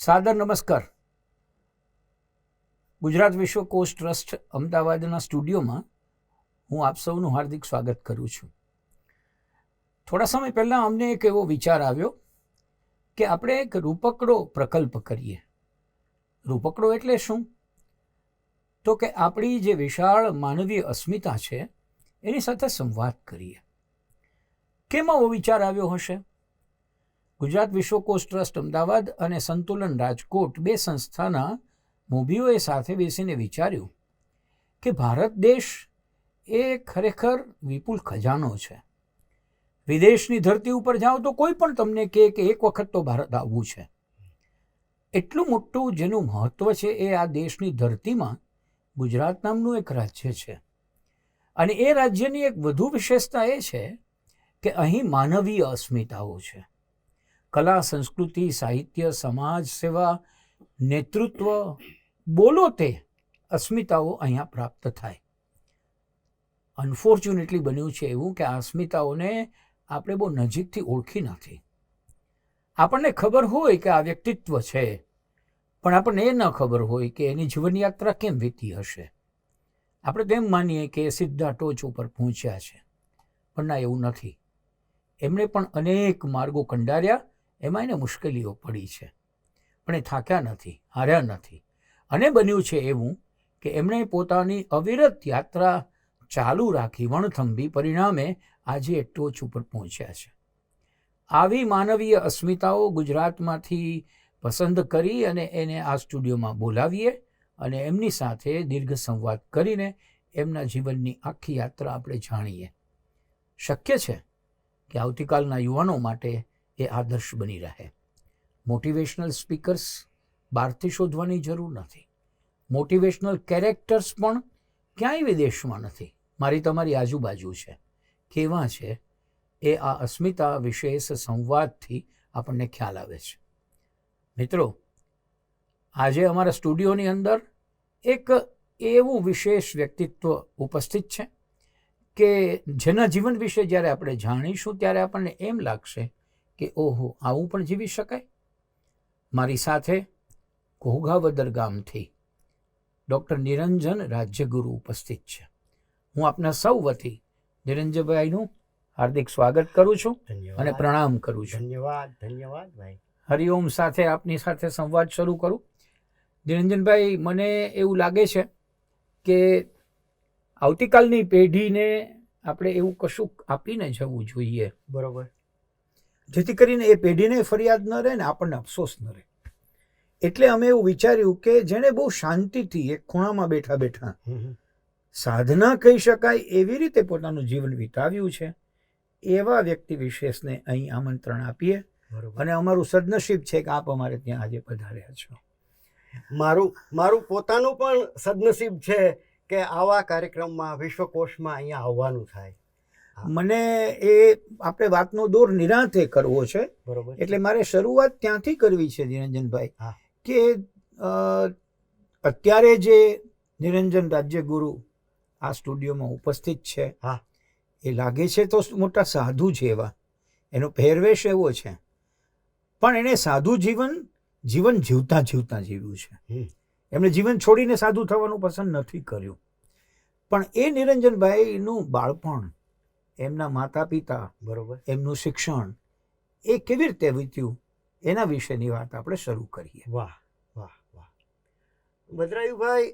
સાદર નમસ્કાર. ગુજરાત વિશ્વકોશ ટ્રસ્ટ અમદાવાદના સ્ટુડિયોમાં હું આપ સૌનું હાર્દિક સ્વાગત કરું છું. થોડા સમય પહેલાં અમને એક એવો વિચાર આવ્યો કે આપણે એક રૂપકડો પ્રકલ્પ કરીએ. રૂપકડો એટલે શું? તો કે આપણી જે વિશાળ માનવીય અસ્મિતા છે એની સાથે સંવાદ કરીએ. કેમ આવો વિચાર આવ્યો હશે? ગુજરાત વિશ્વકોશ ટ્રસ્ટ અમદાવાદ અને સંતુલન રાજકોટ બે સંસ્થાના મોભીઓએ સાથે બેસીને વિચાર્યું કે ભારત દેશ એ ખરેખર વિપુલ ખજાનો છે. વિદેશની ધરતી ઉપર જાઓ તો કોઈ પણ તમને કહે કે એક વખત તો ભારત આવવું છે. એટલું મોટું જેનું મહત્ત્વ છે એ આ દેશની ધરતીમાં ગુજરાત નામનું એક રાજ્ય છે. અને એ રાજ્યની એક વધુ વિશેષતા એ છે કે અહીં માનવીય અસ્મિતાઓ છે. કલા, સંસ્કૃતિ, સાહિત્ય, સમાજ સેવા, નેતૃત્વ, બોલો તે અસ્મિતાઓ અહીંયા પ્રાપ્ત થાય. અનફોર્ચ્યુનેટલી બન્યું છે એવું કે આ અસ્મિતાઓને આપણે બહુ નજીકથી ઓળખી નથી. આપણને ખબર હોય કે આ વ્યક્તિત્વ છે, પણ આપણને એ ન ખબર હોય કે એની જીવનયાત્રા કેમ વીતી હશે. આપણે તેમ માનીએ કે સીધા ટોચ ઉપર પહોંચ્યા છે, પણ ના, એવું નથી. એમણે પણ અનેક માર્ગો કંડાર્યા, એમાં એને મુશ્કેલીઓ પડી છે, પણ એ થાક્યા નથી, હાર્યા નથી. અને બન્યું છે એવું કે એમણે પોતાની અવિરત યાત્રા ચાલુ રાખી, વણથંભી, પરિણામે આજે ટોચ ઉપર પહોંચ્યા છે. આવી માનવીય અસ્મિતાઓ ગુજરાતમાંથી પસંદ કરી અને એને આ સ્ટુડિયોમાં બોલાવીએ અને એમની સાથે દીર્ઘ સંવાદ કરીને એમના જીવનની આખી યાત્રા આપણે જાણીએ. શક્ય છે કે આવતીકાલના યુવાનો માટે એ આદર્શ બની રહે. મોટિવેશનલ સ્પીકર્સ બહારથી શોધવાની જરૂર નથી. મોટિવેશનલ કેરેક્ટર્સ પણ ક્યાંય વિદેશમાં નથી, મારી તમારી આજુબાજુ છે. કેવા છે એ આ અસ્મિતા વિશેષ સંવાદથી આપણને ખ્યાલ આવે છે. મિત્રો, આજે અમારા સ્ટુડિયોની અંદર એક એવું વિશેષ વ્યક્તિત્વ ઉપસ્થિત છે કે જેના જીવન વિશે જ્યારે આપણે જાણીશું ત્યારે આપણને એમ લાગશે કે ઓહો, આવું પણ જીવી શકાય. મારી સાથે ઘોઘાવદર ગામથી ડૉક્ટર નિરંજન રાજ્યગુરુ ઉપસ્થિત છે. હું આપના સૌ વતી નિરંજનભાઈનું હાર્દિક સ્વાગત કરું છું અને પ્રણામ કરું છું. ધન્યવાદ ભાઈ. હરિઓમ સાથે આપની સાથે સંવાદ શરૂ કરું. નિરંજનભાઈ, મને એવું લાગે છે કે આવતીકાલની પેઢીને આપણે એવું કશું આપીને જવું જોઈએ, બરોબર, જેથી કરીને એ પેઢીને ફરિયાદ ન રહે ને આપણને અફસોસ ન રહે. એટલે અમે એવું વિચાર્યું કે જેણે બહુ શાંતિથી એક ખૂણામાં બેઠા બેઠા સાધના કહી શકાય એવી રીતે પોતાનું જીવન વિતાવ્યું છે, એવા વ્યક્તિ વિશેષને અહીં આમંત્રણ આપીએ. અને અમારું સદનસીબ છે કે આપ અમારે ત્યાં આજે પધાર્યા છો. મારું પોતાનું પણ સદનસીબ છે કે આવા કાર્યક્રમમાં, વિશ્વકોશમાં અહીંયા આવવાનું થાય. મને એ આપણે વાતનો દોર નિરાંતે કરવો છે, બરોબર. એટલે મારે શરૂઆત ત્યાંથી કરવી છે નિરંજનભાઈ, કે અત્યારે જે નિરંજન રાજ્યગુરુ આ સ્ટુડિયોમાં ઉપસ્થિત છે, એ લાગે છે તો મોટા સાધુ જેવા, એનો પહેરવેશ એવો છે, પણ એણે સાધુ જીવન જીવતા જીવ્યું છે. એમણે જીવન છોડીને સાધુ થવાનું પસંદ નથી કર્યું. પણ એ નિરંજનભાઈનું બાળપણ, એમના માતા પિતા, બરોબર, એમનું શિક્ષણ, એ કેવી રીતે વીત્યું એના વિશેની વાત આપણે શરૂ કરીએ. વાહ વાહ વાહ. ભદ્રાયુભાઈ,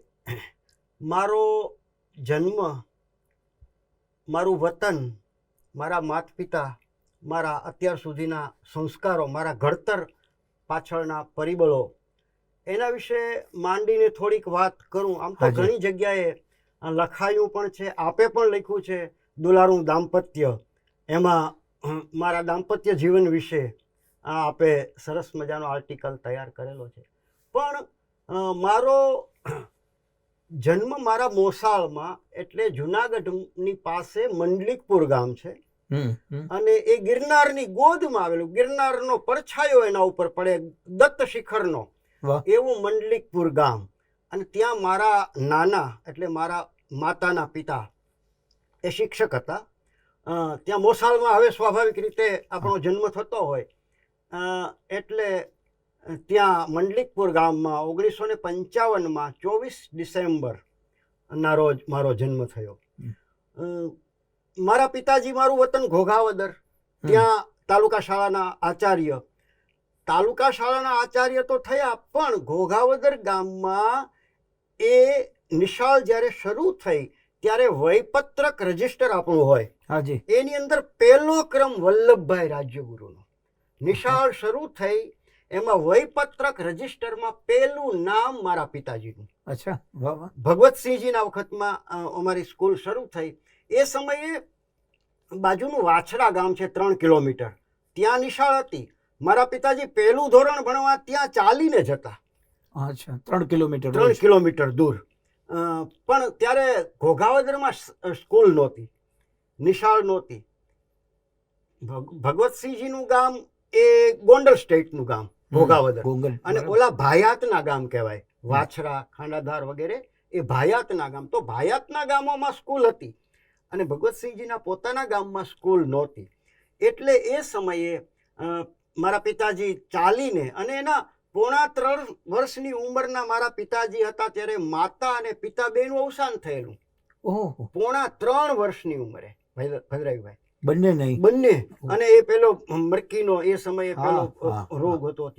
મારો જન્મ, મારું વતન, મારા માતા પિતા, મારા અત્યાર સુધીના સંસ્કારો, મારા ઘડતર પાછળના પરિબળો, એના વિશે માંડીને થોડીક વાત કરું. આમ તો ઘણી જગ્યાએ લખાયું પણ છે, આપે પણ લખ્યું છે દુલારું દાંપત્ય. એમાં મારા દાંપત્ય જીવન વિશે આપે સરસ મજાનો આર્ટિકલ તૈયાર કરેલો છે. પણ મારો જન્મ મારા મોસાળમાં, એટલે જુનાગઢની પાસે મંડલિકપુર ગામ છે, અને એ ગિરનારની ગોદમાં આવેલું, ગિરનારનો પડછાયો એના ઉપર પડે, દત્ત શિખરનો, એવું મંડલિકપુર ગામ. અને ત્યાં મારા નાના, એટલે મારા માતાના પિતા, એ શિક્ષક હતા. ત્યાં મોસાળમાં હવે સ્વાભાવિક રીતે આપણો જન્મ થતો હોય એટલે ત્યાં મંડલિકપુર ગામમાં 1955માં 24 ડિસેમ્બરના રોજ મારો જન્મ થયો. અ, મારા પિતાજી મારું વતન ઘોઘાવદર, ત્યાં તાલુકા શાળાના આચાર્ય તો થયા, પણ ઘોઘાવદર ગામમાં એ નિશાળ જ્યારે શરૂ થઈ ત્યારે વયપત્રક રજિસ્ટર આપણું હોય, હાજી, એની અંદર પહેલો ક્રમ વલ્લભભાઈ રાજ્યગુરુનો. નિશાળ શરૂ થઈ એમાં વયપત્રક રજિસ્ટરમાં પહેલું નામ મારા પિતાજીનું. અચ્છા, વાહ વાહ, ભગવતસિંહજીના વખતમાં અમારી સ્કૂલ શરૂ થઈ. એ સમયે બાજુનું વાછડા ગામ છે 3 કિલોમીટર, ત્યાં નિશાળ હતી. મારા પિતાજી પહેલું ધોરણ ભણવા ત્યાં ચાલીને જતા. અચ્છા, 3 કિલોમીટર 3 કિલોમીટર દૂર. પણ ત્યારે ઘોઘાવદરમાં સ્કૂલ નહોતી, નિશાળ નહોતી. ભગવતસિંહજીનું ગામ એ ગોંડલ સ્ટેટનું ગામ ઘોઘાવદર, અને ઓલા ભાયાતના ગામ કહેવાય, વાછરા, ખાંડાધાર વગેરે એ ભાયાતના ગામ. તો ભાયાતના ગામોમાં સ્કૂલ હતી અને ભગવતસિંહજીના પોતાના ગામમાં સ્કૂલ નહોતી. એટલે એ સમયે મારા પિતાજી ચાલીને, અને એના 3.5 વર્ષની ઉંમરના મારા પિતાજી હતા ત્યારે માતા અને પિતા બેનું અવસાન થયેલું. ઓહો, 3.5 વર્ષની ઉંમરે ભદ્રાયુભાઈ, બંને નહીં, બંને. અને એ પેલો મરકીનો એ સમયે પેલો રોગ હતો.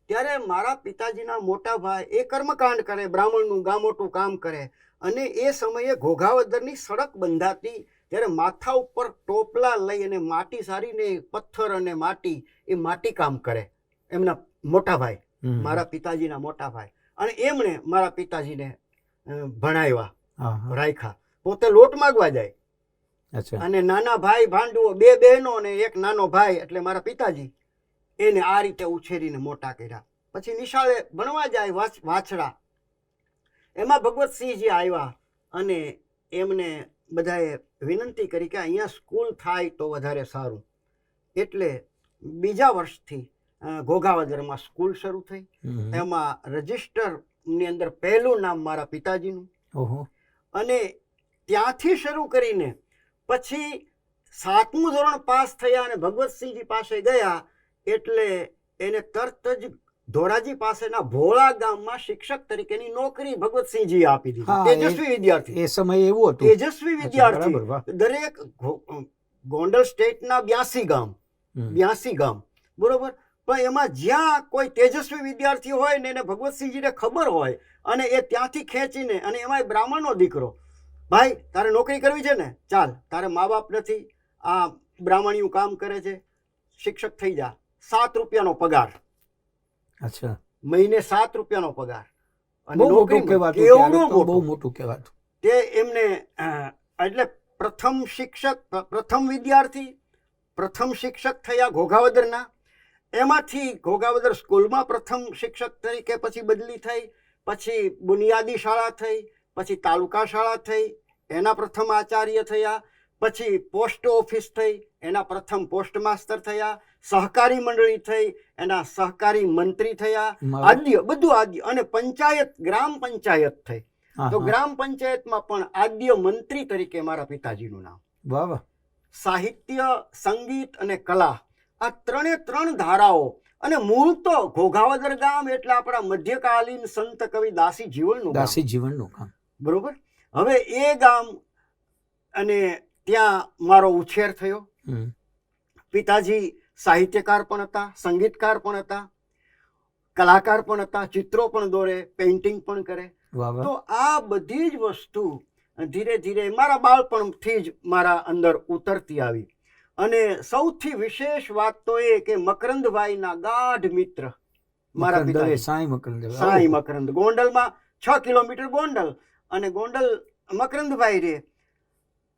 ત્યારે મારા પિતાજીના મોટા ભાઈ એ કર્મકાંડ કરે, બ્રાહ્મણનું ગામોટું કામ કરે, અને એ સમયે ઘોઘાવદરની સડક બંધાતી ત્યારે માથા ઉપર ટોપલા લઈ અને માટી સારીને પથ્થર અને માટી, એ માટી કામ કરે એમના મોટા ભાઈ, મારા પિતાજીના મોટા ભાઈ. અને એમણે મારા પિતાજીને ભણાવ્યા, રાખ્યા. પોતે લોટ માગવા જાય. અચ્છા, અને નાના ભાઈ ભાંડુઓ, 2 બહેનો અને 1 નાનો ભાઈ, એટલે મારા પિતાજી એને આ રીતે ઉછેરીને મોટા કર્યા. પછી નિશાળે ભણવા જાય વાછડા. એમાં ભગવતસિંહજી આવ્યા અને એમને બધાએ વિનંતી કરી કે અહીંયા સ્કૂલ થાય તો વધારે સારું. એટલે બીજા વર્ષથી ઘોઘાવદરમાં સ્કૂલ શરૂ થઈ. એમાં રજિસ્ટરની અંદર પહેલું નામ મારા પિતાજીનું. અને ત્યાંથી શરૂ કરીને પછી 7મું ધોરણ પાસ થયા અને ભગવતસિંહજી પાસે ગયા એટલે એને તરત જ ધોરાજી પાસેના ભોળા ગામમાં શિક્ષક તરીકેની નોકરી ભગવતસિંહજી આપી દીધી. તેજસ્વી વિદ્યાર્થી, એ સમયે એવું હતું, તેજસ્વી વિદ્યાર્થી. દરેક ગોંડલ સ્ટેટના 82 ગામ, બરોબર. પણ એમાં જ્યાં કોઈ તેજસ્વી વિદ્યાર્થી હોય ને એને ભગવતસિંહજીને ખબર હોય, અને એ ત્યાંથી ખેંચીને, અને એમાં બ્રાહ્મણનો દીકરો, ભાઈ તારે નોકરી કરવી છે ને, ચાલ, તારે મા બાપ નથી, આ બ્રાહ્મણીયું કામ કરે છે, શિક્ષક થઈ જા, 7 રૂપિયાનો પગાર. અચ્છા, મહિને 7 રૂપિયાનો પગાર. અને નોકરી બહુ મોટું કહેવાતું. તે એમને એટલે પ્રથમ શિક્ષક થયા ઘોઘાવદરના. એમાંથી ઘોઘાવદર સ્કૂલમાં પ્રથમ શિક્ષક તરીકે પછી બદલી થઈ. પછી બુનિયાદી શાળા થઈ, પછી તાલુકા શાળા થઈ, એના પ્રથમ આચાર્ય થયા. પછી પોસ્ટ ઓફિસ થઈ, એના પ્રથમ પોસ્ટ માસ્ટર થયા. સહકારી મંડળી થઈ, એના સહકારી મંત્રી થયા. બધું આદ્ય. અને પંચાયત, ગ્રામ પંચાયત થઈ, તો ગ્રામ પંચાયતમાં પણ આદ્ય મંત્રી તરીકે મારા પિતાજીનું નામ. વાહ. સાહિત્ય, સંગીત અને કલા, આ 3 ધારાઓ. અને મૂળ તો ઘોઘાવદર ગામ એટલે આપણા મધ્યકાલીન સંત કવિ દાસી જીવનનું કામ, બરોબર. હવે એ ગામ, અને ત્યાં મારો ઉછેર થયો. પિતાજી સાહિત્યકાર પણ હતા, સંગીતકાર પણ હતા, કલાકાર પણ હતા, ચિત્રો પણ દોરે, પેઇન્ટિંગ પણ કરે. તો આ બધી જ વસ્તુ ધીરે ધીરે મારા બાળપણથી જ મારા અંદર ઉતરતી આવી. અને સૌથી વિશેષ વાત તો એ કે મકરંદભાઈના ગાઢ મિત્ર મારા પિતા સાંઈ મકરંદ, ગોંડલમાં 6 કિલોમીટર ગોંડલ. અને ગોંડલ મકરંદભાઈ રે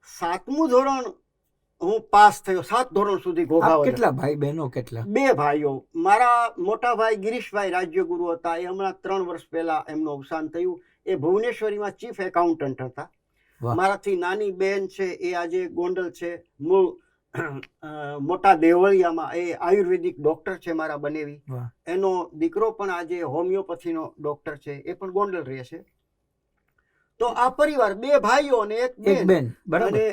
7મું ધોરણ હું પાસ થયો, 7 ધોરણ સુધી ઘોઘાવદર. કેટલા ભાઈ બહેનો? કેટલા? 2 ભાઈઓ. મારા મોટા ભાઈ ગિરીશભાઈ રાજ્યગુરુ હતા, એ હમણાં 3 વર્ષ પહેલા એમનું અવસાન થયું. એ ભુવનેશ્વરીમાં ચીફ એકાઉન્ટન્ટ હતા. મારાથી નાની બેન છે એ આજે ગોંડલ છે, મૂળ મોટા દેવળિયામાં એ આયુર્વેદિક ડોક્ટર છે મારા બનેવી. એનો દીકરો પણ આજે હોમિયોપેથીનો ડોક્ટર છે, એ પણ ગોંડલ રહે છે. તો આ પરિવાર 2 ભાઈઓ અને 1 બેન. અને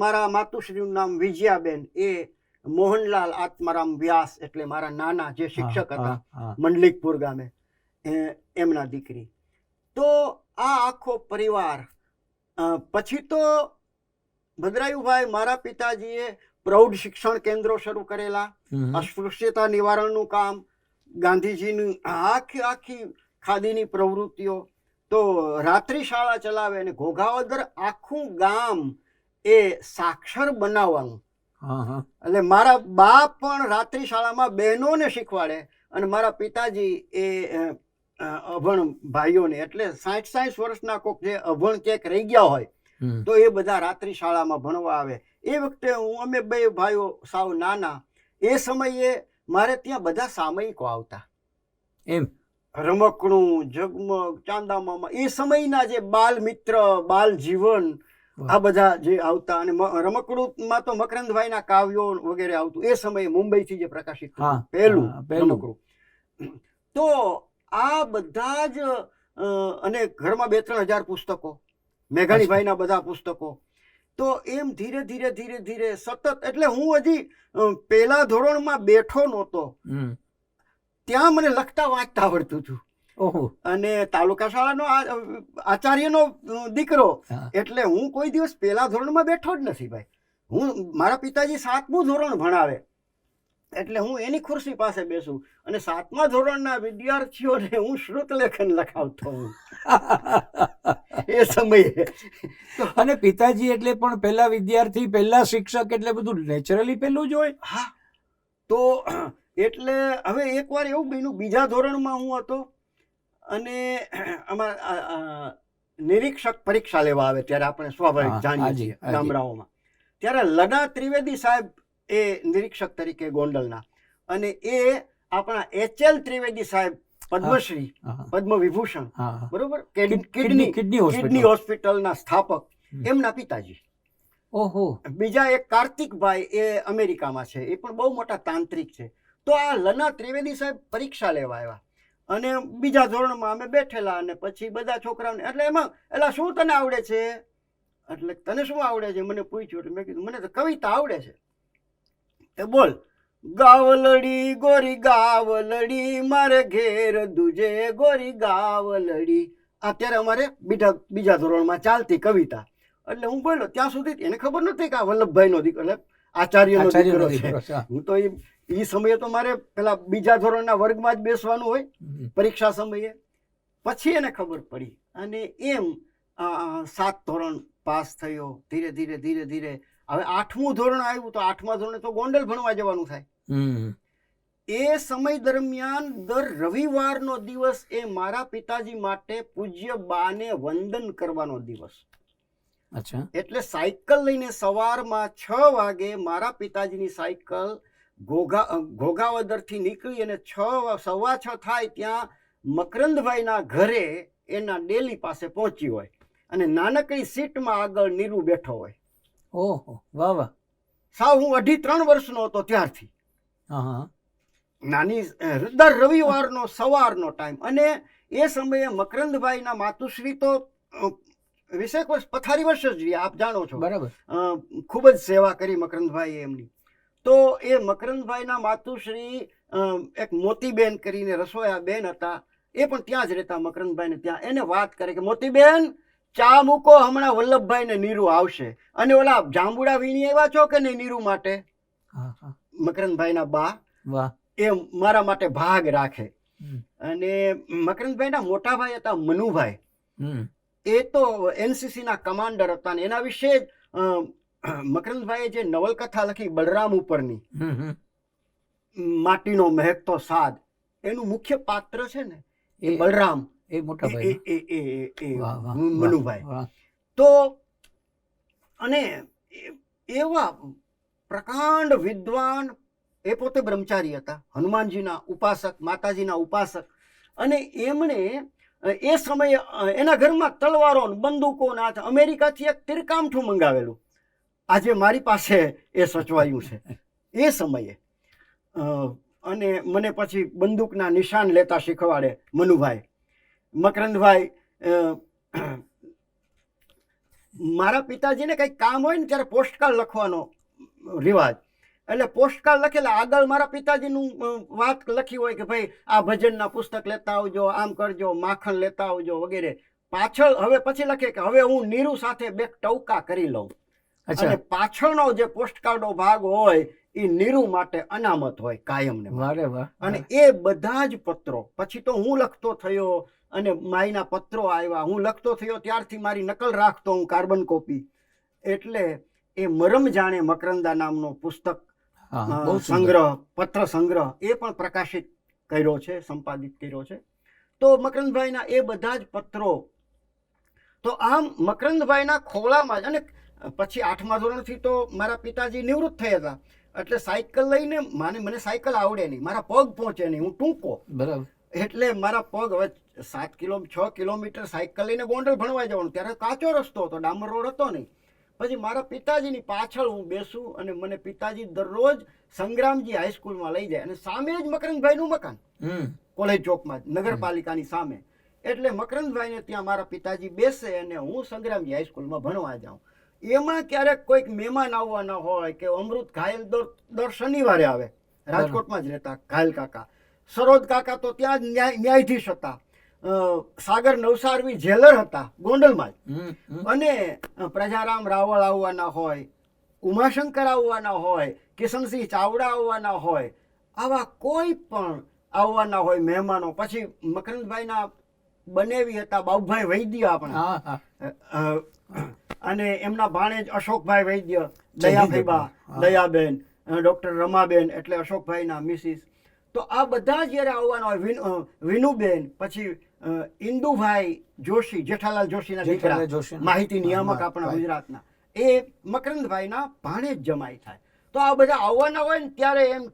મારા માતુશ્રીનું નામ વિજયાબેન, એ મોહનલાલ આત્મારામ વ્યાસ એટલે મારા નાના જે શિક્ષક હતા હા, હા. મંડલિકપુર ગામે, એમના દીકરી. તો આ આખો પરિવાર પછી તો ભદ્રાયુભાઈ મારા પિતાજીએ પ્રૌઢ શિક્ષણ કેન્દ્રો શરૂ કરેલા, હમ. અસ્પૃશ્યતા નિવારણનું કામ, ગાંધીજીની આખી ખાદીની પ્રવૃત્તિઓ, તો રાત્રિ શાળા ચલાવે અને ઘોઘાવદર આખું ગામ એ સાક્ષર બનાવવાનું. હા, હા. એટલે મારા બા પણ રાત્રિ શાળામાં બહેનોને શીખવાડે અને મારા પિતાજી એ અભણ ભાઈઓને, એટલે 60 વર્ષના કોક જે અભણ ક્યાંક રહી ગયા હોય હમ. તો એ બધા રાત્રિ શાળામાં ભણવા આવે. એ વખતે અમે બે ભાઈઓ સાવ નાના, એ સમયે મારે ત્યાં બધા સામયિકો આવતા, એમ રમકડું, ઝગમગ, ચાંદામામા, એ સમયના જે બાલ મિત્ર, બાલ જીવન, આ બધા જે આવતા. અને રમકડુંમાં તો મકરંદભાઈના કાવ્યો વગેરે આવતું એ સમયે મુંબઈથી જે પ્રકાશિત થતું, હા, પહેલું હા, પહેલું. રમકડું. તો આ બધા જ અને ઘરમાં 2-3 હજાર પુસ્તકો, મેઘાણીભાઈના બધા પુસ્તકો. તો એમ ધીરે ધીરે ધીરે ધીરે સતત, એટલે હું હજી પહેલા ધોરણમાં બેઠો નહોતો હમ. ત્યાં મને લખતા વાંચતા આવડતું હતું. ઓહો. અને તાલુકા શાળાનો આચાર્યનો દીકરો, હા. એટલે હું કોઈ દિવસ પહેલા ધોરણમાં બેઠો જ નથી ભાઈ. હું, મારા પિતાજી 7મું ધોરણ ભણાવે એટલે હું એની ખુરશી પાસે બેસું અને 7મા ધોરણના વિદ્યાર્થીઓને હું શ્રુતલેખન લખાવતો હું એ સમયે. અને પિતાજી એટલે પણ પહેલા વિદ્યાર્થી, પહેલા શિક્ષક, એટલે બધું નેચરલી પહેલું જ હોય. હા, તો એટલે હવે એકવાર એવું બન્યું, બીજા ધોરણમાં હું હતો અને અમારા નિરીક્ષક પરીક્ષા લેવા આવે ત્યારે આપણે સ્વાભાવિક હા, જાણીએ હાજી, છીએ હાજી. ગામડાઓમાં, ત્યારે લડા ત્રિવેદી સાહેબ એ નિરીક્ષક તરીકે ગોંડલના, અને એ આપણા HL ત્રિવેદી સાહેબ પદ્મશ્રી, હા, પદ્મ વિભૂષણ, હા, હા. બરોબર, કિડની કિડની હોસ્પિટલ. હોસ્પિટલના સ્થાપક, એમના પિતાજી. ઓહો. બીજા એક કાર્તિકભાઈ એ અમેરિકામાં છે, એ પણ બહુ મોટા તાંત્રિક છે. તો આ લના ત્રિવેદી સાહેબ પરીક્ષા લેવા આવ્યા અને બીજા ધોરણમાં અમે બેઠેલા, અને પછી બધા છોકરાઓને, એટલે એમાં એલા શું તને આવડે છે, એટલે તને શું આવડે છે મને પૂછ્યું. એટલે મેં કીધું મને તો કવિતા આવડે છે. એ બોલ, ગાવલડી ગોરી ગાવલડી મારે ઘેર દુજે ગોરી ગાવલડી. અત્યારે અમારે બીજા ધોરણમાં ચાલતી કવિતા. એટલે હું બોલ્યો, ત્યાં સુધી એને ખબર નથી કે આ વલ્લભભાઈનો દીકરો, એટલે આચાર્યનો દીકરો છે. હું તો એ સમયે તો મારે પેલા બીજા ધોરણના વર્ગમાં જ બેસવાનું હોય પરીક્ષા સમયે. પછી એને ખબર પડી અને એમ 7 ધોરણ પાસ થયો. ધીરે ધીરે ધીરે ધીરે હવે 8મું ધોરણ આવ્યું તો 8મા ધોરણે તો ગોંડલ ભણવા જવાનું થાય. એ સમય દરમિયાન દર રવિવારનો દિવસ એ મારા પિતાજી માટે પૂજ્ય બાને વંદન કરવાનો દિવસ. અચ્છા. એટલે સાયકલ લઈને સવારમાં 6 વાગે મારા પિતાજીની સાયકલ ઘોઘાવદરથી નીકળી અને 6:15 થાય ત્યાં મકરંદભાઈના ઘરે એના ડેલી પાસે પહોંચી હોય અને નાનકડી સીટમાં આગળ નીરુ બેઠો હોય. ઓહો, વાહ વાહ. સાવ હું 2.5-3 વર્ષનો હતો ત્યારથી. હા. નાની, દર રવિવારનો સવારનો ટાઈમ. અને એ સમયે મકરંદભાઈના માતુશ્રી તો વિશેક વર્ષ પથારી વર્ષ જ રહ્યા, આપ જાણો છો. બરાબર. ખૂબ જ સેવા કરી મકરંદભાઈએ એમની. તો એ મકરંદભાઈના માતુશ્રી એક મોતીબેન કરીને રસોયા બેન હતા, એ પણ ત્યાં જ રહેતા મકરંદભાઈને ત્યાં. એને વાત કરે કે મોતીબેન ચા મૂકો, હમણાં વલ્લભભાઈને નીરુ આવશે. અને ઓલા જાંબુડા વીણી આવ્યા છો કે નહીં નીરુ માટે? મકરંદભાઈના બા વાહ. એ મારા માટે ભાગ રાખે. અને મકરંદભાઈના મોટા ભાઈ હતા મનુભાઈ, એ તો NCCના કમાન્ડર હતા. ને એના વિશે મકરંદભાઈએ જે નવલકથા લખી બલરામ ઉપરની, માટીનો મહેકતો સાદ, એનું મુખ્ય પાત્ર છે ને એ બલરામ, એ મોટા ભાઈ, મનુભાઈ. તો અને એવા પ્રકાંડ વિદ્વાન, એ પોતે બ્રહ્મચારી હતા, હનુમાનજીના ઉપાસક, માતાજીના ઉપાસક. અને એમણે એ સમયે એના ઘરમાં તલવારો બંદૂકો ના, અમેરિકાથી એક તીરકામઠું મંગાવેલું, આજે મારી પાસે એ સચવાયું છે એ સમયે. અને મને પછી બંદૂકના નિશાન લેતા શીખવાડે મનુભાઈ. મકરંદભાઈ, મારા પિતાજીને કંઈક કામ હોય ને ત્યારે પોસ્ટકાર્ડ લખવાનો રિવાજ, એટલે પોસ્ટકાર્ડ લખેલા આગળ મારા પિતાજીનું વાત લખી હોય કે ભાઈ આ ભજનના પુસ્તક લેતા આવજો, આમ કરજો, માખણ લેતા આવજો વગેરે. પાછળ હવે પછી લખે કે હવે હું નીરુ સાથે બે ટવકા કરી લઉં. અને પાછળનો જે પોસ્ટકાર્ડનો ભાગ હોય એ નીરુ માટે અનામત હોય કાયમને. વારે વાહ. અને એ બધા જ પત્રો પછી તો હું લખતો થયો અને માયના પત્રો આવ્યા. હું લખતો થયો ત્યારથી મારી નકલ રાખતો હું, કાર્બન કોપી. એટલે એ મરમ જાણે મકરંદા નામનો પુસ્તક સંગ્રહ, પત્ર સંગ્રહ એ પણ પ્રકાશિત કર્યો છે, સંપાદિત કર્યો છે. તો મકરંદભાઈના એ બધા જ પત્રો. તો આમ મકરંદભાઈના ખોળામાં જ. અને પછી 8મા ધોરણથી તો મારા પિતાજી નિવૃત્ત થયા હતા, એટલે સાયકલ લઈને મને સાયકલ આવડે નહીં, મારા પગ પહોંચે નહીં, હું ટૂંકો. બરાબર. એટલે મારા પગ હવે 6 કિલોમીટર સાયકલ લઈને ગોંડલ ભણવા જવાનું. ત્યારે કાચો રસ્તો હતો, ડામર રોડ હતો નહીં. પછી મારા પિતાજીની પાછળ હું બેસું અને મને પિતાજી દરરોજ સંગ્રામજી હાઈસ્કૂલમાં લઈ જાય. અને સામે જ મકરંદભાઈનું મકાન, કોલેજ ચોકમાં જ, નગરપાલિકાની સામે. એટલે મકરંદભાઈને ત્યાં મારા પિતાજી બેસે અને હું સંગ્રામજી હાઈસ્કૂલમાં ભણવા જાઉં. એમાં ક્યારેક કોઈક મહેમાન આવવાના હોય કે અમૃત ઘાયલ દર શનિવારે આવે, રાજકોટમાં જ રહેતા ઘાયલ કાકા. સરોજ કાકા તો ત્યાં જ ન્યાયાધીશ હતા. સાગર નવસારવી જેલર હતા ગોંડલમાં જ. અને પ્રજારામ રાવળ આવવાના હોય, ઉમાશંકર આવવાના હોય, કિશનસિંહ ચાવડા આવવાના હોય, આવા કોઈ પણ આવવાના હોય મહેમાનો. પછી મકરંદભાઈના બનેવી હતા બાબુભાઈ વૈદ્ય આપણે, અને એમના ભાણેજ અશોકભાઈ વૈદ્ય, દયાભાઈબા, દયાબેન, ડૉક્ટર રમાબેન એટલે અશોકભાઈના મિસિસ. તો આ બધા જ્યારે આવવાના હોય, વિનુબેન, પછી ઇન્દુભાઈ જોશી, જેઠાલાલ જોશીના દીકરા, માહિતી નિયામક આપણા ગુજરાતના, એ મકરંદભાઈના ભાણેજ જમાઈ થાય. તો આ બધા આવવાના હોય ને ત્યારે એમ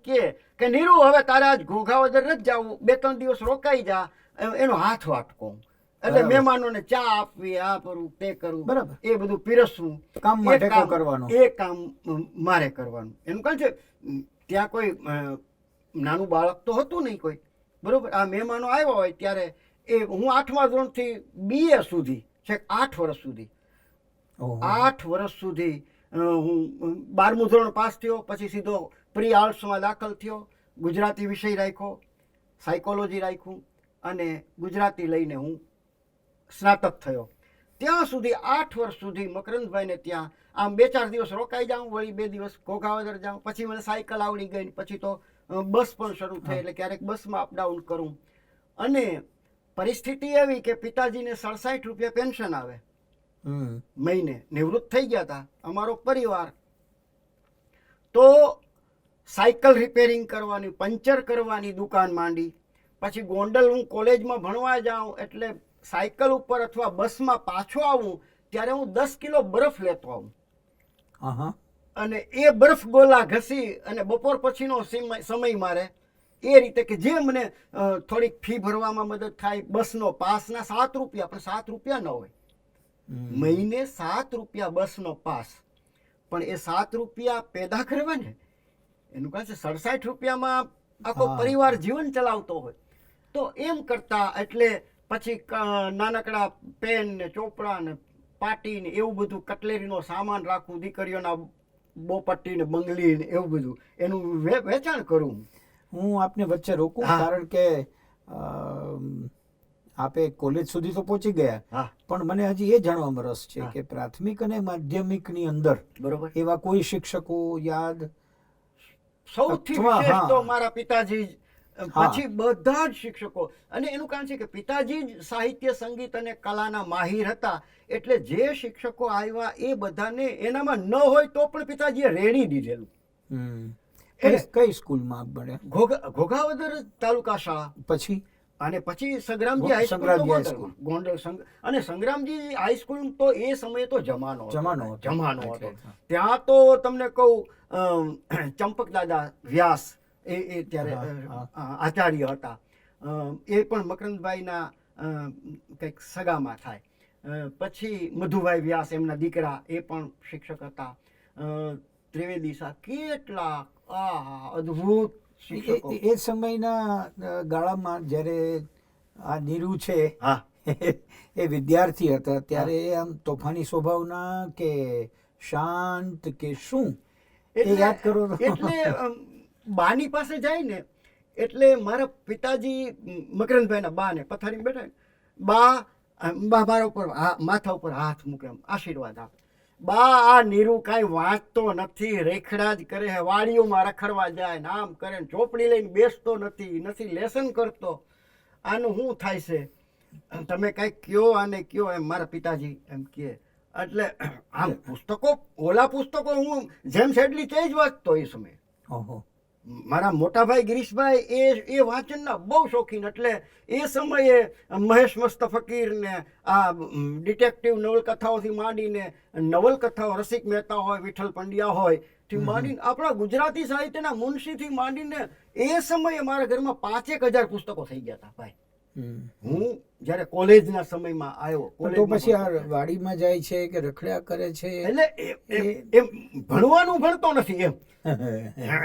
કે નીરુ હવે તારે આજ ઘોઘાવદર નથી જવું, 2-3 દિવસ રોકાઈ જા, એનો હાથ વાટકો. એટલે મહેમાનોને ચા આપવી, આ કરવું, તે કરવું, બરાબર, એ બધું પીરસવું, એ કામ મારે કરવાનું. એનું કારણ છે ત્યાં કોઈ નાનું બાળક તો હતું નહીં કોઈ, બરોબર. આ મહેમાનો આવ્યા હોય ત્યારે એ હું 8મા ધોરણથી BA સુધી, છેક 8 વર્ષ સુધી, 8 વર્ષ સુધી હું 12મું ધોરણ પાસ થયો. પછી સીધો પ્રી આર્ટ્સમાં દાખલ થયો, ગુજરાતી વિષય રાખ્યો, સાયકોલોજી રાખ્યું, અને ગુજરાતી લઈને હું સ્નાતક થયો. ત્યાં સુધી 8 વર્ષ સુધી મકરંદભાઈને ત્યાં આમ 2-4 દિવસ રોકાઈ જાઉં, વળી 2 દિવસ ઘોઘાવદર જાઉં. પછી મને સાયકલ આવડી ગઈ, પછી તો બસ પણ શરૂ થઈ, એટલે ક્યારેક બસમાં અપડાઉન કરું. અને પરિસ્થિતિ એવી કે પિતાજીને 67 રૂપિયા પેન્શન આવે મહિને, નિવૃત્ત થઈ ગયા હતા. અમારો પરિવાર તો સાયકલ રિપેરિંગ કરવાની, પંચર કરવાની દુકાન માંડી. પછી ગોંડલ હું કોલેજમાં ભણવા જાઉં એટલે સાયકલ ઉપર અથવા બસમાં પાછો આવું ત્યારે હું 10 કિલો બરફ લેતો આવું. અને એ બરફ ગોલા ઘસી અને બપોર પછીનો સમય મારે એ રીતે કે જે મને થોડીક ફી ભરવામાં મદદ થાય. બસનો પાસના 7 રૂપિયા, પણ 7 રૂપિયા ન હોય મહિને, 7 રૂપિયા બસનો પાસ. પણ એ 7 રૂપિયા પેદા કરવા ને એનું કહે છે 67 રૂપિયામાં આખો પરિવાર જીવન ચલાવતો હોય. તો એમ કરતા એટલે પછી નાનકડા પેન ને ચોપડા ને પાટી ને એવું બધું કટલેરીનો સામાન રાખવું, દીકરીઓના બોપટ્ટી ને બંગલી ને એવું બધું એનું વેચાણ કરું. હું આપને વચ્ચે રોકું કારણ કે આપે કોલેજ સુધી તો પહોંચી ગયા, પણ મને હજી એ જાણવામાં રસ છે કે પ્રાથમિક અને માધ્યમિકની અંદર બરોબર એવા કોઈ શિક્ષકો યાદ? સૌથી વિશેષ તો મારા પિતાજી, પછી બધા જ શિક્ષકો. અને એનું કારણ છે કે પિતાજી જ સાહિત્ય, સંગીત અને કલાના માહિર હતા. એટલે જે શિક્ષકો આવ્યા એ બધાને એનામાં ન હોય તો પણ પિતાજીએ રેડી દીધેલું. કઈ સ્કૂલમાં ભણ્યા? ઘોઘાવદર તાલુકા શાળા, પછી અને પછી સંગ્રામજી હાઈસ્કૂલ ગોંડલ. અને સંગ્રામજી હાઈસ્કૂલ તો એ સમયે તો જમાનો હતો. ત્યાં તો તમને કહું ચંપક દાદા વ્યાસ એ ત્યારે આચાર્ય હતા. એ પણ મકરંદભાઈના કંઈક સગામાં થાય. પછી મધુભાઈ વ્યાસ એમના દીકરા એ પણ શિક્ષક હતા. ત્રિવેદી શાહ, કેટલા અદ્ભુત શિક્ષકો. એ સમયના ગાળામાં જ્યારે આ નીરુ છે એ વિદ્યાર્થી હતા ત્યારે આમ તોફાની સ્વભાવના કે શાંત કે શું? એટલે યાદ કરો તો. એટલે બાની પાસે જાય ને એટલે મારા પિતાજી મકરંદભાઈના બા ને પથારી બેઠા ને, બા મારા ઉપર માથા ઉપર હાથ મૂકે, આશીર્વાદ આપે. બા આ નીરુ કાંઈ વાંચતો નથી, રેખડા જ કરે, વાડીઓમાં રખડવા જાય ને આમ કરે, ચોપડી લઈને બેસતો નથી લેસન કરતો, આનું શું થાય છે, તમે કાંઈક કયો આને કયો, એમ મારા પિતાજી એમ કહે. એટલે આમ પુસ્તકો, ઓલા પુસ્તકો હું જેમ સેડલી તે જ વાંચતો એ સમયે. ઓહો. મારા મોટાભાઈ ગિરીશભાઈ એ વાંચનના બહુ શોખીન. એટલે એ સમયે મહેશ મસ્ત ફકીર ને આ ડિટેક્ટિવ નવલકથાઓથી માંડીને, નવલકથાઓ રસિક મહેતા હોય, વિઠ્ઠલ પંડ્યા હોય થી માંડીને, આપણા ગુજરાતી સાહિત્યના મુનશીથી માંડીને એ સમયે મારા ઘરમાં 5,000 પુસ્તકો થઈ ગયા હતા ભાઈ. હું જયારે કોલેજના સમયમાં આવ્યો, તો પછી આ વાડીમાં જાય છે કે રખડ્યા કરે છે, એટલે એમ ભણવાનું ભણતો નથી,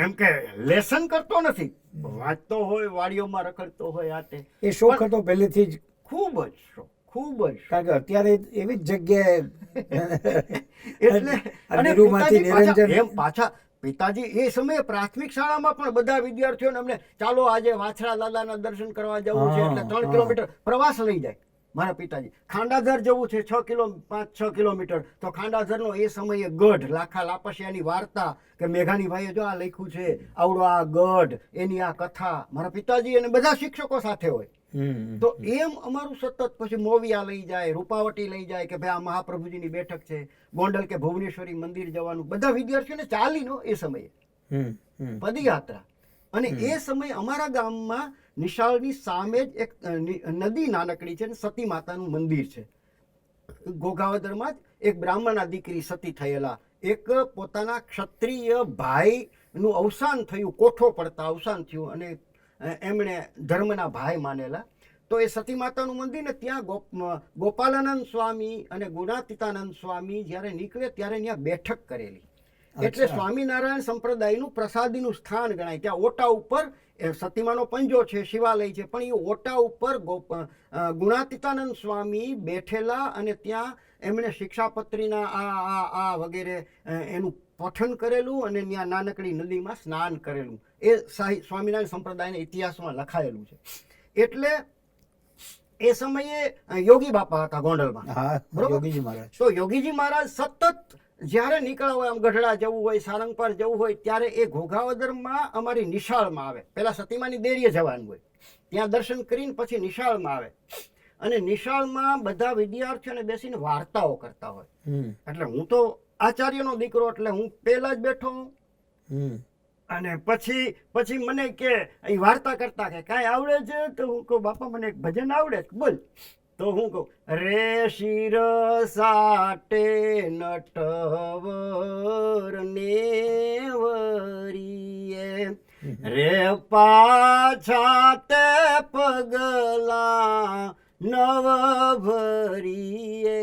એમ કે લેસન કરતો નથી, વાંચતો હોય, વાડીઓમાં રખડતો હોય. આ તે એ શોખ હતો પહેલેથી જ, ખૂબ જ શોખ, ખૂબ જ. કારણ કે અત્યારે એવી જ જગ્યાએ એટલે અને નીરુમાંથી નિરંજન એમ પાછા પિતાજી એ સમયે પ્રાથમિક શાળામાં પણ બધા વિદ્યાર્થીઓને અમને ચાલો આજે વાછડા દાદાના દર્શન કરવા જવું છે, એટલે 3 કિલોમીટર પ્રવાસ લઈ જાય મારા પિતાજી. ખાંડાધર જવું છે 5-6 કિલોમીટર, તો ખાંડાધરનો એ સમયે ગઢ, લાખા લાપસિયાની વાર્તા કે મેઘાણી ભાઈએ જો આ લખ્યું છે, આવડો આ ગઢ, એની આ કથા, મારા પિતાજી અને બધા શિક્ષકો સાથે હોય. તો એમ અમારું સતત પછી મોવિયા લઈ જાય, રૂપાવટી લઈ જાય કે ભાઈ આ મહાપ્રભુજીની બેઠક છે, ગોંડલ કે ભુવનેશ્વરી મંદિર જવાનું, બધા વિદ્યાર્થીઓને ચાલીનો એ સમયે પદયાત્રા. અને એ સમયે અમારા ગામમાં નિશાળની સામે જ એક નદી નાનકડી છે, સતી માતાનું મંદિર છે. ગોગાવદરમાં જ એક બ્રાહ્મણના દીકરી સતી થયેલા, એક પોતાના ક્ષત્રિય ભાઈનું અવસાન થયું, કોઠો પડતા અવસાન થયું, અને એમણે ધર્મના ભાઈ માનેલા. તો એ સતી માતાનું મંદિર ને ત્યાં ગોપાલાનંદ સ્વામી અને ગુણાતીતાનંદ સ્વામી જ્યારે નીકળે ત્યારે ત્યાં બેઠક કરેલી. એટલે સ્વામિનારાયણ સંપ્રદાયનું પ્રસાદીનું સ્થાન ગણાય. ત્યાં ઓટા ઉપર સતીમાનો પંજો છે, શિવાલય છે, પણ એ ઓટા ઉપર ગુણાતીતાનંદ સ્વામી બેઠેલા, અને ત્યાં એમણે શિક્ષાપત્રીના આ વગેરે એનું પઠન કરેલું, અને ત્યાં નાનકડી નદીમાં સ્નાન કરેલું. એ સ્વામિનારાયણ સંપ્રદાયના ઇતિહાસમાં લખાયેલું છે. એટલે એ સમયે યોગી બાપા હતા ગોંડલમાં, બરોબર. તો યોગીજી મહારાજ સતત જ્યારે નીકળ્યા હોય, આમ ગઢડા જવું હોય, સારંગપાર જવું હોય, ત્યારે એ ઘોઘાવદરમાં અમારી નિશાળમાં આવે. પહેલા સતીમાની દેરીએ જવાનું હોય, ત્યાં દર્શન કરીને પછી નિશાળમાં આવે, અને નિશાળમાં બધા વિદ્યાર્થીઓને બેસીને વાર્તાઓ કરતા હોય. એટલે હું તો આચાર્યનો દીકરો, એટલે હું પહેલા જ બેઠો હું. અને પછી મને કે એ વાર્તા કરતા કે કાંઈ આવડે છે, તો હું કહું બાપા મને એક ભજન આવડે છે, બોલ. તો હું કહું, રે શિર સાટે નટવર નેવરીએ, રે પાછા તે પગલા નવ ભરીએ,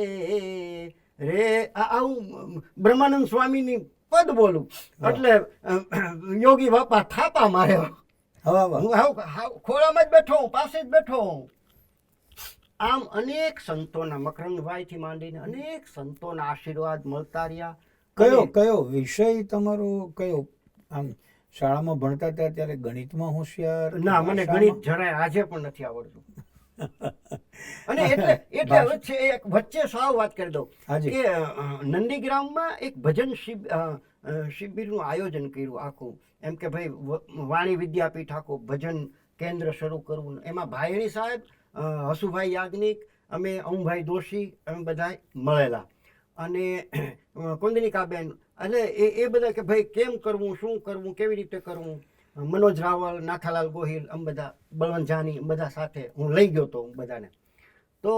રે આવું બ્રહ્માનંદ સ્વામીની પદ બોલું. એટલે યોગી બાપા થાપા માર્યો. હું ખોળામાં જ બેઠો હું, પાસે જ બેઠો હું. આમ અનેક સંતોના, મકરંદભાઈથી માંડીને અનેક સંતોના આશીર્વાદ મળતા રહ્યા. કયો વિષય તમારો કયો? આમ શાળામાં ભણતા હતા ત્યારે ગણિતમાં હોશિયાર? ના, મને ગણિત જરાય આજે પણ નથી આવડતું. અને એટલે વચ્ચે સાવ વાત કરી દઉં કે નંદીગ્રામમાં એક ભજન શિબિરનું આયોજન કર્યું આખું. એમ કે ભાઈ વાણી વિદ્યાપીઠ આખું ભજન કેન્દ્ર શરૂ કરવું. એમાં ભાયણી સાહેબ, હસુભાઈ યાજ્ઞિક, અમે અમભાઈ દોશી, અમે બધા મળેલા, અને કુંદનિકાબેન. એટલે એ બધા કે ભાઈ કેમ કરવું, શું કરવું, કેવી રીતે કરવું. મનોજ રાવલ, નાથાલાલ ગોહિલ, અમે બધા, બળવંત જાની, બધા સાથે હું લઈ ગયો હતો બધાને. તો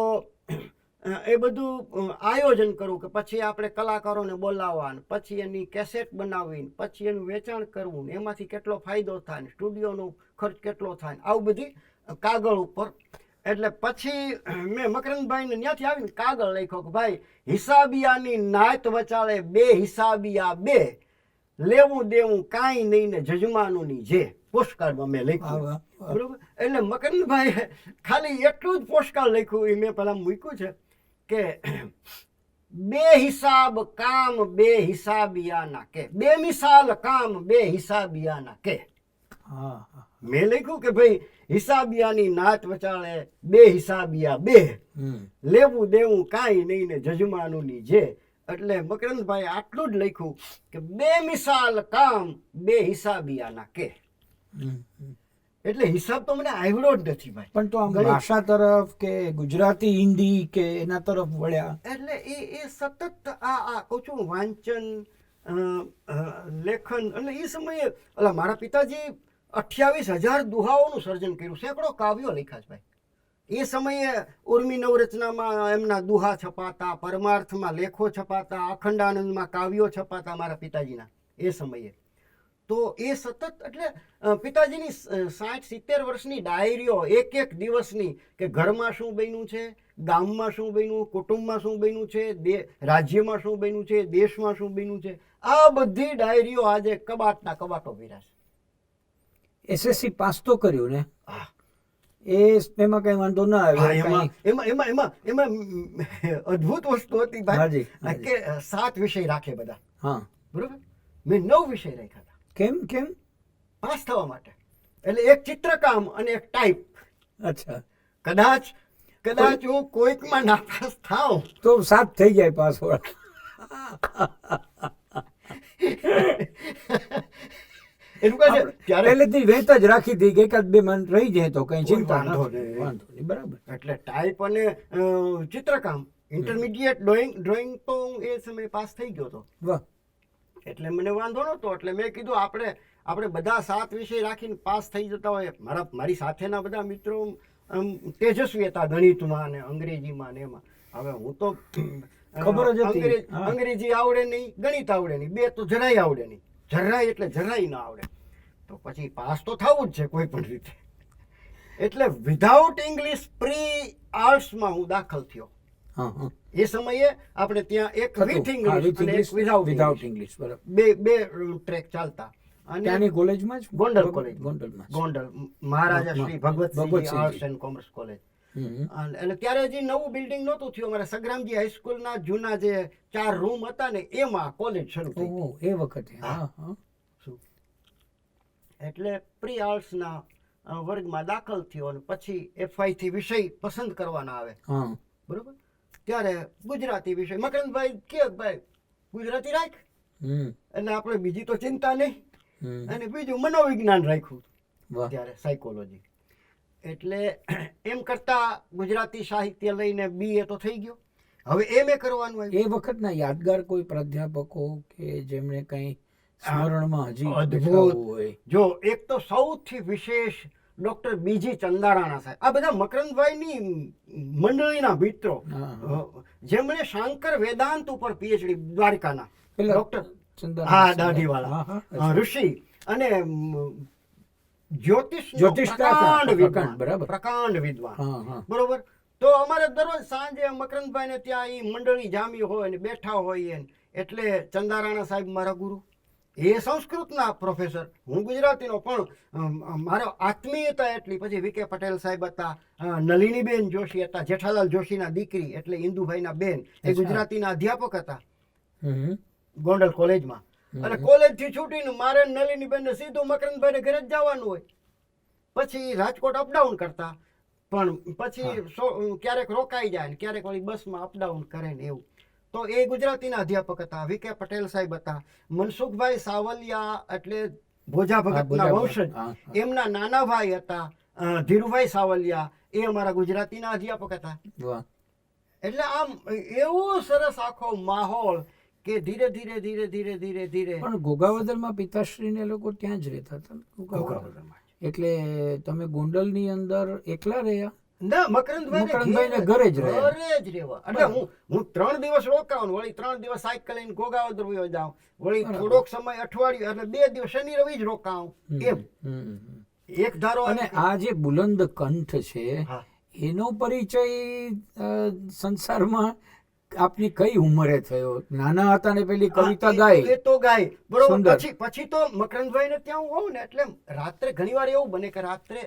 એ બધું આયોજન કરવું કે પછી આપણે કલાકારોને બોલાવવા, પછી એની કેસેટ બનાવવી, પછી એનું વેચાણ કરવું, એમાંથી કેટલો ફાયદો થાય, સ્ટુડિયોનો ખર્ચ કેટલો થાય, આવું બધી કાગળ ઉપર. એટલે પછી મેં મકરંદભાઈને ત્યાંથી આવીને કાગળ લખ્યો કે ભાઈ હિસાબિયાની નાત વચાળે બે હિસાબિયા બે, લેવું દેવું કાંઈ નહીં ને જજમાનુંની જે. પોસ્ટકાર્ડમાં મેં લખ્યું, બરોબર. એટલે મકરંદભાઈ ખાલી એટલું જ પોસ્ટકાર્ડ લખ્યું, એ મેં પહેલાં મૂક્યું છે કે બે હિસાબ કામ બે હિસાબિયાના કે, બે મિસાલ કામ બે હિસાબિયાના કે. હા હા મેં લખ્યું કે ભાઈ હિસાબિયાની નાચ વચાળે બે હિસાબિયા બે, હમ લેવું દેવું કાંઈ નહીં ને જજમાનું ની જે. એટલે મકરંદભાઈ આટલું જ લખ્યું કે બે મિસાલ કામ બે હિસાબિયાના કે. હમ હમ. એટલે હિસાબ તો મને આવડ્યો જ નથી ભાઈ. પણ તો આમ ગણિત. ભાષા તરફ કે ગુજરાતી હિન્દી કે એના તરફ વળ્યા? એટલે એ સતત આ કહું છું વાંચન લેખન. એટલે એ સમયે ઓલા મારા પિતાજી 28,000 દુહાઓનું સર્જન કર્યું, સેંકડો કાવ્યો લખ્યા છે ભાઈ. એ સમયે ઉર્મી નવરચનામાં એમના દુહા છપાતા, પરમાર્થમાં લેખો છપાતા, અખંડાનંદમાં કાવ્યો છપાતા મારા પિતાજીના એ સમયે. તો એ સતત એટલે પિતાજીની 60-70 વર્ષની ડાયરીઓ એક એક દિવસની, કે ઘરમાં શું બન્યું છે, ગામમાં શું બન્યું, કુટુંબમાં શું બન્યું છે, રાજ્યમાં શું બન્યું છે, દેશમાં શું બન્યું છે, આ બધી ડાયરીઓ આજે કબાટના કબાટો ભર્યા છે. એસએસસી પાસ તો કર્યું ને? હા. એમાં કઈ વાંધો ના આવ્યો? એમાં અદ્ભુત વસ્તુ હતી ભાઈ હાજી, હાજી. કે 7 વિષય રાખે બધા, હા. બરોબર. મેં 9 વિષય રાખ્યા હતા કેમ કેમ? પાસ થવા માટે. એટલે એક ચિત્રકામ અને એક ટાઈપ. અચ્છા. કદાચ હું કોઈકમાં નાપાસ થાઉં તો 7 થઈ જાય પાસવર્ડ. એનું કહે છે ત્યારે પહેલેથી વેત જ રાખી હતી કે એકાદ બે મન રહી જાય તો કઈ ચિંતા વાંધો નથી. નહીં. વાંધો નહીં, બરાબર. એટલે ટાઈપ અને ચિત્રકામ ઇન્ટરમીડિયેટ ડ્રોઈંગ તો હું એ સમયે પાસ થઈ ગયો હતો. વાહ. એટલે મને વાંધો નહોતો. એટલે મેં કીધું આપણે બધા 7 વિષય રાખીને પાસ થઈ જતા હોય. મારી સાથેના બધા મિત્રો તેજસ્વી હતા ગણિતમાં અને અંગ્રેજીમાં ને એમાં. હવે હું તો ખબર જ હતી. હા. અંગ્રેજી આવડે નહીં, ગણિત આવડે નહીં, બે તો જરાય આવડે નહીં. જરાય એટલે જરાય ના આવડે. તો પછી પાસ તો થવું જ છે કોઈ પણ રીતે. એટલે વિધાઉટ ઇંગ્લિશ પ્રી આર્ટ્સમાં હું દાખલ થયો. હા હા. એ સમયે આપણે ત્યાં એક વિથ ઇંગ્લિશ અને એક વિધાઉટ વિધાઉટ ઇંગ્લિશ, બરાબર. બે ટ્રેક ચાલતા. અને ત્યાંની કોલેજમાં જ? ગોંડલ કોલેજ. ગોંડલમાં જ. Gondal Maharaja Shri Bhagvatsinh Bhagvatsinhji. Arts and commerce college. હમ. એટલે ત્યારે હજી નવું બિલ્ડિંગ નહોતું થયું. અમારા સગ્રામજી હાઈસ્કૂલના જૂના જે 4 રૂમ હતા ને એમાં કોલેજ શરૂ થઈ. ઓહો, એ વખતે. હા હા. એટલે પ્રી આર્ટ્સના વર્ગમાં દાખલ થયો અને પછી FI થી વિષય પસંદ કરવાના આવે, હા. બરોબર. ત્યારે ગુજરાતી વિષય મકરંદભાઈ કે ભાઈ ગુજરાતી રાખ. હમ એટલે આપણે બીજી તો ચિંતા નહીં. હમ. અને બીજું મનોવિજ્ઞાન રાખ્યું વાહ. ત્યારે, સાયકોલોજી. એટલે એમ કરતા ગુજરાતી સાહિત્ય લઈને BA તો થઈ ગયો. હવે MA કરવાનું આવ્યું. એ વખતના યાદગાર કોઈ પ્રાધ્યાપકો કે જેમણે કઈ સ્મરણમાં હજી અદ્ભુત. બેઠા હોય? જો એક તો સૌથી વિશેષ ડોક્ટર બીજી ચંદારાણા સાહેબ. આ બધા મકરંદભાઈની મંડળીના મિત્રો, હા. જેમણે શાંકર વેદાંત ઉપર PhD દ્વારકાના પેલા ડોક્ટર. ચંદારામ હા, સાહેબ. દાઢીવાળા. હા, હા. ઋષિ અને જ્યોતિષ પ્રકાંડ હતા. વિદ્વાન. બરાબર. પ્રકાંડ વિદ્વાન. હા હા. બરોબર. તો અમારે દરરોજ સાંજે મકરંદભાઈને ત્યાં ઈ મંડળી જામી હોય ને બેઠા હોય ને. એટલે ચંદારાણા સાહેબ મારા ગુરુ. એ સંસ્કૃતના પ્રોફેસર, હું ગુજરાતીનો. પણ મારો આત્મીયતા એટલી. પછી VK પટેલ સાહેબ હતા, નલિનીબેન જોશી હતા, જેઠાલાલ જોશીના દીકરી એટલે ઇન્દુભાઈના બેન, એ ગુજરાતીના અધ્યાપક હતા હમ. ગોંડલ કોલેજમાં. અને કોલેજથી છૂટીને મારે નલિનીબેનને સીધું મકરંદભાઈને ઘરે જ જવાનું હોય. પછી રાજકોટ અપડાઉન કરતા. પણ પછી ક્યારેક રોકાઈ જાય ને ક્યારેક વળી બસમાં અપડાઉન કરે ને એવું. તો એ ગુજરાતીના અધ્યાપક હતા. VK પટેલ સાહેબ હતા. મનસુખભાઈ સાવલિયા એટલે ભોજા ભગતના વંશજ, હા, હા. એમના નાના ભાઈ હતા ધીરુભાઈ સાવલિયા, એ અમારા ગુજરાતીના અધ્યાપક હતા. વાહ. એટલે આમ એવો સરસ આખો માહોલ કે ધીરે ધીરે ધીરે ધીરે ધીરે ધીરે. પણ ઘોઘાવદરમાં પિતાશ્રીને લોકો ત્યાં જ રહેતા હતા ને? ઘોઘાવદરમાં. એટલે તમે ગોંડલની અંદર એકલા રહ્યા? ના, મકરંદભાઈને ઘરે જ રહ્યા? ઘરે જ રહેવા. એટલે હું 3 દિવસ રોકાઉં, વળી 3 દિવસ સાયકલ લઈને ઘોઘાવદર વયો જાઉં, વળી થોડોક સમય અઠવાડિયું એટલે 2 દિવસ શનિ રવિ જ રોકાઉં એમ. એક ધારો. અને આ જે બુલંદ કંઠ છે, હા. એનો પરિચય સંસારમાં આપની કઈ ઉંમરે થયો? નાના હતા ને પેલી કવિતા ગાય? એ તો ગાય, બરોબર. સુંદર. પછી તો મકરંદભાઈને ત્યાં હું હોઉં ને એટલે રાત્રે ઘણીવાર એવું બને કે રાત્રે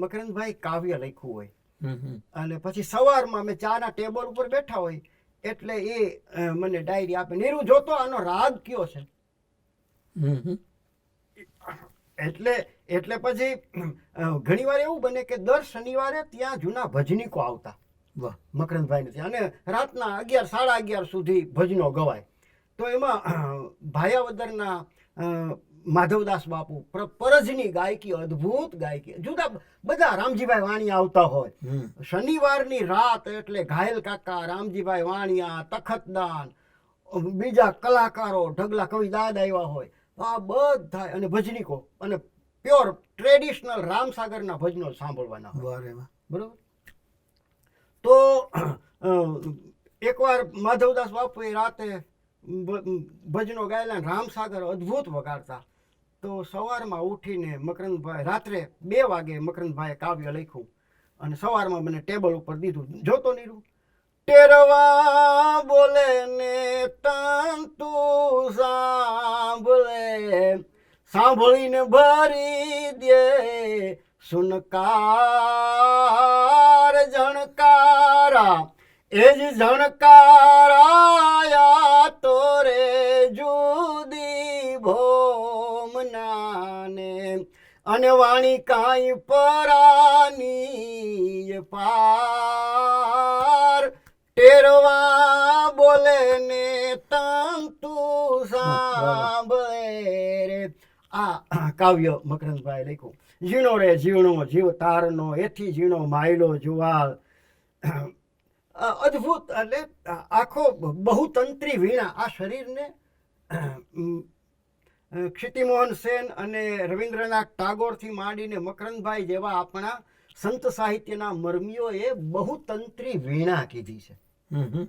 મકરંદભાઈ કાવ્ય લખ્યું હોય હમ હમ. અને પછી સવારમાં અમે ચાના ટેબલ ઉપર બેઠા હોય એટલે એ મને ડાયરી આપે. નીરુ જોતો આનો રાગ કયો છે. હમ હમ. એટલે પછી ઘણીવાર એવું બને કે દર શનિવારે ત્યાં જૂના ભજનીકો આવતા વાહ. મકરંદભાઈને ત્યાં, અને રાતના 11 સાડા 11 સુધી ભજનો ગવાય. તો એમાં ભાયાવદરના માધવદાસ બાપુ પરજની ગાયકી, અદ્ભુત ગાયકી, જુદા બધા રામજીભાઈ વાણિયા આવતા હોય. હમ. શનિવારની રાત એટલે ઘાયલ કાકા, રામજીભાઈ વાણિયા, તખતદાન, બીજા કલાકારો, ઢગલા કવિ દાદ આવ્યા હોય, આ બધા અને ભજનીકો, અને પ્યોર ટ્રેડિશનલ રામસાગરના ભજનો સાંભળવાના હોય. વાહ રે વાહ. બરોબર. તો એકવાર માધવદાસ બાપુએ રાતે ભજનો ગાયેલા, રામસાગર અદ્ભુત વગાડતા. તો સવારમાં ઉઠીને મકરંદભાઈ, રાત્રે 2 વાગે મકરંદભાઈએ કાવ્ય લખ્યું અને સવારમાં મને ટેબલ ઉપર દીધું. જોતો નીરુ, ટેરવા બોલે ને તંતુ સાંભળે, સાંભળીને ભરી દે સુનકાર જણકારા, એ જ જણકારાયા તોરે જુદી ભોમનાને, અને વાણી કાંઈ પરાની પાર, ટેરવા બોલે ને તંતુ સાંભળે રે. આ કાવ્ય મકરંદભાઈ લખ્યું. ઝીણો રે ઝીણો જીવ તારનો, એથી ઝીણો માયલો જુવાલ. અદ્ભુત, એટલે આખો બહુતંત્રી વીણા. આ શરીરને ક્ષિતિમોહન સેન અને રવિન્દ્રનાથ ટાગોરથી માંડીને મકરંદભાઈ જેવા આપણા સંત સાહિત્યના મર્મીઓએ બહુતંત્રી વીણા કીધી છે. હમ હમ.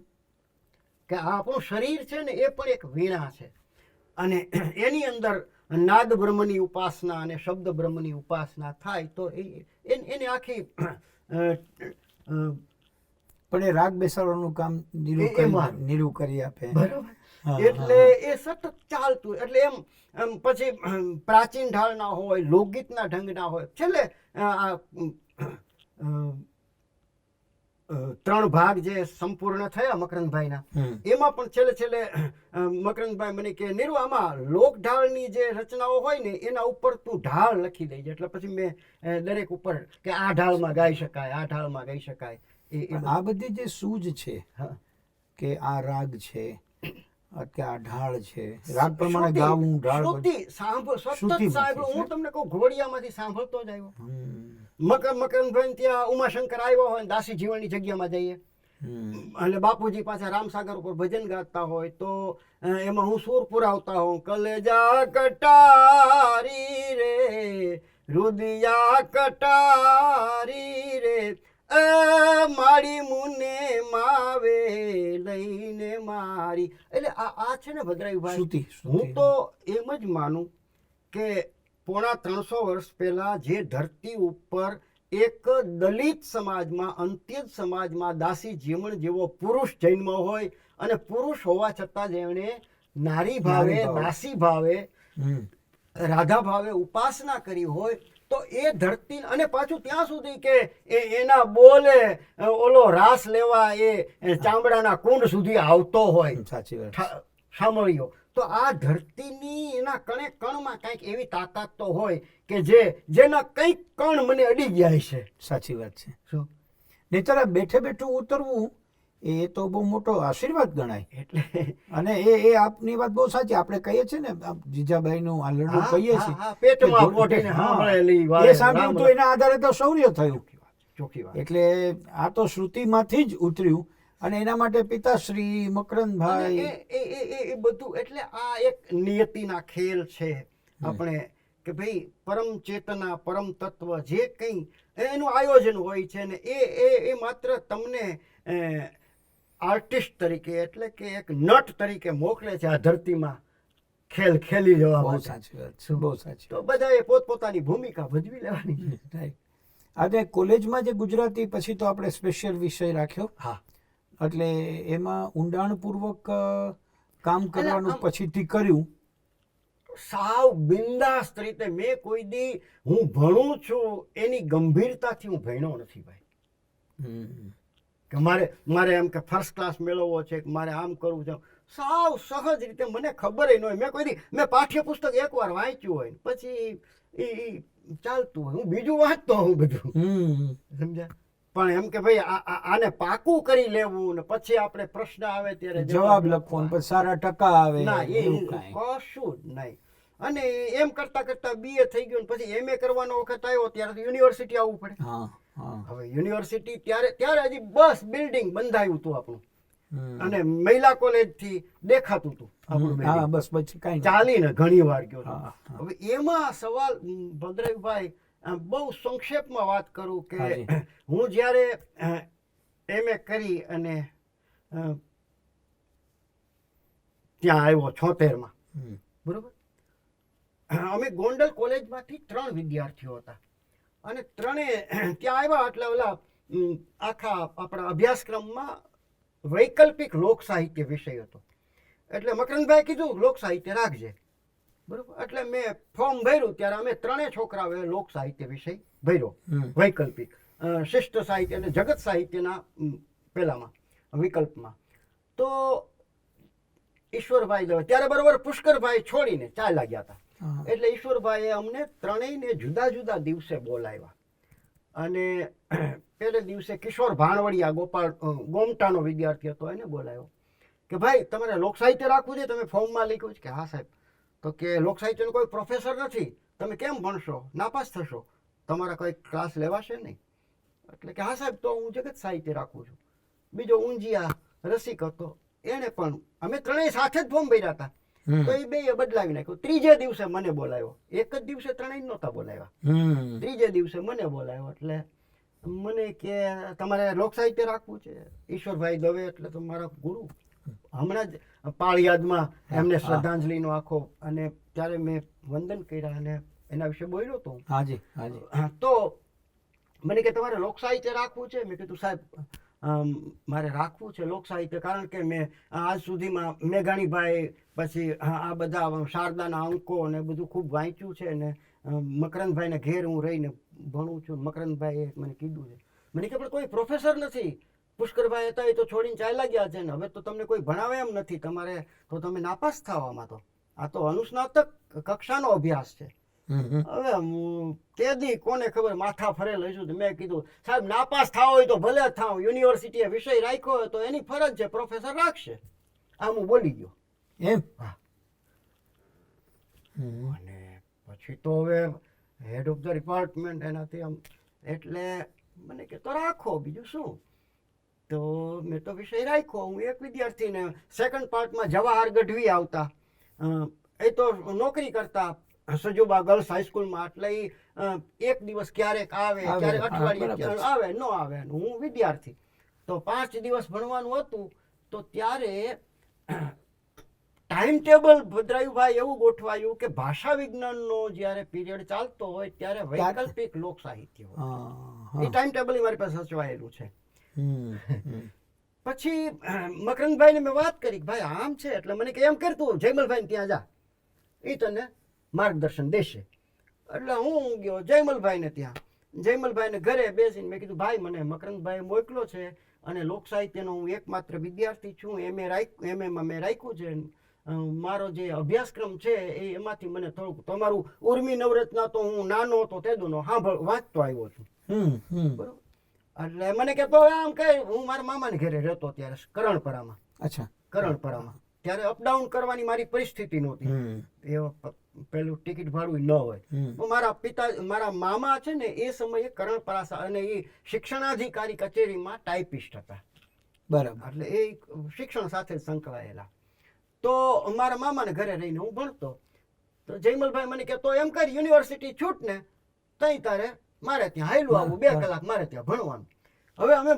કે આ આપણું શરીર છે ને, એ પણ એક વીણા છે, અને એની અંદર નાદ બ્રહ્મની ઉપાસના અને શબ્દ બ્રહ્મની ઉપાસના થાય તો એને આખી પણ એ રાગ બેસાડવાનું કામ નીરુ કરી આપે. બરાબર. એટલે એ સતત ચાલતું. એટલે એમ પછી પ્રાચીન ઢાળના હોય, લોકગીતના ઢંગના હોય. છેલ્લે આ 3 ભાગ જે સંપૂર્ણ થયા મકરંદભાઈના, એમાં પણ છેલ્લે મકરંદભાઈ મને કે નીરુ, આમાં લોક ઢાળની જે રચનાઓ હોય ને એના ઉપર તું ઢાળ લખી દેજે. એટલે પછી મેં દરેક ઉપર કે આ ઢાળમાં ગાઈ શકાય, આ ઢાળમાં ગાઈ શકાય. આ બધી જે સૂઝ છે કે આ રાગ છે કે આ ઢાળ છે, રાગ પ્રમાણે ગાવું, ઢાળ શ્રુતિ સાંભળ, સતત સાંભળો. હું તમને કહું, ઘોડિયામાંથી સાંભળતો જ આવ્યો. મકરંદભાઈ ત્યાં ઉમાશંકર આવ્યો હોય, દાસી જીવનની જગ્યામાં જઈએ અને બાપુજી પાછા રામસાગર ઉપર ભજન ગાતા હોય તો એમાં હું સૂર પુરાવતા હોઉં. કલેજા કટારી રે, રુદિયા કટારી રે, મારી મુને માવે લઈને મારી. એટલે આ છે ને ભદ્રાયુભાઈ, હું તો એમ જ માનું કે 350 વર્ષ પહેલા જે ધરતી ઉપર એક દલિત સમાજમાં, અંત્યજ સમાજમાં દાસી જીવણ જેવો પુરુષ જન્મ્યો હોય, અને પુરુષ હોવા છતાં જેમણે નારી ભાવે, દાસી ભાવે, રાધા ભાવે ઉપાસના કરી હોય, તો એ ધરતી, અને પાછું ત્યાં સુધી કે એના બોલે ઓલો રાસ લેવા એ ચામડાના કુંડ સુધી આવતો હોય. સાચી વાત. સાંભળ્યો તો આ ધરતીની એના કણે કણમાં કંઈક એવી તાકાત તો હોય કે જેના કંઈક કણ મને અડી ગયા છે. સાચી વાત છે. શું નહીંતર બેઠે બેઠું ઉતરવું એ તો બહુ મોટો આશીર્વાદ ગણાય. એટલે અને એ આપની વાત બહુ સાચી. આપણે કહીએ છીએ ને જીજાબાઈનું આ લડવું કહીએ છીએ, પેટમાં પોટીને સાંભળેલી વાત, એ સાંભળ્યું તો એના આધારે તો શૌર્ય થયું. ચોખ્ખી વાત. એટલે આ તો શ્રુતિમાંથી જ ઉતર્યું, અને એના માટે પિતાશ્રી મકરંદભાઈ એ બધું. એટલે આ એક નિયતિના ખેલ છે આપણે, કે ભાઈ પરમ ચેતના, પરમ તત્વ જે કંઈ એનું આયોજન હોય છે ને એ માત્ર તમને આર્ટિસ્ટ તરીકે, એટલે કે એક નટ તરીકે મોકલે છે આ ધરતીમાં ખેલ ખેલી જવા માટે. સાચી વાત છે, બહુ સાચી. તો બધાએ પોતપોતાની ભૂમિકા ભજવી લેવાની છે. આજે કોલેજમાં જે ગુજરાતી, પછી તો આપણે સ્પેશિયલ વિષય રાખ્યો. હા, એટલે એમાં ઊંડાણપૂર્વક કામ કરવાનું પછીથી કર્યું. સાવ બિંદાસ્ત રીતે. મેં કોઈ દી હું ભણું છું એની ગંભીરતાથી હું ભણ્યો નથી ભાઈ. કે મારે એમ કે ફર્સ્ટ ક્લાસ મેળવવો છે કે મારે આમ કરવું છે. સાવ સહજ રીતે મને ખબર ન હોય. મેં પાઠ્યપુસ્તક એકવાર વાંચ્યું હોય પછી એ ચાલતું હોય, હું બીજું વાંચતો હોઉં બધું. સમજ્યા? પણ એમ કે ભાઈ આને પાકું કરી લેવું ને પછી આપણે પ્રશ્ન આવે ત્યારે જવાબ લખવો ને પછી સારા ટકા આવે ના, એ એવું કાંઈ. કશું જ નહીં. અને એમ કરતા કરતા BA થઈ ગયું ને પછી MA કરવાનો વખત આવ્યો ત્યારે તો યુનિવર્સિટી આવવું પડે. હા હા. હવે યુનિવર્સિટી ત્યારે હજી બસ બિલ્ડિંગ બંધાયું હતું આપણું, અને મહિલા કોલેજ થી દેખાતું હતું આપણું હા building. બસ પછી કાંઈ નહીં. ચાલીને ઘણી વાર ગયો હતો. હા, હા. હવે એમાં સવાલ ભદ્રભાઈ, બહુ સંક્ષેપમાં વાત કરું કે હાજી. હું જ્યારે MA કરી અને ત્યાં આવ્યો 76માં, હમ. બરોબર. અમે ગોંડલ કોલેજમાંથી 3 વિદ્યાર્થીઓ હતા અને ત્રણે ત્યાં આવ્યા એટલે ઓલા આખા આપણા અભ્યાસક્રમમાં વૈકલ્પિક લોક સાહિત્ય વિષય હતો. એટલે મકરંદભાઈ કીધું લોક સાહિત્ય રાખજે, બરોબર. એટલે મેં ફોર્મ ભર્યું ત્યારે અમે 3 છોકરાઓએ લોક સાહિત્ય વિષય ભર્યો, વૈકલ્પિક. શિષ્ટ સાહિત્ય અને જગત સાહિત્યના પેલામાં વિકલ્પમાં. તો ઈશ્વરભાઈ દવે ત્યારે બરોબર પુષ્કરભાઈ છોડીને ચાલ્યા ગયા હતા. એટલે ઈશ્વરભાઈએ અમને ત્રણેયને જુદા જુદા દિવસે બોલાવ્યા. અને પહેલે દિવસે કિશોર ભાણવડિયા ગોમટાનો વિદ્યાર્થી હતો, એને બોલાવ્યો કે ભાઈ તમારે લોક સાહિત્ય રાખવું છે, તમે ફોર્મમાં લખ્યું છે કે હા સાહેબ. તો કે લોક સાહિત્યનો કોઈ પ્રોફેસર નથી, તમે કેમ ભણશો, નાપાસ થશો, તમારા કોઈ ક્લાસ લેવાશે નહીં. એટલે કે હા સાહેબ તો હું જગત સાહિત્ય રાખું છું. બીજો ઊંઝિયા રસિક હતો, એને પણ અમે ત્રણેય સાથે જ ફોર્મ ભર્યા હતા. તો એ બે બદલાવી નાખ્યું. ત્રીજે દિવસે મને બોલાવ્યો. એક જ દિવસે ત્રણેય નહોતા બોલાવ્યા, ત્રીજે દિવસે મને બોલાવ્યો. એટલે મને કે તમારે લોક સાહિત્ય રાખવું છે. ઈશ્વરભાઈ દવે એટલે તો મારા ગુરુ, હમણાં જ પાળિયાદમાં એમને શ્રદ્ધાંજલિનો આખો, અને ત્યારે મેં વંદન કર્યા અને એના વિશે બોલ્યો હતો. હાજી હાજી. તો મને કે તમારે લોક સાહિત્ય રાખવું છે. મેં કીધું સાહેબ મારે રાખવું છે લોક સાહિત્ય, કારણ કે મેં આજ સુધીમાં મેઘાણીભાઈ પછી આ બધા શારદાના અંકો ને બધું ખૂબ વાંચ્યું છે ને મકરંદભાઈને ઘેર હું રહીને ભણું છું. મકરંદભાઈએ મને કીધું છે. મને કે પણ કોઈ પ્રોફેસર નથી, પુષ્કરભાઈ હતા એ તો છોડીને ચાલ્યા ગયા છે ને હવે તો તમને કોઈ ભણાવે એમ નથી, તમારે તો તમે નાપાસ થવામાં. તો આ તો અનુસ્નાતક કક્ષાનો અભ્યાસ છે. હવે તે દી કોને ખબર માથા ફરેલ હશું. મેં કીધું સાહેબ નાપાસ થાવ હોય તો ભલે થાવ, યુનિવર્સિટીએ વિષય રાખ્યો હોય તો એની ફરજ છે, પ્રોફેસર રાખશે. આમ હું બોલી ગયો એમ. હા. અને પછી તો હવે હેડ ઓફ ધ ડિપાર્ટમેન્ટ એનાથી આમ, એટલે મને કે તો રાખો, બીજું શું. તો મેં તો વિષય રાખ્યો. હું એક વિદ્યાર્થીને સેકન્ડ પાર્ટમાં જવાહર ગઢવી આવતા, એ તો નોકરી કરતા સજુબા ગર્લ્સ હાઈસ્કૂલમાં. એટલે એક દિવસ ક્યારેક આવે, ક્યારેક અઠવાડિયે આવે, ન આવે. હું વિદ્યાર્થી. તો 5 દિવસ ભણવાનું હતું. તો ત્યારે ટાઈમ ટેબલ ભદ્રાયુભાઈ એવું ગોઠવાયું કે ભાષા વિજ્ઞાનનો જ્યારે પીરિયડ ચાલતો હોય ત્યારે વૈકલ્પિક લોક સાહિત્ય હોય. એ ટાઈમ ટેબલ મારી પાસે સચવાયેલું છે. પછી મકરંદભાઈને મેં વાત કરી, ભાઈ આમ છે. એટલે મને કે એમ કરતું જયમલભાઈ ત્યાં જા, એ તને માર્ગદર્શન દેશે. એટલે હું ગયો જયમલભાઈને ત્યાં. જયમલભાઈને ઘરે બેસીને મેં કીધું ભાઈ મને મકરંદભાઈ મોકલો છે અને લોક સાહિત્યનો હું એકમાત્ર વિદ્યાર્થી છું, MAમાં મેં રાખ્યું છે. મારો જે અભ્યાસક્રમ છે એમાંથી મને થોડુંક તમારું ઉર્મી નવરત્ના તો હું નાનો હતો તેદુનો વાંચતો આવ્યો છું. બરોબર. એટલે મને કે તો આમ કે હું મારા મામાને ઘરે રહેતો ત્યારે કરણપરામાં. અચ્છા. કરણપરામાં ત્યારે અપડાઉન કરવાની મારી પરિસ્થિતિ નહોતી. એ પેલું ટિકિટ ભાડું ન હોય. મારા મામા છે ને એ સમયે કરણપરા અને એ શિક્ષણાધિકારી કચેરીમાં ટાઈપિસ્ટ હતા. બરાબર. એટલે એ શિક્ષણ સાથે સંકળાયેલા. તો મારા મામાને ઘરે રહીને હું ભણતો. તો જયમલભાઈ મને કે તો એમ કરી યુનિવર્સિટી છૂટ ને તઈ તારે મારે ત્યાં હાયલું આવવું, 2 કલાક મારે ત્યાં ભણવાનું. હવે અમે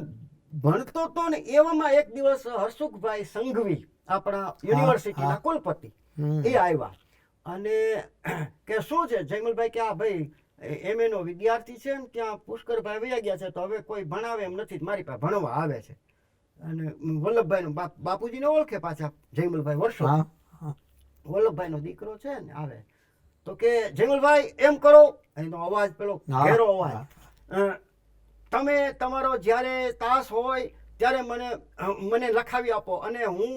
ભણતો તો ને એવામાં એક દિવસ હરસુખભાઈ સંઘવી આપણા યુનિવર્સિટીના કુલપતિ એ આવ્યા અને કે શું છે જયમલભાઈ કે આ ભાઈ MA નો વિદ્યાર્થી છે ને ત્યાં પુષ્કરભાઈ વયા ગયા છે તો હવે કોઈ ભણાવે એમ નથી, મારી પાસે ભણવા આવે છે. અને વલ્લભભાઈ નો બાપુજીને ઓળખે પાછા જયમલભાઈ વર્ષો. વલ્લભભાઈ નો દીકરો છે ને આવે તો કે જયમલભાઈ એમ કરો, એનો અવાજ પેલો ઘેરો અવાજ, તમે તમારો જ્યારે તાસ હોય ત્યારે મને લખાવી આપો. અને હું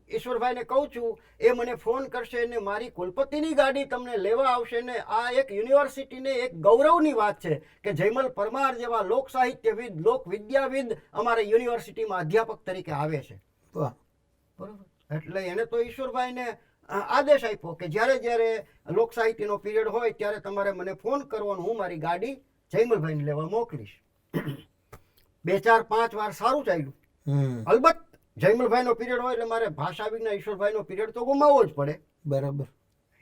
ઈશ્વરભાઈને કહું છું, એ મને ફોન કરશે ને મારી કુલપતિની ગાડી તમને લેવા આવશે. ને આ એક યુનિવર્સિટીને એક ગૌરવની વાત છે કે જયમલ પરમાર જેવા લોક સાહિત્યવિદ, લોક વિદ્યાવિદ અમારે યુનિવર્સિટીમાં અધ્યાપક તરીકે આવે છે. વાહ. બરોબર. એટલે એને તો ઈશ્વરભાઈને આદેશ આપ્યો કે જ્યારે લોક સાહિત્યનો પીરિયડ હોય ત્યારે તમારે મને ફોન કરવાનો, હું મારી ગાડી જયમલભાઈને લેવા મોકલીશ. 2-4-5 વાર સારું ચાલ્યું. અલબત્ત જયમલભાઈનો પીરિયડ હોય એટલે મારે ભાષા વિજ્ઞાન ઈશ્વરભાઈનો પીરિયડ તો ગુમાવવો જ પડે. બરાબર.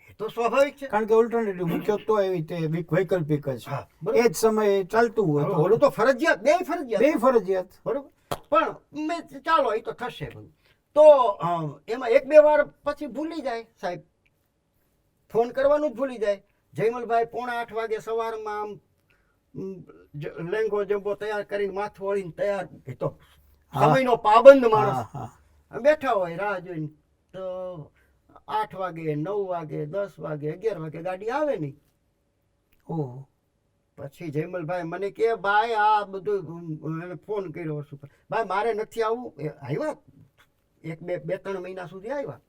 એ તો સ્વાભાવિક છે, કારણ કે ઓલ્ટરનેટિવ મૂક્યો તો એવી રીતે વૈકલ્પિક જ હા, એ જ સમયે ચાલતું હોય હવે તો ઓલું તો ફરજિયાત, બે ફરજિયાત. બરોબર. પણ મેં ચાલો એ તો થશે બધું. તો એમાં 1-2 વાર પછી ભૂલી જાય સાહેબ, ફોન કરવાનું જ ભૂલી જાય. જયમલભાઈ 7:45 વાગે સવારમાં આમ લેંગો જંબો તૈયાર કરીને માથું વળીને તૈયાર. એ તો સમયનો પાબંદ માણસ. બેઠા હોય રાહ જોઈને, તો 8 વાગે, 9 વાગે, 10 વાગે, 11 વાગે ગાડી આવે નહીં. ઓહ. પછી જયમલભાઈ મને કે ભાઈ આ બધું એને ફોન કર્યો શું ભાઈ મારે નથી આવવું. આવ્યા 1-2-3 મહિના સુધી આવ્યા.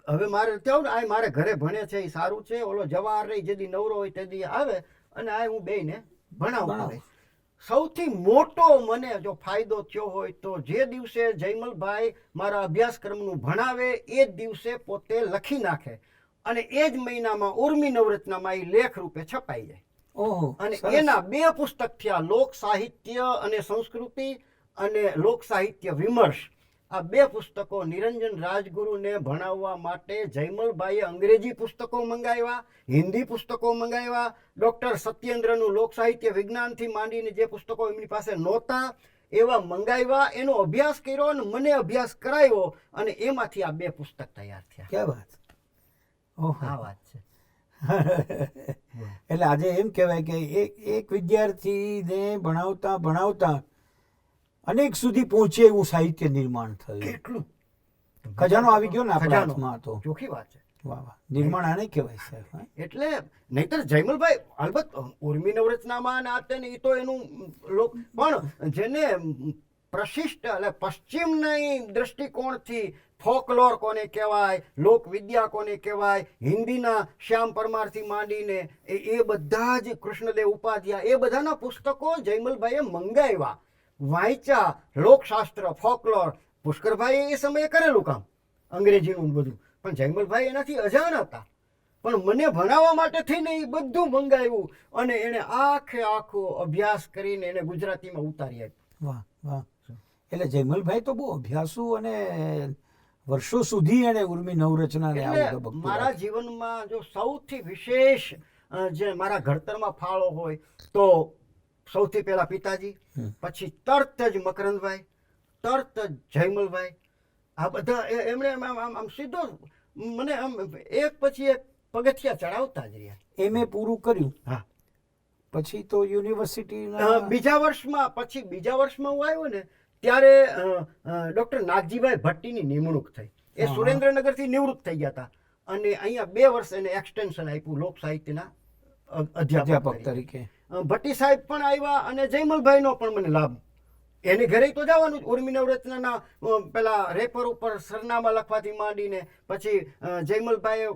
હવે મારે નથી આવું ને, આ મારે ઘરે ભણે છે એ સારું છે. ઓલો જવાહર રહી જેદી નવરો હોય તેદી આવે અને આ હું બેયને ભણાવું. સૌથી મોટો મને જો ફાયદો થયો હોય તો જે દિવસે જયમલભાઈ મારા અભ્યાસક્રમનું ભણાવે એ જ દિવસે પોતે લખી નાખે અને એ જ મહિનામાં ઉર્મી નવરત્નમાં એ લેખ રૂપે છપાઈ જાય. અને એના 2 પુસ્તક થયા, લોક સાહિત્ય અને સંસ્કૃતિ અને લોક સાહિત્ય વિમર્શ. આ 2 પુસ્તકો નિરંજન રાજગુરુને ભણાવવા માટે જયમલભાઈએ અંગ્રેજી પુસ્તકો મંગાવ્યા, હિન્દી પુસ્તકો મંગાવ્યા. ડૉક્ટર સત્યેન્દ્રનું લોક સાહિત્ય વિજ્ઞાનથી માંડીને જે પુસ્તકો એમની પાસે નહોતા એવા મંગાવ્યા. એનો અભ્યાસ કર્યો અને મને અભ્યાસ કરાવ્યો અને એમાંથી આ 2 પુસ્તક તૈયાર થયા. ક્યાં વાત. આ વાત છે. એટલે આજે એમ કહેવાય કે એક વિદ્યાર્થીને ભણાવતા અનેક સુધી પહોંચે એવું સાહિત્ય નિર્માણ થયું. કેટલું ખજાનો આવી ગયો ને આપણા હાથમાં. તો ચોખ્ખી વાત છે. વાહ વાહ. નિર્માણ આને કહેવાય સાહેબ. એટલે નહીતર જયમલભાઈ અલબત્ત ઉર્મી નવરત્નામાં આ તે ને એ તો એનું પણ જેને પ્રશિષ્ટ એટલે પશ્ચિમની દ્રષ્ટિકોણથી ફોકલોર કોને કહેવાય, લોક વિદ્યા કોને કહેવાય, હિન્દીના શ્યામ પરમારથી માંડીને એ બધા જ કૃષ્ણદેવ ઉપાધ્યાય એ બધાના પુસ્તકો જયમલભાઈએ મંગાવ્યા, વાંચ્યા. લોકશાસ્ત્ર, ફોકલોર પુષ્કરભાઈએ એ સમયે કરેલું કામ, અંગ્રેજીનું બધું. પણ જયમલભાઈ એનાથી અજાણ હતા. પણ મને ભણાવવા માટે થઈને એ બધું મંગાવ્યું અને એણે આખો અભ્યાસ કરીને એને ગુજરાતીમાં ઉતારી આપ્યું. વાહ વાહ. એટલે જયમલભાઈ તો બહુ અભ્યાસુ અને વર્ષો સુધી એને ઉર્મી નવરચનાને એટલે મારા જીવનમાં જો સૌથી વિશેષ જે મારા ઘડતરમાં ફાળો હોય તો સૌથી પહેલા પિતાજી, પછી તરત જ મકરંદભાઈ, તરત જ જયમલભાઈ. આ બધા એમણે આમ સીધો મને આમ એક પછી એક પગથિયા ચડાવતા જ રહ્યા. એમએ પૂરું કર્યું. હા. પછી તો યુનિવર્સિટી બીજા વર્ષમાં હું આવ્યો ને ત્યારે ડૉક્ટર નાગજીભાઈ ભટ્ટીની નિમણૂક થઈ. એ સુરેન્દ્રનગરથી નિવૃત્ત થઈ ગયા હતા અને અહીંયા 2 વર્ષ એને એક્સટેન્શન આપ્યું લોક સાહિત્યના અધ્યાપક તરીકે. ભટ્ટી સાહેબ પણ આવ્યા અને જયમલભાઈનો પણ મને લાભ. એની ઘરે તો જવાનું જ. ઉર્મી નવરત્નના પેલા રેપર ઉપર સરનામા લખવાથી માંડીને પછી જયમલભાઈએ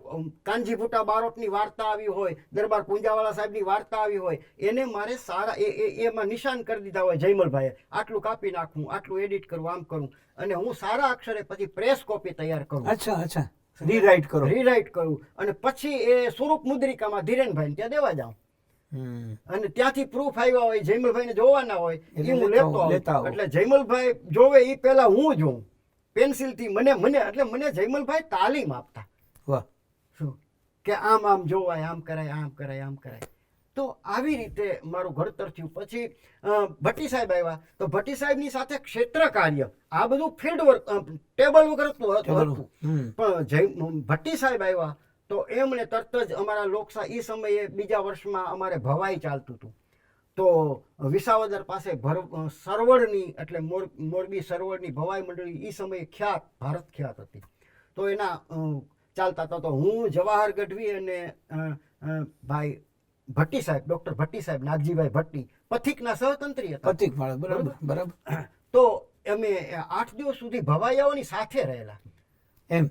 કાનજીભૂટા બારોટની વાર્તા આવી હોય, દરબાર પૂંજાવાળા સાહેબની વાર્તા આવી હોય, એને મારે સારા એમાં નિશાન કરી દીધા હોય જયમલભાઈએ. આટલું કાપી નાખવું, આટલું એડિટ કરવું, આમ કરવું અને હું સારા અક્ષરે પછી પ્રેસ કોપી તૈયાર કરું. અચ્છા. રીરાઇટ કરું અને પછી એ સ્વરૂપ મુદ્રિકામાં ધીરેનભાઈ ત્યાં દેવા જાઉં. અને ત્યાંથી પ્રૂફ આવ્યા હોય, જયમલભાઈને જોવાના હોય એ હું લેતો આવું. એટલે જયમલભાઈ જોવે એ પહેલા હું જોઉં પેન્સિલથી. મને જયમલભાઈ તાલીમ આપતા. વાહ. શું કે આમ જોવાય, આમ કરાય. તો આવી રીતે મારું ઘડતર થયું. પછી ભટ્ટી સાહેબ આવ્યા તો ભટ્ટી સાહેબની સાથે ક્ષેત્ર કાર્ય, આ બધું ફિલ્ડ વર્ક, ટેબલ વગર હતું. પણ ભટ્ટી સાહેબ આવ્યા તો એમણે તરત જ અમારા લોકસા એ સમયે બીજા વર્ષમાં અમારે ભવાઈ ચાલતું હતું. તો વિસાવદર પાસે સરવડની એટલે મોરબી સરવડની ભવાઈ મંડળી એ સમયે ભારત ખ્યાત હતી. તો એના ચાલતા હતા. તો હું જવાહર ગઢવી અને ભાઈ ભટ્ટી સાહેબ, ડૉક્ટર ભટ્ટી સાહેબ, નાગજીભાઈ ભટ્ટી પથિકના સહતંત્રી હતા. બરાબર. તો અમે 8 દિવસ સુધી ભવાઈયાઓની સાથે રહેલા એમ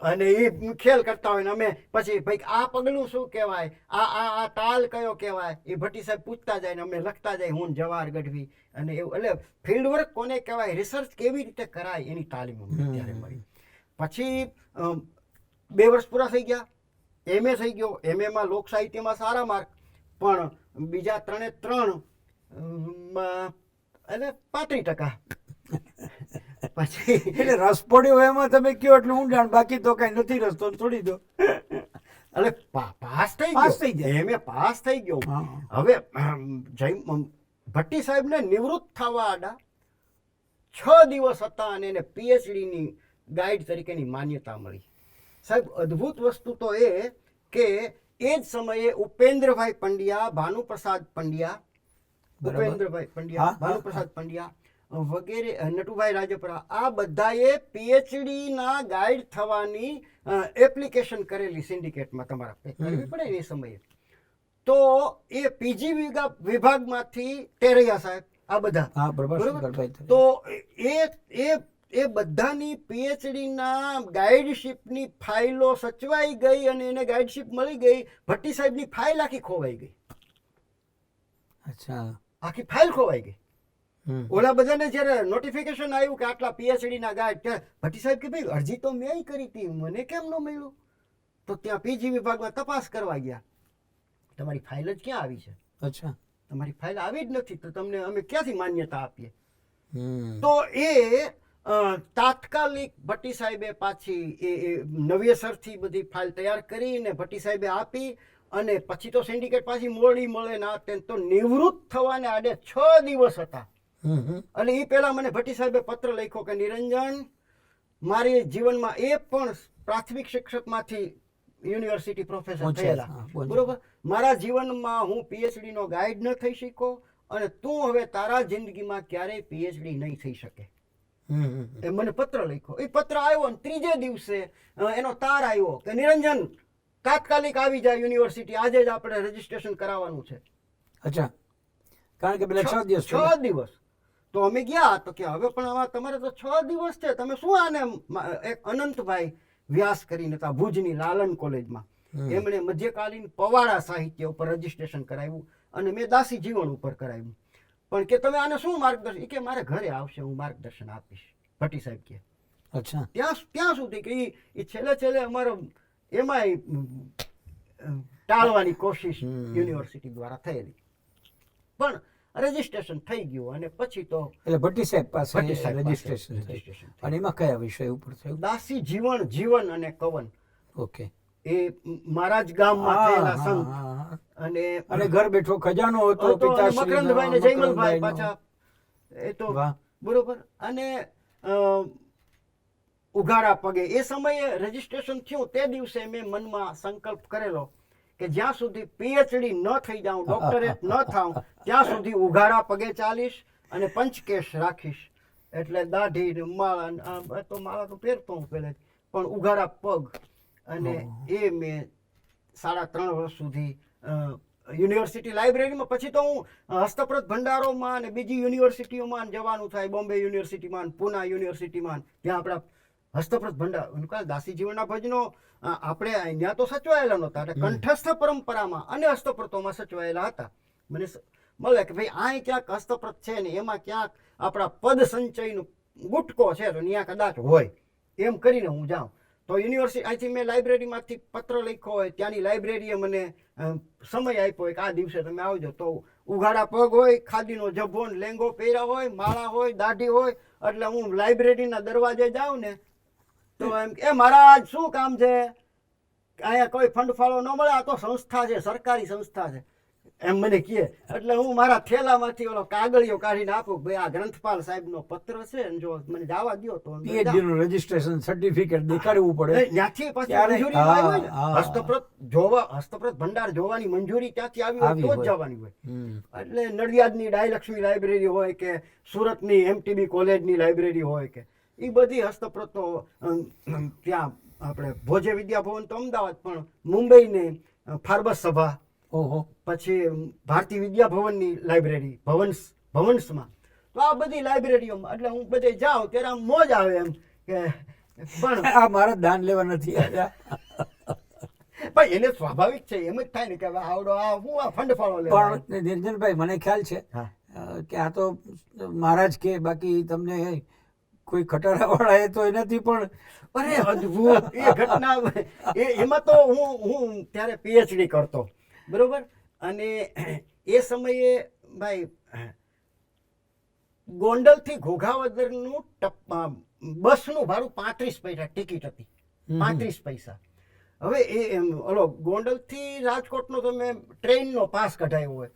અને એ ખેલ કરતા હોય ને અમે પછી ભાઈ આ પગલું શું કહેવાય, આ તાલ કયો કહેવાય, એ ભટ્ટી સાહેબ પૂછતા જાય ને અમે લખતા જાય, હું જવાહર ગઢવી અને એવું. એટલે ફિલ્ડ વર્ક કોને કહેવાય, રિસર્ચ કેવી રીતે કરાય એની તાલીમ અમને ત્યારે મળી. પછી 2 વર્ષ પૂરા થઈ ગયા, MA થઈ ગયો. MAમાં લોક સાહિત્યમાં સારા માર્ક, પણ બીજા 3 એટલે 35%. પછી એટલે રસ પડ્યો એમાં તમે કયો એટલે ઊંડાણ, બાકી તો કઈ નથી રસ્તો છોડી દો. એટલે પાસ થઈ પાસ થઈ જાય. MA પાસ થઈ ગયો. હા. હવે ભટ્ટી સાહેબને નિવૃત્ત થવા આડા 6 દિવસ હતા અને એને PhDની ગાઈડ તરીકેની માન્યતા મળી. સાહેબ અદ્ભુત વસ્તુ તો એ કે એ જ સમયે ઉપેન્દ્રભાઈ પંડ્યા, ભાનુપ્રસાદ પંડ્યા, બરાબર. ઉપેન્દ્રભાઈ પંડ્યા, હા, ભાનુપ્રસાદ પંડ્યા વગેરે, નટુભાઈ રાજપરા, આ બધાએ PhDના ગાઈડ થવાની એપ્લિકેશન કરેલી સિન્ડિકેટમાં. તમારા કરવી પડે ને એ સમયે. તો એ PG વિભાગમાંથી ટેરૈયા સાહેબ, આ બધા હા, બરોબર. પ્રભાશંકરભાઈ. તો એ બધાની PhDના ગાઈડશીપની ફાઇલો સચવાઈ ગઈ અને એને ગાઈડશીપ મળી ગઈ. ભટ્ટી સાહેબની ફાઇલ આખી ખોવાઈ ગઈ, અચ્છા. આખી ફાઇલ ખોવાઈ ગઈ. હમ. ઓલા બધાને જ્યારે નોટિફિકેશન આવ્યું કે આટલા PhDના ગાઈડ, ત્યાં ભટ્ટી સાહેબ કે ભાઈ અરજી તો મેં કરી હતી, મને કેમ ન મળ્યું? તો ત્યાં PG વિભાગમાં તપાસ કરવા ગયા, તમારી ફાઇલ જ ક્યાં આવી છે? અચ્છા. તમારી ફાઇલ આવી જ નથી, તો તમને અમે ક્યાંથી માન્યતા આપીએ? હમ. તો એ તાત્કાલિક ભટ્ટી સાહેબે પાછી એ નવેસરથી બધી ફાઇલ તૈયાર કરીને ભટ્ટી સાહેબે આપી અને પછી તો સિન્ડિકેટ પાછી મોડી મળે ના તે તો નિવૃત્ત થવાને આડે 6 દિવસ હતા. હમ. અને એ પહેલા મને ભટ્ટી સાહેબે પત્ર લખ્યો કે નિરંજન, મારી જીવનમાં એ પણ પ્રાથમિક શિક્ષકમાંથી યુનિવર્સિટી પ્રોફેસર થયેલા, બરોબર, મારા જીવનમાં હું PhDનો ગાઈડ ન થઈ શક્યો અને તું હવે તારા જિંદગીમાં ક્યારેય PhD નહીં થઈ શકે. એ મને પત્ર લખ્યો. એ પત્ર આવ્યો અને 3જે દિવસે એનો તાર આવ્યો કે નિરંજન તાત્કાલિક આવી જાય યુનિવર્સિટી, આજે જ આપણે રજીસ્ટ્રેશન કરાવવાનું છે. અચ્છા, કારણ કે પેલા 6 દિવસ 6 દિવસ. તો અમે ગયા તો કે હવે પણ આમાં તમારે તો 6 દિવસ છે, તમે શું આને? એક અનંતભાઈ વ્યાસ કરીને હતા ભુજની લાલન કોલેજમાં, એમણે મધ્યકાલીન પવાડા સાહિત્ય ઉપર રજીસ્ટ્રેશન કરાવ્યું અને મેં દાસી જીવન ઉપર કરાવ્યું. પણ કે તમે આને શું માર્ગદર્શન? એ કે મારે ઘરે આવશે, હું માર્ગદર્શન આપીશ. ભટ્ટી સાહેબ કે અચ્છા. ત્યાં સુધી કે એ છેલ્લે અમારો એમાંય ટાળવાની કોશિશ યુનિવર્સિટી દ્વારા થયેલી, પણ રજીસ્ટ્રેશન થઈ ગયું અને પછી તો એટલે ભટ્ટી સાહેબ પાસે ભટ્ટી સાહેબ પાસે રજીસ્ટ્રેશન થયું. registration થયું. અને એમાં કયા વિષય ઉપર થયું? દાસી જીવન અને કવન, ઓકે. એ મારા જ ગામમાં થયેલા સંત. હા. અને અને ઘર બેઠો ખજાનો હતો તો પિતાશ્રીનો, મકરંદભાઈ ને જયમલભાઈ મકરંદભાઈનો. પાછા એ તો વાહ. બરોબર. અને ઉઘાડા પગે એ સમયે રજીસ્ટ્રેશન થયું તે દિવસે મેં મનમાં સંકલ્પ કરેલો કે જ્યાં સુધી PhD ન થઈ જાઉં, ડોક્ટરેટ ન થાઉં, ત્યાં સુધી ઉઘાડા પગે ચાલીશ અને પંચકેશ રાખીશ. એટલે દાઢી ને માળા, તો માળા તો પહેરતો હું પહેલે, પણ ઉઘાડા પગ. અને એ મેં 3.5 વર્ષ સુધી યુનિવર્સિટી લાઇબ્રેરીમાં, પછી તો હું હસ્તપ્રત ભંડારોમાં અને બીજી યુનિવર્સિટીઓમાં જવાનું થાય, બોમ્બે યુનિવર્સિટીમાં, પૂના યુનિવર્સિટીમાં, ત્યાં આપણા હસ્તપ્રત ભંડાર દાસી જીવનના ભજનો આપણે ત્યાં તો સચવાયેલા નહોતા, એટલે કંઠસ્થ પરંપરામાં અને હસ્તપ્રતોમાં સચવાયેલા હતા. મને મળે કે ભાઈ આ ક્યાંક હસ્તપ્રત છે ને એમાં ક્યાંક આપણા પદ સંચયનો ગુટકો છે તો ત્યાં કદાચ હોય, એમ કરીને હું જાઉં. તો યુનિવર્સિટી અહીંથી મેં લાઇબ્રેરીમાંથી પત્ર લખ્યો હોય, ત્યાંની લાઇબ્રેરીએ મને સમય આપ્યો હોય કે આ દિવસે તમે આવજો. તો ઉઘાડા પગ હોય, ખાદીનો જભ્ભો ને લેંગો પહેર્યા હોય, માળા હોય, દાઢી હોય, એટલે હું લાઇબ્રેરીના દરવાજે જાઉં ને તો એમ એ મહારાજ શું કામ છે? અહીંયા કોઈ ફંડ ફાળો ન મળે, આ તો સંસ્થા છે, સરકારી સંસ્થા છે, એમ મને કહે. એટલે હું મારા થેલામાંથી ઓલો કાગળિયો કાઢીને આપું, ભાઈ આ ગ્રંથપાલ સાહેબનો પત્ર છે, જો મને જવા દો તો PhD નું રજીસ્ટ્રેશન સર્ટિફિકેટ દેખાડવું પડે. ત્યાંથી પછી ત્યારે- મંજૂરી આવી હોય ને, હા. હસ્તપ્રત ભંડાર જોવાની મંજૂરી ત્યાંથી આવી હોય તો જ હોય. જવાની હોય. હમ. એટલે નડિયાદની ડાયલક્ષ્મી લાઇબ્રેરી હોય કે સુરતની MTB કોલેજની લાઇબ્રેરી હોય કે એ બધી હસ્તપ્રતો ત્યાં આપણે ભોજે વિદ્યાભવન તો અમદાવાદ, પણ મુંબઈની ફાર્બસ સભા, ઓહો. પછી ભારતીય વિદ્યાભવનની લાઇબ્રેરી ભવન્સમાં, તો આ બધી લાઇબ્રેરીઓમાં એટલે હું બધે જાઉં ત્યારે આમ મોજ આવે એમ કે પણ આ મારા દાન લેવા નથી આવ્યા. પણ એને સ્વાભાવિક છે એમ જ થાય ને કે હવે આવડો આ હું આ ફંડ ફાળો લેવા પણ નિરંજનભાઈ મને ખ્યાલ છે હા કે આ તો મહારાજ કે બાકી તમને કોઈ ખટારાવાળા એ તો એનાથી પણ અરે અદ્ભુત એ ઘટના એમાં તો હું ત્યારે પીએચડી કરતો બરોબર અને એ સમયે ભાઈ ગોંડલથી ઘોઘાવદરનું બસનું ભાડું 35 પૈસા ટિકિટ હતી 35 પૈસા. હવે એ ઓલો ગોંડલથી રાજકોટનો તમે ટ્રેનનો પાસ કઢાવ્યો હોય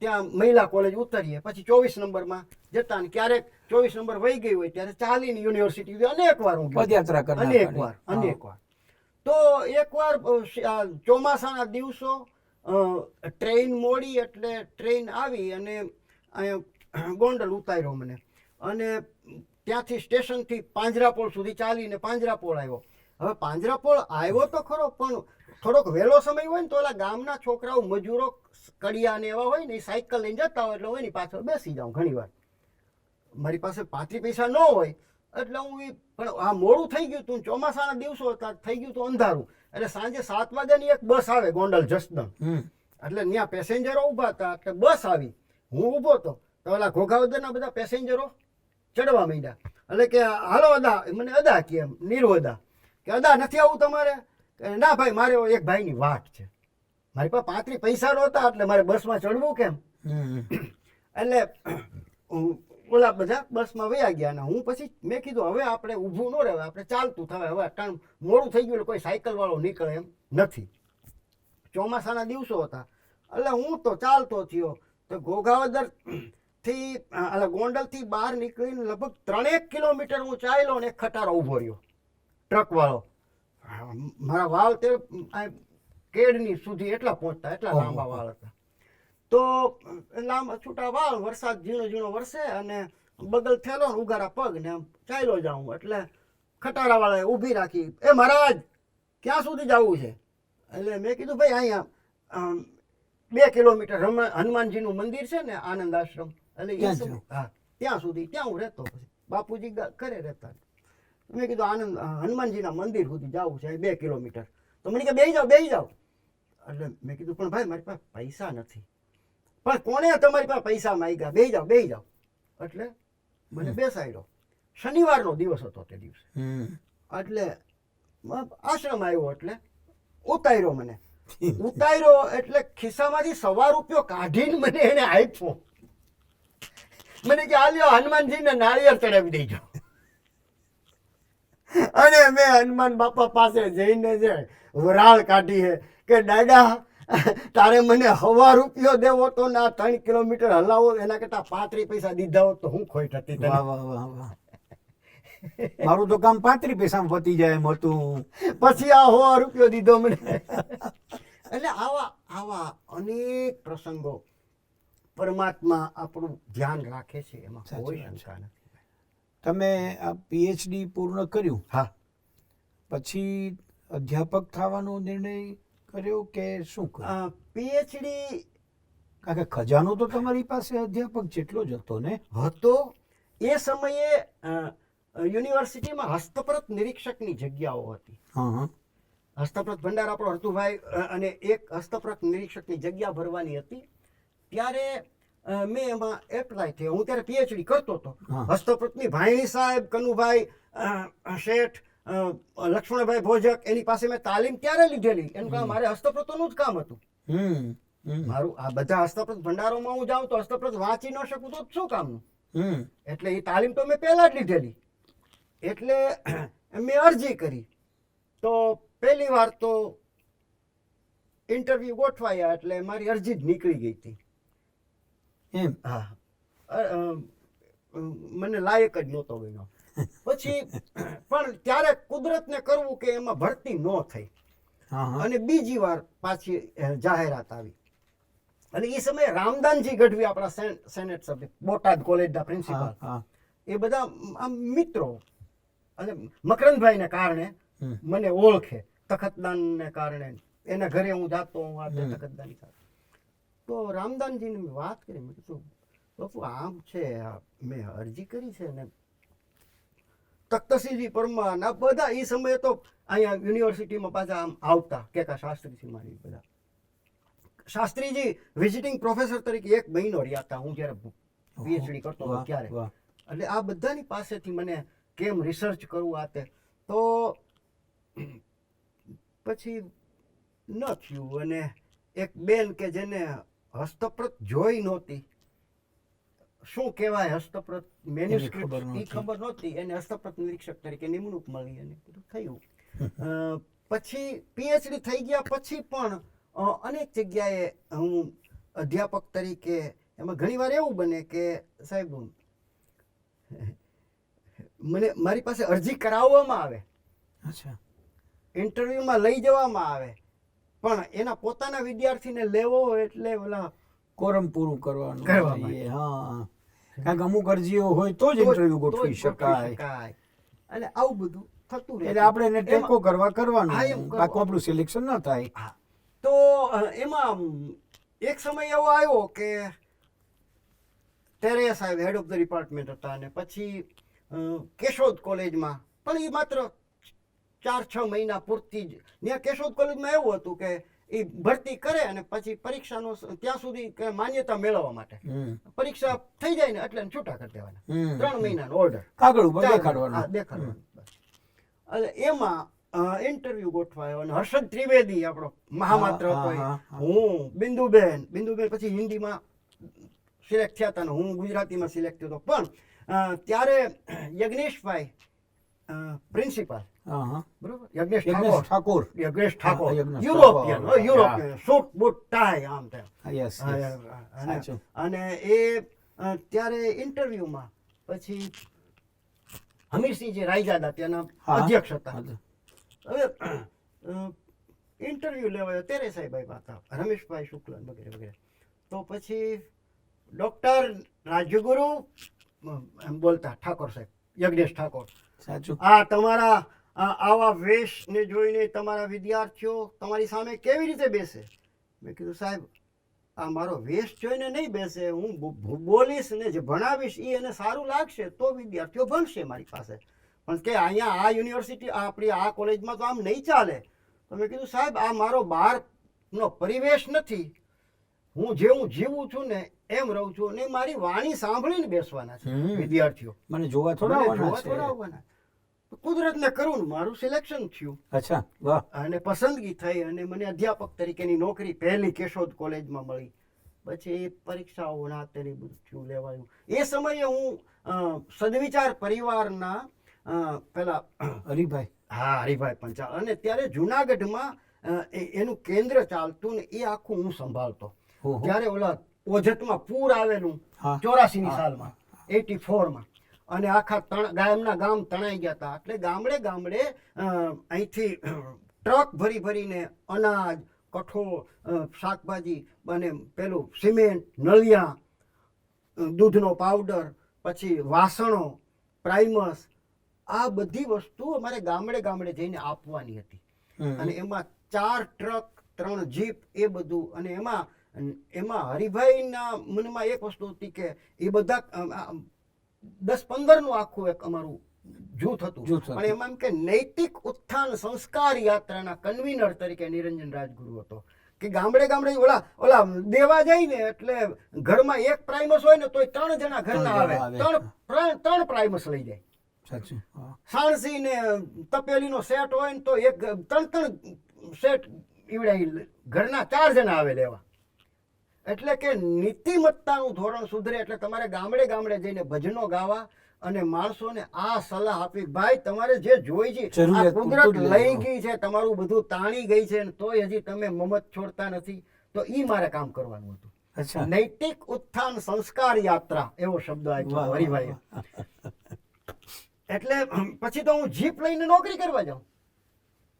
ત્યાં મહિલા કોલેજ ઉતરીએ પછી 24 નંબરમાં જતા ને ક્યારેક 24 નંબર વહી ગઈ હોય ત્યારે ચાલીને યુનિવર્સિટી અનેક વાર હું પદયાત્રા કરનાર. અનેક વાર તો એકવાર ચોમાસાના દિવસો ટ્રેન મોડી એટલે ટ્રેન આવી અને અહીંયા ગોંડલ ઉતાર્યો મને અને ત્યાંથી સ્ટેશનથી પાંજરાપોળ સુધી ચાલીને પાંજરાપોળ આવ્યો. હવે પાંજરાપોળ આવ્યો તો ખરો પણ થોડોક વહેલો સમય હોય ને તો ઓલા ગામના છોકરાઓ મજૂરો કડિયા ને એવા હોય ને એ સાયકલ લઈને જતા હોય એટલે હું એની પાછળ બેસી જાઉં ઘણી વાર. મારી પાસે 35 પૈસા ન હોય એટલે હું પણ આ મોડું થઈ ગયું તું ચોમાસાના દિવસો હતા થઈ ગયું તું અંધારું એટલે સાંજે 7 વાગ્યાની એક બસ આવે ગોંડલ જસદણ એટલે ત્યાં પેસેન્જરો ઊભા હતા એટલે બસ આવી હું ઊભો હતો તો ઓલા ઘોઘાવદરના બધા પેસેન્જરો ચડવા માંડ્યા એટલે કે હાલો અદા મને અદા કે એમ નિર્વદા કે અદા નથી આવું તમારે ના ભાઈ મારે એક ભાઈની વાટ છે મારી પાસે 35 પૈસા નહોતા એટલે મારે બસમાં ચડવું કેમ એટલે ઓલા બધા બસમાં વયા ગયા ને હું પછી મેં કીધું હવે આપણે ઊભું ન રહેવાય આપણે ચાલતું થવાય હવે કારણ મોડું થઈ ગયું કોઈ સાયકલ વાળો નીકળે એમ નથી. ચોમાસાના દિવસો હતા એટલે હું તો ચાલતો થયો તો ઘોઘાવદરથી એટલે ગોંડલથી બહાર નીકળીને લગભગ 3 કિલોમીટર હું ચાલ્યો ને એક ખટારો ઊભો રહ્યો ટ્રક વાળો મારા વાળ તે કેડની સુધી એટલા પહોંચતા એટલા લાંબા વાળ હતા તો લાંબા છૂટા વાળ વરસાદ ઝીણો ઝીણો વરસે અને બગલ થેલો ને ઉગારા પગ ને ચાલ્યો જાઉં એટલે ખટારા વાળાએ ઊભી રાખી એ મહારાજ ક્યાં સુધી જવું છે એટલે મેં કીધું ભાઈ અહીંયા 2 કિલોમીટર હનુમાનજીનું મંદિર છે ને આનંદ આશ્રમ એટલે હા ત્યાં સુધી ત્યાં હું રહેતો પછી બાપુજી ઘરે રહેતા મેં કીધું આનંદ હનુમાનજીના મંદિર સુધી જવું છે 2 કિલોમીટર તો મને કે બેસી જાઓ એટલે મેં કીધું પણ ભાઈ મારી પાસે પૈસા નથી પણ કોણે તમારી પાસે પૈસા માંગ્યા બેસી જાઓ એટલે મને બેસાડ્યો શનિવારનો દિવસ હતો તે દિવસે એટલે આશ્રમ આવ્યો એટલે ઉતાર્યો મને એટલે ખિસ્સામાંથી ₹1 કાઢીને મને એને આપ્યો મને કે આ લ્યો હનુમાનજીને નાળિયેર ચડાવી દેજો અને મેં હનુમાન બાપા પાસે જઈને જે વરાળ કાઢી હે કે દાદા તારે મને ₹1 દેવો તો ના 3 કિલોમીટર હલાવો એના કરતા 35 પૈસા દીધા હોત તો હું ખોટ હતી. વાહ વાહ વાહ વાહ મારું તો કામ 35 પૈસામાં પતી જાય એમ હતું પછી આ ₹100 દીધો મને એટલે આવા અનેક પ્રસંગો પરમાત્મા આપણું ધ્યાન રાખે છે એમાં કોઈ શંકા નથી. તમે આ પીએચડી પૂર્ણ કર્યું હા પછી અધ્યાપક થવાનો નિર્ણય કર્યો કે શું કર્યું? પીએચડી કારણ કે ખજાનો તો તમારી પાસે અધ્યાપક જેટલો જ હતો ને હતો એ સમયે યુનિવર્સિટીમાં હસ્તપ્રત નિરીક્ષકની જગ્યાઓ હતી. હસ્તપ્રત ભંડાર આપણો હરતુભાઈ અને એક હસ્તપ્રત નિરીક્ષકની જગ્યા ભરવાની હતી ત્યારે મેં એમાં એપ્લાય થયો. હું ત્યારે પીએચડી કરતો હતો. હસ્તપ્રતની ભાઈણી સાહેબ કનુભાઈ શેઠ લક્ષ્મણભાઈ ભોજક એની પાસે મેં તાલીમ ત્યારે લીધેલી એનું કામ મારે હસ્તપ્રતોનું જ કામ હતું. મારું આ બધા હસ્તપ્રત ભંડારોમાં હું જાઉં તો હસ્તપ્રત વાંચી ન શકું તો શું કામનું એટલે એ તાલીમ તો મેં પહેલા જ લીધેલી એટલે મેં અરજી કરી તો પહેલી વાર તો ઇન્ટરવ્યુ ગોઠવાયા એટલે મારી અરજી જ નીકળી ગઈ હતી. હા મને લાયક જ નહોતો ગયો પછી પણ ત્યારે કુદરતને કરવું કે એમાં ભરતી ન થઈ અને બીજી વાર પાછી જાહેરાત આવી અને એ સમયે રામદાનજી ગઢવી આપણા સેનેટ સભ્ય બોટાદ કોલેજના પ્રિન્સિપાલ એ બધા આમ મિત્રો અને મકરંદભાઈને કારણે મને ઓળખે તખતદાનને કારણે એના ઘરે હું જાતો હું આ તખતદાન તો રામદાનજીની વાત કરી મેં કીધું બાપુ આમ છે મેં અરજી કરી છે ને તખ્તસિંહજી પરમાર ના બધા એ સમયે તો અહીંયા યુનિવર્સિટીમાં પાછા આમ આવતા કેકા શાસ્ત્રીજી મારી બધા શાસ્ત્રીજી વિઝિટિંગ પ્રોફેસર તરીકે 1 મહિનો રહ્યા હતા હું જ્યારે પીએચડી કરતો હતો ત્યારે. એટલે આ બધાની પાસેથી મને કેમ રિસર્ચ કરવું આ તે તો પછી ન થયું. અને એક બેન કે જેને હસ્તપ્રત જોઈ નહોતી, શું કહેવાય હસ્તપ્રત મેન્યુસ્ક્રિપ્ટ એ ખબર નહોતી, એને હસ્તપ્રત નિરીક્ષક તરીકે નિમણૂક મળી અને બધું થયું. પછી પીએચડી થઈ ગયા પછી પણ અનેક જગ્યાએ હું અધ્યાપક તરીકે એમાં ઘણીવાર એવું બને કે સાહેબ મને મારી પાસે અરજી કરાવવામાં આવે, ઇન્ટરવ્યુમાં લઈ જવામાં આવે, પણ એના પોતાના વિદ્યાર્થીને લેવો એટલે ઓલા કોરમ પૂરું કરવાનું જોઈએ. હા, કારણ કે અમુક અરજીઓ હોય તો જ ઇન્ટરવ્યુ ગોઠવી શકાય. અને આવું બધું થતું રહે એટલે આપણે એને ટેકો કરવાનું, બાકી આપણું સિલેક્શન ન થાય. તો એમાં એક સમય એવો આવ્યો કે તેરે સાહેબ હેડ ઓફ ધ ડિપાર્ટમેન્ટ હતા અને પછી કેશોદ કોલેજમાં, પણ એ માત્ર 4-6 મહિના પૂરતી જ. ત્યાં કેશોદ કોલેજમાં એવું હતું કે એ ભરતી કરે અને પછી પરીક્ષાનો ત્યાં સુધી કે માન્યતા મેળવવા માટે પરીક્ષા થઈ જાય ને એટલે છૂટા કરી દેવાના. 3 મહિનાનો ઓર્ડર કાગળ ઉપર દેખાડવાનું. એટલે એમાં ઇન્ટરવ્યુ ગોઠવાયો અને હર્ષદ ત્રિવેદી આપણો મહામાત્ર હતો, હું બિંદુબેન પછી હિન્દીમાં સિલેક્ટ થયા હતા ને હું ગુજરાતીમાં સિલેક્ટ થયો હતો. પણ ત્યારે યજ્ઞેશભાઈ પ્રિન્સિપાલ, બરોબર, Yagnesh Thakor European suit boot tie આમ તેમ. અને એ ત્યારે ઇન્ટરવ્યુમાં પછી હમીરસિંહજી રાયજાદા ત્યાંના અધ્યક્ષ હતા. હવે ઇન્ટરવ્યુ લેવાયો તેરે સાહેબ આવ્યા હતા, રમેશભાઈ શુક્લ વગેરે વગેરે. તો પછી ડોક્ટર રાજ્યગુરુ એમ બોલતા ઠાકોર સાહેબ, યજ્ઞેશ ઠાકોર, આ તમારા આવા વેશને જોઈને તમારા વિદ્યાર્થીઓ તમારી સામે કેવી રીતે બેસે? મેં કીધું સાહેબ આ મારો વેશ જોઈને નહીં બેસે, હું બોલીશ ને જે ભણાવીશ એ એને સારું લાગશે તો વિદ્યાર્થીઓ ભણશે મારી પાસે, પણ કે અહીંયા આ યુનિવર્સિટી આપણી આ કોલેજમાં તો આમ નહીં ચાલે. તો મેં કીધું સાહેબ આ મારો બહારનો પરિવેશ નથી, હું જેવું જીવું છું ને એમ રહું છું ને મારી વાણી સાંભળીને બેસવાના છે વિદ્યાર્થીઓ, મને જોવા થોડા આવવાના. કુદરતને કરું મારું સિલેક્શન થયું. અચ્છા, વાહ. અને પસંદગી થઈ અને મને અધ્યાપક તરીકેની નોકરી પહેલી કેશોદ કોલેજમાં મળી. પછી એ પરીક્ષાઓ ના તેની બધું લેવાયું. એ સમયે હું સદવિચાર પરિવારના પેલા હરિભાઈ પંચાલ, અને ત્યારે જુનાગઢમાં એનું કેન્દ્ર ચાલતું ને એ આખું હું સંભાળતો. ત્યારે ઓલા ઓજતમાં પૂર આવેલું 84ની સાલમાં, 84માં, અને આખા ગામ તણાઈ ગયા હતા. એટલે ગામડે ગામડે અહીંથી ટ્રક ભરીને અનાજ, કઠોળ, શાકભાજી અને પેલું સિમેન્ટ, નળિયા, દૂધનો પાવડર, પછી વાસણો, પ્રાઇમસ, આ બધી વસ્તુ અમારે ગામડે ગામડે જઈને આપવાની હતી. અને એમાં 4 ટ્રક 3 જીપ એ બધું. અને એમાં હરિભાઈના મનમાં એક વસ્તુ હતી કે એ બધા 10-15 નું આખું એક અમારું જૂથ હતું. પણ એમાં એમ કે નૈતિક ઉત્થાન સંસ્કાર યાત્રાના કન્વીનર તરીકે નિરંજન રાજગુરુ હતો. કે ગામડે ગામડે ઓલા દેવા જાય ને એટલે ઘરમાં એક પ્રાઇમસ હોય ને તોય 3 જણા ઘરના આવે, 3 પ્રાઇમસ લઈ જાય. સાણસી ને તપેલીનો સેટ હોય ને તો 3 સેટ ઈવડાઈ ઘરના 4 જણા આવે લેવા. એટલે કે નીતિમત્તાનું ધોરણ સુધરે એટલે તમારે ગામડે ગામડે જઈને ભજનો ગાવા અને માણસોને આ સલાહ આપી, ભાઈ તમારે જે જોઈ છે આ કુદરત લઈ ગઈ છે, તમારું બધું તાણી ગઈ છે ને તોય હજી તમે મમત છોડતા નથી, તો ઈ મારે કામ કરવાનું હતું. નૈતિક ઉત્થાન સંસ્કાર યાત્રા એવો શબ્દ આપ્યો હરિભાઈ. એટલે પછી તો હું જીપ લઈને નોકરી કરવા જાઉં.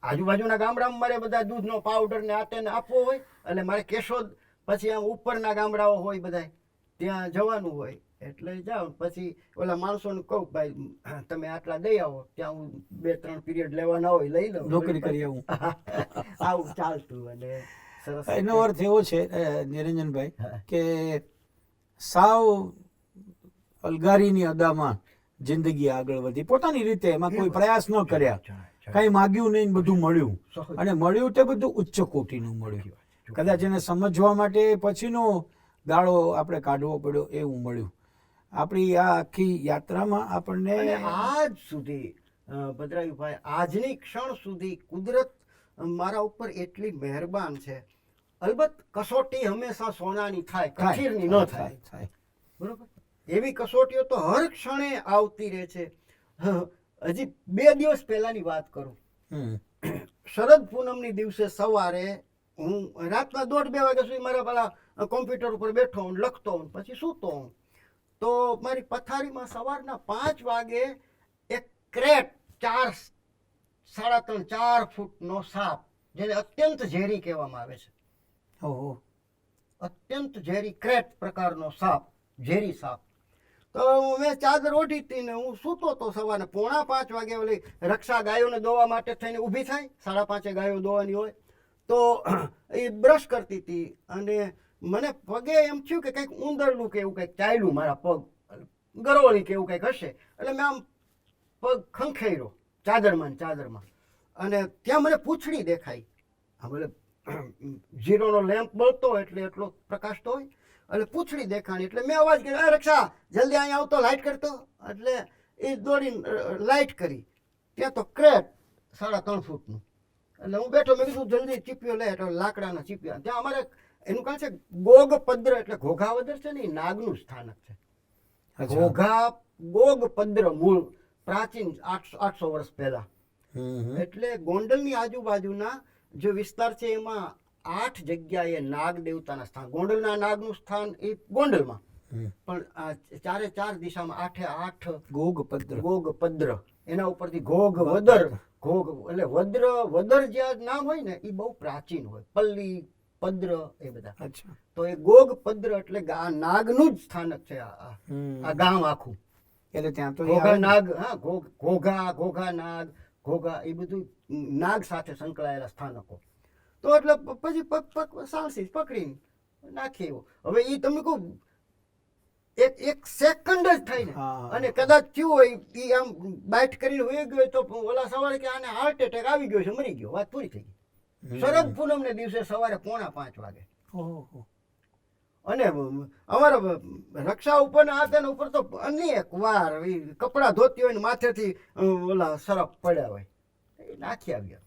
આજુબાજુના ગામડામાં મારે બધા દૂધનો પાવડર ને આટેને આપવો હોય, એટલે મારે કેશોદ પછી આમ ઉપરના ગામડાઓ હોય બધા ત્યાં જવાનું હોય. એટલે જાઉં પછી ઓલા માણસોને કહું ભાઈ તમે આટલા દઈ આવો, ત્યાં હું 2-3 પીરિયડ લેવાના હોય લઈ લઉં, નોકરી કરી આવું. આવું ચાલતું. અને સરસ. એનો અર્થ એવો છે નિરંજનભાઈ કે સાવ અલગારીની અદામાં જિંદગી આગળ વધી પોતાની રીતે, એમાં કોઈ પ્રયાસ ન કર્યા, કાંઈ માગ્યું નહીં, બધું મળ્યું. અને મળ્યું તે બધું ઉચ્ચ કોટીનું મળ્યું. કદાચ એને સમજવા માટે પછીનો ગાળો આપણે કાઢવો પડ્યો એવું મળ્યું. આપણી આ આખી યાત્રામાં આપણને અને આજ સુધી ભદ્રાયુભાઈ, આજની ક્ષણ સુધી કુદરત મારા ઉપર એટલી મહેરબાન છે. અલબત્ત કસોટી હંમેશા સોનાની થાય, કઠીરની ન થાય, બરોબર? એવી કસોટીઓ તો હર ક્ષણે આવતી રહે છે. હજી 2 દિવસ પહેલાની વાત કરું. શરદ પૂનમની દિવસે સવારે હું રાતના 1:30-2 વાગ્યા સુધી મારા પેલા કોમ્પ્યુટર ઉપર બેઠો હું, લખતો હું, પછી સૂતો હું. તો મારી પથારીમાં સવારના 5 વાગે એક ક્રેટ 3.5-4 ફૂટનો સાપ, જેને અત્યંત ઝેરી કહેવામાં આવે છે, ઓહો, અત્યંત ઝેરી ક્રેટ પ્રકારનો સાપ, ઝેરી સાપ. તો મેં ચાદર ઓઢી હતી ને હું સૂતો તો સવારે 4:45 વાગે ઓલી રક્ષા ગાયોને દોવા માટે થઈને ઊભી થાય, 5:30 ગાયો દોવાની હોય, તો એ બ્રશ કરતી હતી અને મને પગે એમ થયું કે કંઈક ઉંદરનું કે એવું કંઈક ચાલ્યું મારા પગ, ગરોળી કે એવું કંઈક હશે. એટલે મેં આમ પગ ખંખેર્યો ચાદરમાં, અને ત્યાં મને પૂંછડી દેખાઈ. આમ એટલે 0નો લેમ્પ બળતો એટલે એટલો પ્રકાશ તો હોય, એટલે પૂંછડી દેખાણી. એટલે મેં અવાજ કર્યો, "એ રક્ષા, જલ્દી અહીંયા આવતો, લાઇટ કરતો." એટલે એ દોડીને લાઇટ કરી. ત્યાં તો ક્રેટ 3.5 ફૂટનું. એટલે હું બેઠો, મેં કીધું જલ્દી ચીપિયો લે. એટલે લાકડાના ચીપિયા ત્યાં અમારે એનું કહે છે ગોગપદ્ર, એટલે ઘોઘાવદર છે ને એ નાગનું સ્થાનક છે. ગોગપદ્ર મૂળ પ્રાચીન 800 વર્ષ પહેલા. એટલે ગોંડલની આજુબાજુના જે વિસ્તાર છે એમાં 8 જગ્યાએ નાગ દેવતાના સ્થાન. ગોંડલના નાગનું સ્થાન એ ગોંડલમાં, પણ આ 4 દિશામાં 8 ગોગપદ્ર, એના ઉપરથી ઘોઘવદર, એટલે વદર જે નામ હોય ને એ બહુ પ્રાચીન હોય, પલ્લી પદ્ર એ બધા. તો એ ગોગપદ્ર એટલે આ નાગનું જ સ્થાનક છે આ ગામ આખું. એટલે ત્યાં તો ઘોઘા નાગ, હા, ઘોઘા નાગ, ઘોઘા એ બધું નાગ સાથે સંકળાયેલા સ્થાનકો. તો એટલે પછી સાણસી પકડીને નાખી એવું. હવે એ તમે કહું એક સેકન્ડ જ થાય ને, અને કદાચ થયું હોય એ આમ બાઇટ કરીને વહી ગયો તો ઓલા સવારે કે આને હાર્ટ એટેક આવી ગયો છે, મરી ગયો, વાત પૂરી થઈ ગઈ. શરદ પૂનમને દિવસે સવારે 4:45 વાગે. અને અમારા રક્ષા ઉપર ને આ તેના ઉપર તો અનેક વાર કપડા ધોતી હોય ને માથેથી ઓલા સરફ પડ્યા હોય, એ નાખી આવ્યા.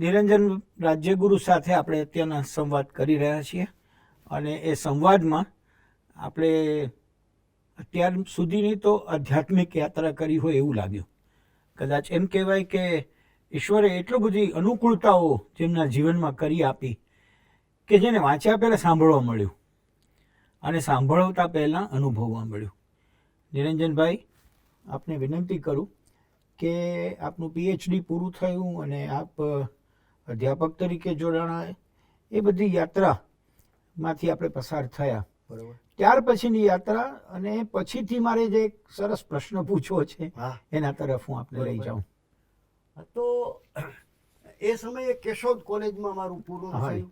નિરંજન રાજ્યગુરુ સાથે આપણે અત્યારના સંવાદ કરી રહ્યા છીએ, અને એ સંવાદમાં આપણે અત્યાર સુધીની તો આધ્યાત્મિક યાત્રા કરી હોય એવું લાગ્યું. કદાચ એમ કહેવાય કે ઈશ્વરે એટલું બધી અનુકૂળતાઓ જેમના જીવનમાં કરી આપી કે જેને વાંચ્યા પહેલાં સાંભળવા મળ્યું અને સાંભળવતા પહેલાં અનુભવવા મળ્યું. નિરંજનભાઈ, આપને વિનંતી કરું કે આપનું PhD પૂરું થયું અને આપ અધ્યાપક તરીકે જોડાણા, એ બધી યાત્રામાંથી આપણે પસાર થયા. બરોબર. ત્યાર પછીની યાત્રા, અને પછીથી મારે જે એક સરસ પ્રશ્ન પૂછવો છે એના તરફ હું આપને લઈ જાઉં. તો એ સમયે કેશોદ કોલેજમાં મારું પૂરું થયું,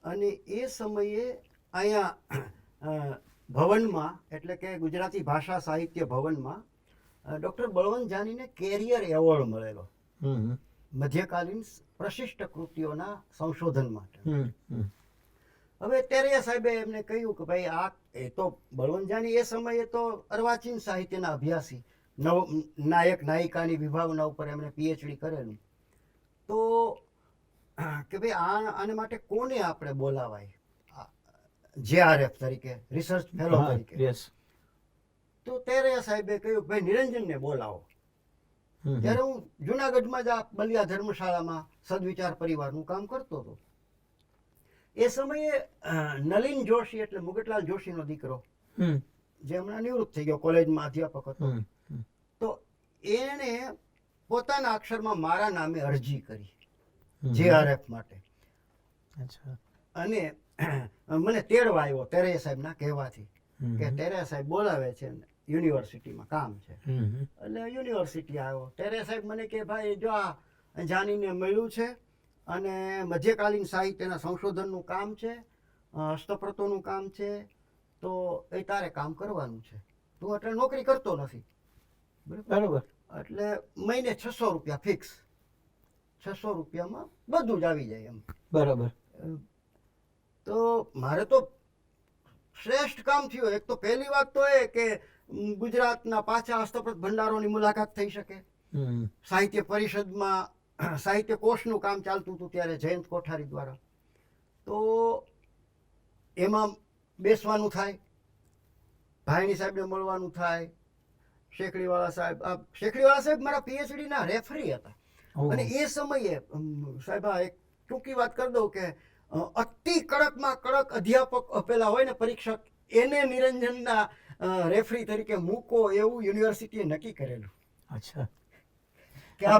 અને એ સમયે અહીંયા ભવનમાં, એટલે કે ગુજરાતી ભાષા સાહિત્ય ભવનમાં ડૉક્ટર બળવંત જાનીને કેરિયર એવોર્ડ મળેલો, મધ્યકાલીન પ્રશિષ્ટ કૃતિઓના સંશોધન માટે. હવે ત્યારે સાહેબે એમને કહ્યું કે ભાઈ આ એ તો બળવંત જાની એ સમયે તો અર્વાચીન સાહિત્યના અભ્યાસી, નાયક નાયિકાની વિભાવના ઉપર એમણે PhD કરેલું. તો કે ભાઈ આને માટે કોને આપણે બોલાવાય JRF તરીકે, રિસર્ચ ફેલો તરીકે. તો ત્યારે સાહેબે કહ્યું ભાઈ નિરંજનને બોલાવો. ત્યારે હું જુનાગઢમાં જ આ બલિયા ધર્મશાળામાં સદવિચાર પરિવારનું કામ કરતો હતો. એ સમયે નલિન જોશી, એટલે મુગટલાલ જોશીનો દીકરો, જે હમણાં નિવૃત્ત થઈ ગયો, કોલેજમાં અધ્યાપક હતો, હમ, હમ, તો એણે પોતાના અક્ષરમાં મારા નામે અરજી કરી હમ. JRF માટે. અચ્છા. અને મને તેડવા આવ્યો તેરૈયા સાહેબના કહેવાથી હમ, કે તેરૈયા સાહેબ બોલાવે છે ને યુનિવર્સિટીમાં કામ છે. હમ, હમ. એટલે યુનિવર્સિટી આવ્યો. તેરૈયા સાહેબ મને કે ભાઈ જો આ જાનીને મળ્યું છે અને મધ્યકાલીન સાહિત્યના સંશોધનનું કામ છે, હસ્તપ્રતોનું કામ છે, તો એ તારે કામ કરવાનું છે. તું એટલે નોકરી કરતો નથી, બરોબર. એટલે મહિને 600 રૂપિયા ફિક્સ. 600 રૂપિયામાં બધું જ આવી જાય એમ. બરાબર. તો મારે તો શ્રેષ્ઠ કામ થયું. એક તો પહેલી વાત તો એ કે ગુજરાતના પાછા હસ્તપ્રત ભંડારોની મુલાકાત થઈ શકે. હમ, સાહિત્ય પરિષદમાં સાહિત્ય કોષનું કામ ચાલતું હતું ત્યારે જયંત કોઠારી દ્વારા. તો એમાં બેસવાનું થાય, ભાઈની સાહેબને મળવાનું થાય, શેખડીવાળા સાહેબ મારા PhD ના રેફરી હતા. ઓહો. અને એ સમયે સાહેબ આ એક ટૂંકી વાત કરી દઉં કે અતિ કડકમાં કડક અધ્યાપક પેલા હોય ને પરીક્ષક, એને નિરંજનના રેફરી તરીકે મૂકો એવું યુનિવર્સિટીએ નક્કી કરેલું અચ્છા. કે આ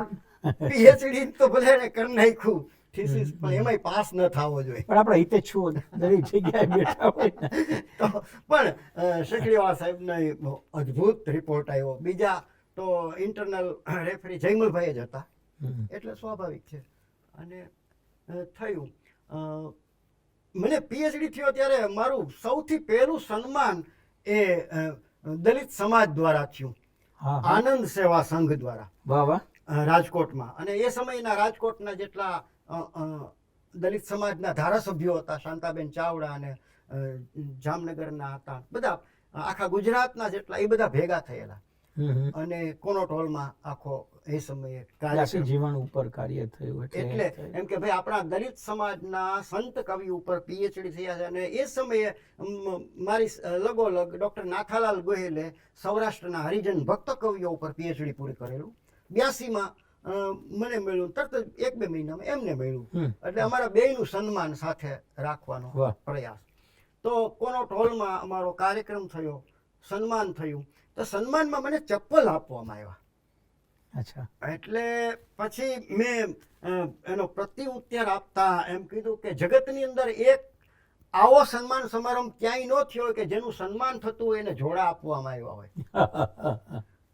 PhD તો ભલે એને કરી નાખ્યું થીસીસ, પણ એમાંય પાસ ન થવો જોઈએ. પણ આપણે હિતે છું દરેક જગ્યાએ બેઠા હોય ને. તો પણ શેખડીવાળા સાહેબનો અદ્ભુત રિપોર્ટ આવ્યો. બીજા તો ઇન્ટરનલ રેફરી જયમલભાઈ જ હતા, હમ, એટલે સ્વાભાવિક છે. અને થયું મને PhD થયો ત્યારે મારું સૌથી પહેલું સન્માન એ દલિત સમાજ દ્વારા થયું, હા, હા. આનંદ સેવા સંઘ દ્વારા વાહ વાહ. રાજકોટમાં. અને એ સમયના રાજકોટના જેટલા દલિત સમાજના ધારાસભ્યો હતા, શાંતાબેન ચાવડા અને જામનગરના હતા, બધા આખા ગુજરાતના જેટલા એ બધા ભેગા થયેલા. હમ, હમ. અને કોનોટ હોલમાં આખો એ સમયે દાસી કાર્યક્રમ. જીવન ઉપર કાર્ય થયું એટલે એમ કે ભાઈ આપણા દલિત સમાજના સંત કવિ ઉપર PhD થયા છે. અને એ સમયે મારી લગોલગ ડૉક્ટર નાથાલાલ ગોહિલે સૌરાષ્ટ્રના હરિજન ભક્ત કવિઓ ઉપર PhD પૂરી કરેલું. 82માં મને મળ્યું, તરત જ 1-2 મહિનામાં એમને મળ્યું. હમ. એટલે અમારા બેયનું સન્માન સાથે રાખવાનો વાહ. પ્રયાસ. તો કોનોટ હોલમાં અમારો કાર્યક્રમ થયો, સન્માન થયું. તો સન્માનમાં મને ચપ્પલ આપવામાં આવ્યા. અચ્છા. એટલે પછી મેં એનો પ્રત્યુત્તર આપતા એમ કીધું કે જગતની અંદર એક આવો સન્માન સમારંભ ક્યાંય ન થયો હોય કે જેનું સન્માન થતું હોય એને જોડા આપવામાં આવ્યા હોય.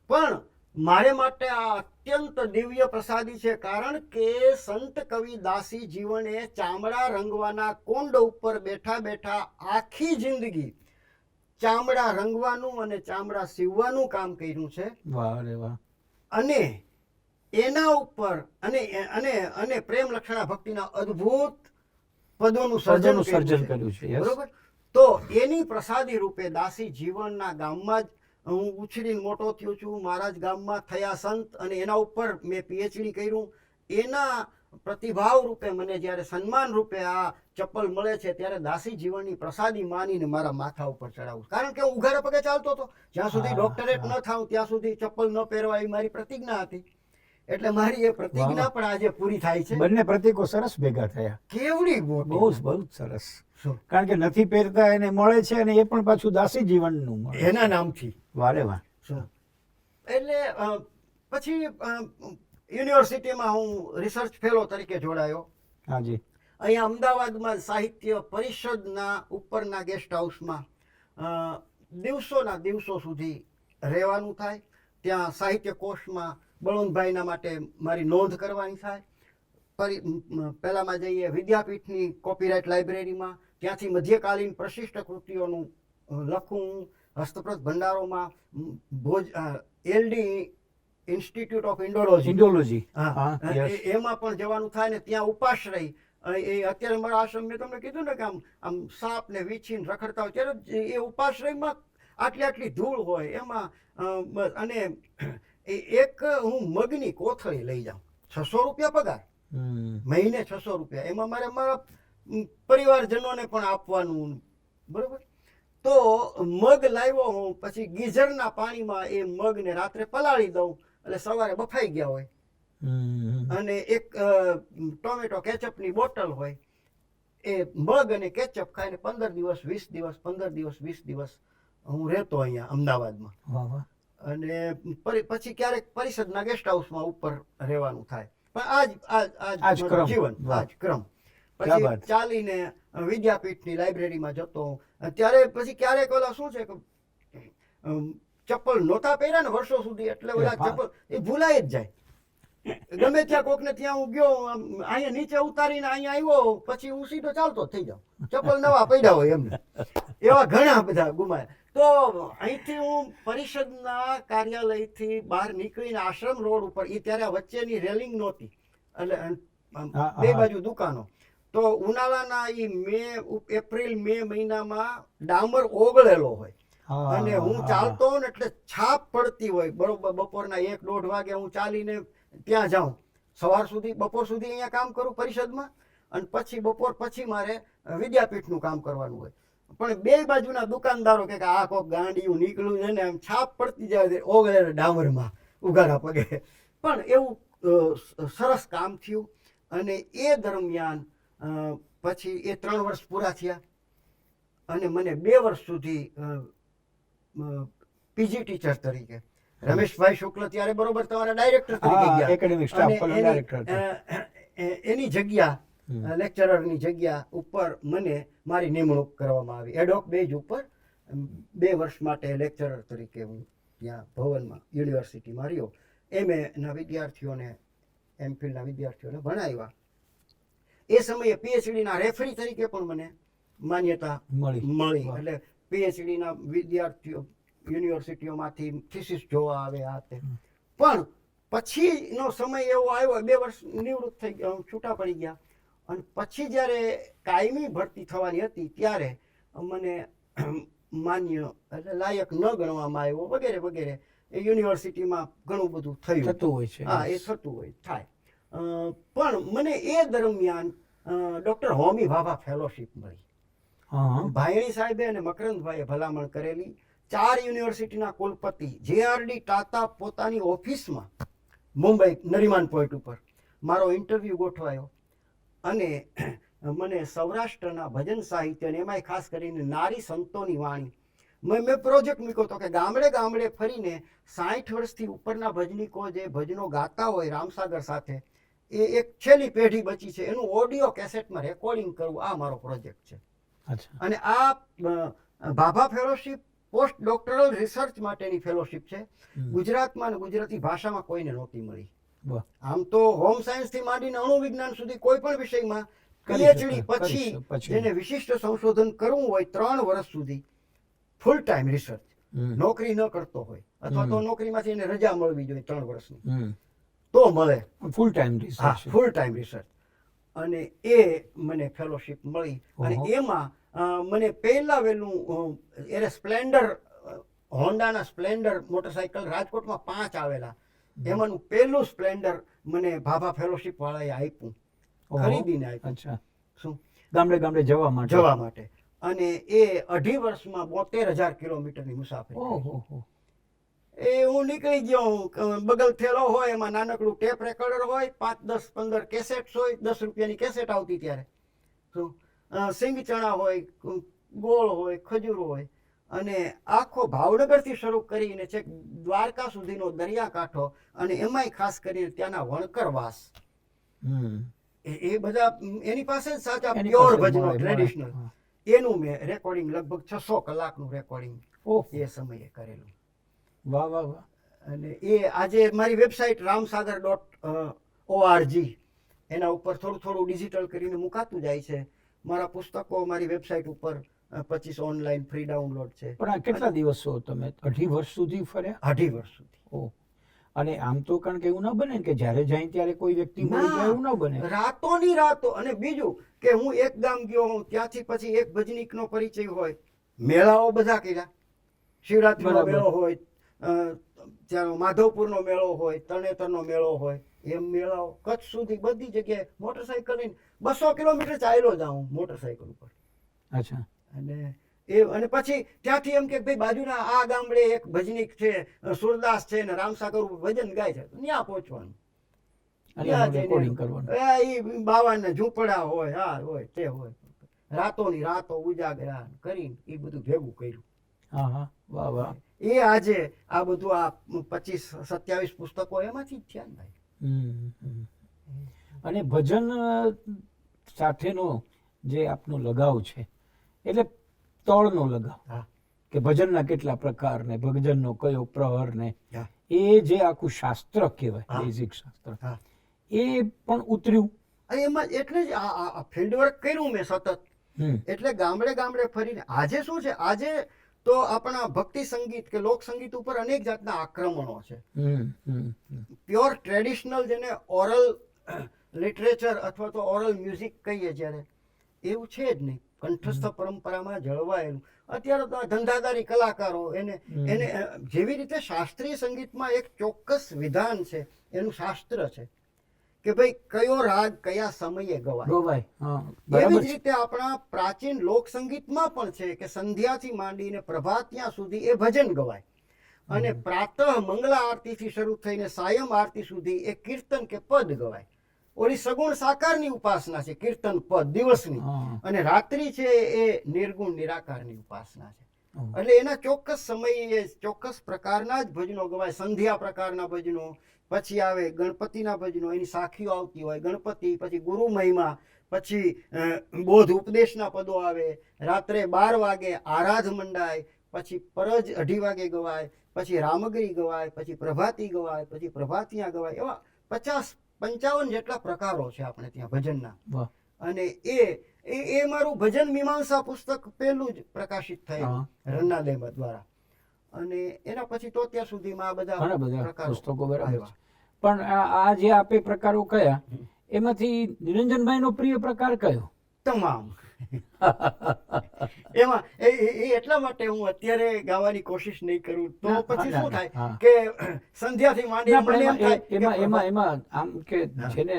પણ મારે માટે આ અત્યંત દિવ્ય પ્રસાદી છે, કારણ કે સંત કવિ દાસી જીવને ચામડા રંગવાના કુંડ ઉપર બેઠા બેઠા આખી જિંદગી ચામડા રંગવાનું અને ચામડા સીવવાનું કામ કર્યું છે. વાહ રે વાહ. અને એના ઉપર અને પ્રેમ લક્ષણા ભક્તિના અદ્ભુત પદોનું સર્જન સર્જન કર્યું છે. yes. બરોબર. તો એની પ્રસાદી રૂપે દાસી જીવનના ગામમાં જ હું ઉછરીને મોટો થયો છું. મારા જ ગામમાં થયા સંત, અને એના ઉપર મેં PhD કર્યું. એના પ્રતિભાવ રૂપે મને જ્યારે સન્માન રૂપે આ ચપ્પલ મળે છે ત્યારે દાસી જીવનની પ્રસાદી માનીને મારા માથા ઉપર ચડાવું, કારણ કે હું ઉઘાડા પગે ચાલતો હતો. જ્યાં સુધી હા, ડોક્ટરેટ હા. ન થાઉં ત્યાં સુધી ચપ્પલ ન પહેરવા એ મારી પ્રતિજ્ઞા હતી. એટલે મારી એ પ્રતિજ્ઞા પણ આજે પૂરી થાય છે. બંને પ્રતીકો સરસ ભેગા થયા. કેવડી બહુ મોટી. જ બહુ જ સરસ. શું? કારણ કે નથી પહેરતા એને મળે છે, અને એ પણ પાછું દાસી જીવનનું મળે છે. એના નામથી. વારે વાહ. શું? એટલે પછી યુનિવર્સિટીમાં હું રિસર્ચ ફેલો તરીકે જોડાયો. હાજી. અહીંયા અમદાવાદમાં સાહિત્ય પરિષદના ઉપરના ગેસ્ટ હાઉસમાં દિવસોના દિવસો સુધી રહેવાનું થાય. ત્યાં સાહિત્ય કોષમાં બળવંતભાઈના માટે મારી નોંધ કરવાની થાય. પહેલામાં જઈએ વિદ્યાપીઠની કોપીરાઇટ લાઇબ્રેરીમાં, ત્યાંથી મધ્યકાલીન પ્રશિષ્ટ કૃતિઓનું લખું. હસ્તપ્રત ભંડારોમાં LD institute of Indology, Indology. હા, હા, yes. એમાં પણ જવાનું થાય. ને ત્યાં ઉપાશ્રય, એ અત્યારે મારા આશ્રમ મેં તમને કીધું ને કે આમ સાપ ને વીછીને રખડતા હોય ત્યારે એ ઉપાશ્રયમાં આટલી ધૂળ હોય એમાં અને એક હું મગની કોથળી લઈ જાઉં. 600 રૂપિયા પગાર, હમ. મહિને 600 રૂપિયા. એમાં મારે મારા પરિવારજનોને પણ આપવાનું. બરોબર. તો મગ લાવ્યો હું, પછી ગીઝરના પાણીમાં એ મગને રાત્રે પલાળી દઉં, એટલે સવારે બફાઈ ગયા હોય. હમ. અને એક ટોમેટો કેચઅપની બોટલ હોય. એ મગ અને કેચઅપ ખાઈને 15 દિવસ 20 દિવસ 15 દિવસ 20 દિવસ હું રહેતો અહીંયા અમદાવાદમાં. વાહ વાહ. અને પછી ક્યારેક પરિષદના ગેસ્ટ હાઉસમાં ઉપર રહેવાનું થાય. પણ આજ આજ ક્રમ. જીવન, વાહ. આજ ક્રમ. ક્યા પછી બાત. ચાલીને વિદ્યાપીઠની લાઇબ્રેરીમાં જતો. ત્યારે પછી ક્યારેક ઓલા શું છે કે ચપ્પલ નહોતા પહેર્યા ને વર્ષો સુધી, એટલે ઓલા હા. ચપ્પલ એ ભૂલાઈ જ જાય. ગમે ત્યાં કોકને ત્યાં હું ગયો, અહીંયા નીચે ઉતારીને અહીંયા આવ્યો, પછી હું સીધો ચાલતો જ થઈ જાઉં. ચપ્પલ નવા પડ્યા હોય એમને. એવા ઘણા બધા ગુમાયા. તો અહીંથી હું પરિષદના કાર્યાલયથી બહાર નીકળીને આશ્રમ રોડ ઉપર, એ ત્યારે વચ્ચેની રેલિંગ નહોતી, એટલે બે બાજુ દુકાનો. તો ઉનાળાના એપ્રિલ મે મહિનામાં ડામર ઓગળેલો હોય અને હું ચાલતો હોઉં ને એટલે છાપ પડતી હોય. બરોબર બપોરના 1-1:30 વાગે હું ચાલીને ત્યાં જાઉં. સવાર સુધી, બપોર સુધી અહીંયા કામ કરું પરિષદમાં, અને પછી બપોર પછી મારે વિદ્યાપીઠનું કામ કરવાનું હોય. પણ બે બાજુના દુકાનદારો કે આ કોક ગાંડિયું નીકળ્યું છે ને, એમ છાપ પડતી જાય ઓગળેલા ડામરમાં ઉઘાડા પગે. પણ એવું સરસ કામ થયું. અને એ દરમિયાન પછી એ 3 વર્ષ પૂરા થયા અને મને 2 વર્ષ સુધી પીજી ટીચર તરીકે, રમેશભાઈ શુક્લ ત્યારે બરોબર તમારા ડાયરેક્ટર તરીકે ગયા, એકેડેમિક સ્ટાફ પર ડાયરેક્ટર હતા. એની જગ્યા, લેક્ચરરની જગ્યા ઉપર મને મારી નિમણૂક કરવામાં આવી. એડહોક બેઝ ઉપર 2 વર્ષ માટે લેક્ચરર તરીકે હું ત્યાં ભવનમાં યુનિવર્સિટીમાં રહ્યો. MA ના વિદ્યાર્થીઓને, MPhilના વિદ્યાર્થીઓને ભણાવ્યા. એ સમયે PhDના રેફરી તરીકે પણ મને માન્યતા મળી. એટલે PhDના વિદ્યાર્થીઓ યુનિવર્સિટીઓમાંથી થીસીસ જોવા આવે આ તે. પણ પછીનો સમય એવો આવ્યો, 2 વર્ષ નિવૃત્ત થઈ ગયા, છૂટા પડી ગયા. અને પછી જ્યારે કાયમી ભરતી થવાની હતી ત્યારે મને માન્ય એટલે લાયક ન ગણવામાં આવ્યો, વગેરે વગેરે. એ યુનિવર્સિટીમાં ઘણું બધું થતું હોય છે. હા, એ થતું હોય, થાય. પણ મને એ દરમિયાન ડૉક્ટર હોમી ભાભા ફેલોશિપ મળી. ભાયણી સાહેબે અને મકરંદભાઈએ ભલામણ કરેલી. 4 યુનિવર્સિટીના કુલપતિ JRD ટાટા પોતાની ઓફિસમાં મુંબઈ નરીમાન પોઈન્ટ ઉપર મારો ઇન્ટરવ્યૂ ગોઠવાયો અને મને સૌરાષ્ટ્રના ભજન સાહિત્ય અને એમાંય ખાસ કરીને નારી સંતોની વાણી, મેં પ્રોજેક્ટ મૂક્યો હતો કે ગામડે ગામડે ફરીને 60 વર્ષથી ઉપરના ભજનીકો જે ભજનો ગાતા હોય રામસાગર સાથે, એ એક છેલ્લી પેઢી બચી છે, એનું ઓડિયો કેસેટમાં રેકોર્ડિંગ કરવું, આ મારો પ્રોજેક્ટ છે. અને આ Bhabha fellowship post doctoral research માટેની ફેલોશિપ છે. ગુજરાતમાં અને ગુજરાતી ભાષામાં કોઈને નહોતી મળી. આમ તો હોમ સાયન્સથી માંડીને અણુ વિજ્ઞાન સુધી કોઈ પણ વિષયમાં PhD પછી જેને વિશિષ્ટ સંશોધન કરવું હોય 3 વર્ષ સુધી ફૂલ ટાઈમ રિસર્ચ, નોકરી ન કરતો હોય અથવા તો નોકરીમાંથી એને રજા મળવી જોઈએ 3 વર્ષની તો મળે full time research. Full time research. અને એ મને ફેલોશિપ મળી. અને એમાં મને પહેલા વહેલું એને સ્પ્લેન્ડર, હોન્ડાના સ્પ્લેન્ડર મોટરસાયકલ રાજકોટમાં 5 આવેલા, એમાંનું પહેલું સ્પ્લેન્ડર મને ભાભા ફેલોશિપ વાળાએ આપ્યું, ખરીદીને આપ્યું. શું? ગામડે ગામડે જવા માટે. અને એ 2.5 વર્ષમાં 72,000 કિલોમીટરની મુસાફરી. એ હું નીકળી ગયો. બગલ થેલો હોય, એમાં નાનકડું ટેપ રેકોર્ડર હોય, 5, 10, 15 કેસેટ્સ હોય, 10 રૂપિયાની કેસેટ આવતી ત્યારે. શું? સિંગ ચણા હોય, ગોળ હોય, ખજૂર હોય. અને આખો ભાવનગરથી શરૂ કરીને છેક દ્વારકા સુધીનો દરિયાકાંઠો, અને એમાંય ખાસ કરીને ત્યાંના વણકરવાસ, એ બધા એની પાસે જ સાચા પ્યોર ભજનો ટ્રેડિશનલ, એનું મેં રેકોર્ડિંગ લગભગ 600 કલાકનું રેકોર્ડિંગ એ સમયે કરેલું. વાહ વાહ વાહ. અને એ આજે મારી વેબસાઇટ ramsagar.org, એના ઉપર થોડું થોડું ડિજિટલ કરીને મુકાતું જાય છે. મારા પુસ્તકો મારી વેબસાઇટ ઉપર 25 ઓનલાઈન ફ્રી ડાઉનલોડ છે. પણ આ કેટલા દિવસો તમે 2.5 વર્ષ સુધી ફર્યા? 2.5 વર્ષ સુધી. અને આમ તો કારણ કે એવું ન બને કે જ્યારે જાય ત્યારે કોઈ વ્યક્તિ મળી જાય, એવું ન બને. રાતોની રાતો. અને બીજું કે હું એક ગામ ગયો હું, ત્યાંથી પછી એક ભજનીકનો પરિચય હોય, મેળાઓ બધા કર્યા. શિવરાત્રીનો મેળો હોય, ત્યાં માધવપુરનો મેળો હોય, તરણેતરનો મેળો હોય, એમ મેળાઓ કચ્છ સુધી બધી જગ્યાએ મોટરસાયકલ લઈને 200 કિલોમીટર ચાલ્યો જાઉં મોટરસાયકલ ઉપર. અચ્છા. અને પછી ત્યાંથી એમ કે ભાઈ બાજુના આ ગામડે એક ભજનીક છે, સુરદાસ છે, ને રામસાગર ઉપર ભજન ગાય છે, ત્યાં પહોંચવાનું, રેકોર્ડિંગ કરવાનું. એ બાવાના ઝૂંપડા હોય, આ હોય તે હોય, રાતોની રાતો ઉજાગરા કરીને એ બધું ભેગું કર્યું. હા હા, વાહ વાહ. એ આજે આ બધું આ 25-27 પુસ્તકો એમાંથી જ થયા ને ભાઈ. હમ, હમ. અને ભજન સાથેનો જે આપનો લગાવ છે એટલે તળનો લગાવ, હા કે ભજનના કેટલા પ્રકાર ને ભજનનો કયો પ્રહર ને હા એ જે આખું શાસ્ત્ર કહેવાય, હા. બેઝિક શાસ્ત્ર, હા એ પણ ઉતર્યું. અને એમાં એટલે જ આ ફિલ્ડ વર્ક કર્યું મેં સતત. હમ એટલે ગામડે ગામડે ફરીને આજે શું છે, આજે તો આપણા ભક્તિ સંગીત કે લોક સંગીત ઉપર અનેક જાતના આક્રમણો છે. હમ હમ હમ. પ્યોર ટ્રેડિશનલ જેને ઓરલ લિટરેચર અથવા તો ઓરલ મ્યુઝિક કહીએ જ્યારે, એવું છે જ નહીં. કંઠસ્થ પરંપરામાં જળવાયેલું. અત્યારે તો આ ધંધાદારી કલાકારો એને એને જેવી રીતે શાસ્ત્રીય સંગીતમાં એક ચોક્કસ વિધાન છે, એનું શાસ્ત્ર છે કે ભાઈ કયો રાગ કયા સમયે ગવાય. ગોવાય, હા, એવી બરાબર જ છે. રીતે આપણા પ્રાચીન લોક સંગીતમાં પણ છે કે સંધ્યાથી માંડીને પ્રભાતિયા સુધી એ ભજન ગવાય. અને પ્રાતઃ મંગળા આરતીથી શરૂ થઈને સાયમ આરતી સુધી એ કીર્તન કે પદ ગવાય. ઓલી સગુણ સાકારની ઉપાસના છે કીર્તન પદ દિવસની, હા. અને રાત્રિ છે એ નિર્ગુણ નિરાકારની ઉપાસના છે. એટલે એના ચોક્કસ સમયે ચોક્કસ પ્રકારના જ ભજનો ગવાય. સંધ્યા પ્રકારના ભજનો, પછી આવે ગણપતિના ભજનો, એની સાખીઓ આવતી હોય. ગણપતિ, પછી ગુરુ મહિમા, પછી બોધ ઉપદેશના પદો આવે. રાત્રે 12 વાગે આરાધ મંડાય, પછી પરજ 2:30 વાગે ગવાય, પછી રામગરી ગવાય, પછી પ્રભાતી ગવાય, પછી પ્રભાતિયા ગવાય. એવા 50-55 જેટલા પ્રકારો છે આપણે ત્યાં ભજનના. વાહ. અને એ મારું ભજન મીમાંસા પુસ્તક પહેલું જ પ્રકાશિત થયેલું રન્નાદ અહેમદ દ્વારા. અને એના પછી તો અત્યાર સુધીમાં આ ઘણા બધા પ્રકારો પુસ્તકો બરાબર આવ્યા. છે. પણ આ જે આપે પ્રકારો કયા, એમાંથી નિરંજનભાઈનો પ્રિય પ્રકાર કયો? તમામ એમાં એટલા માટે હું અત્યારે ગાવાની કોશિશ નહીં કરું તો ના, પછી ના, શું ના, થાય હા. કે સંધ્યાથી માંડીને ના, પણ મને એમ થાય કે એમાં આમ કે જેને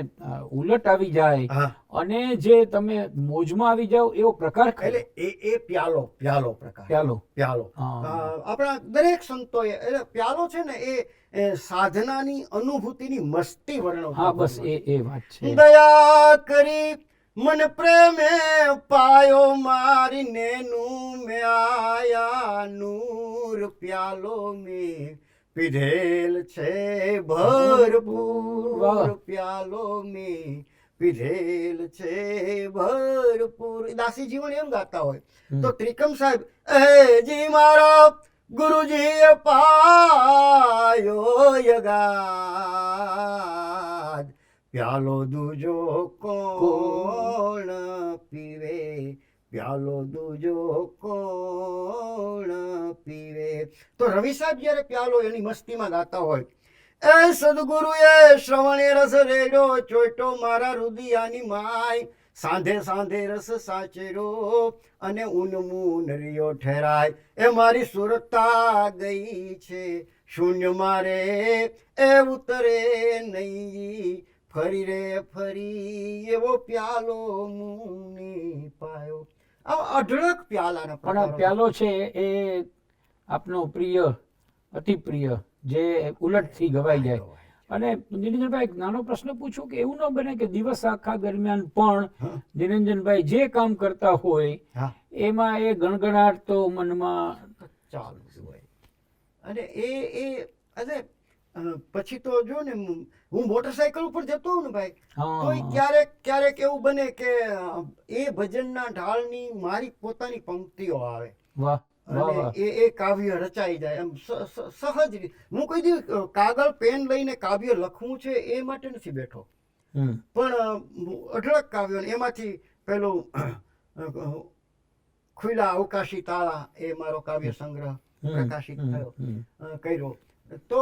ઉલટ આવી જાય હા. અને જે તમે મોજમાં આવી જાઓ એવો પ્રકાર એટલે કયો? એ પ્યાલો પ્રકાર ચાલો. પ્યાલો. હા. આપણા દરેક સંતોએ એટલે પ્યાલો છે ને એ સાધનાની અનુભૂતિની મસ્તી વર્ણવતા હા, બસ ભજનો છે. એ વાત છે. દયા કરી મન પ્રેમે પાયો મારી નેનું મે આયા નૂર પ્યાલો મેં પીધેલ છે ભરપૂર. વાહ. પ્યાલો મેં પીધેલ છે ભરપૂર. દાસી જીવન એમ ગાતા હોય. તો ત્રિકમ સાહેબ એ જી મારા ગુરુજીએ પાયો યગાદ, પ્યાલો દૂજો કોણ પીવે, પ્યાલો દૂજો કોણ પીવે. તો રવિ સાહેબ જ્યારે પ્યાલો એની મસ્તીમાં ગાતા હોય, એ સદગુરુએ શ્રવણે રસ રેડો ચોટો મારા રુદિયાની માય, સાંધે સાંધે રસ સાચર્યો અને ઉન્મૂન રિયો ઠેરાય. એ મારી સુરતા ગઈ છે શૂન્ય મારે એ ઉતરે નહીં, ફરી રે ફરી એવો પ્યાલો મુની પાયો. આ અઢળક પ્યાલાના પણ આ પ્રકારો છે. પ્યાલો છે એ આપનો પ્રિય, અતિ પ્રિય, જે ઉલટથી ગવાઈ જાય. અને નિરંજનભાઈ, એક નાનો પ્રશ્ન પૂછું કે એવું ન બને કે દિવસ આખા દરમિયાન પણ નિરંજનભાઈ જે કામ કરતા હોય હા એમાં એ ગણગણાટ તો મનમાં ચાલુ જ હોય. અને અને પછી તો જો ને હું મોટરસાયકલ ઉપર જતો હોઉં ને ભાઈ, હા. તો ક્યારેક એવું બને કે એ ભજનના ઢાળની મારી પોતાની પંક્તિઓ આવે વાહ વાહ અને વાહ. એ કાવ્ય રચાઈ જાય એમ સહજ રીતે. હું કોઈ દી કાગળ પેન લઈને કાવ્ય લખવું છે એ માટે નથી બેઠો, હમ. પણ અઢળક કાવ્યો એમાંથી પેલું ખુલ્લા અવકાશી તાળા એ મારો કાવ્ય સંગ્રહ પ્રકાશિત થયો કર્યો. તો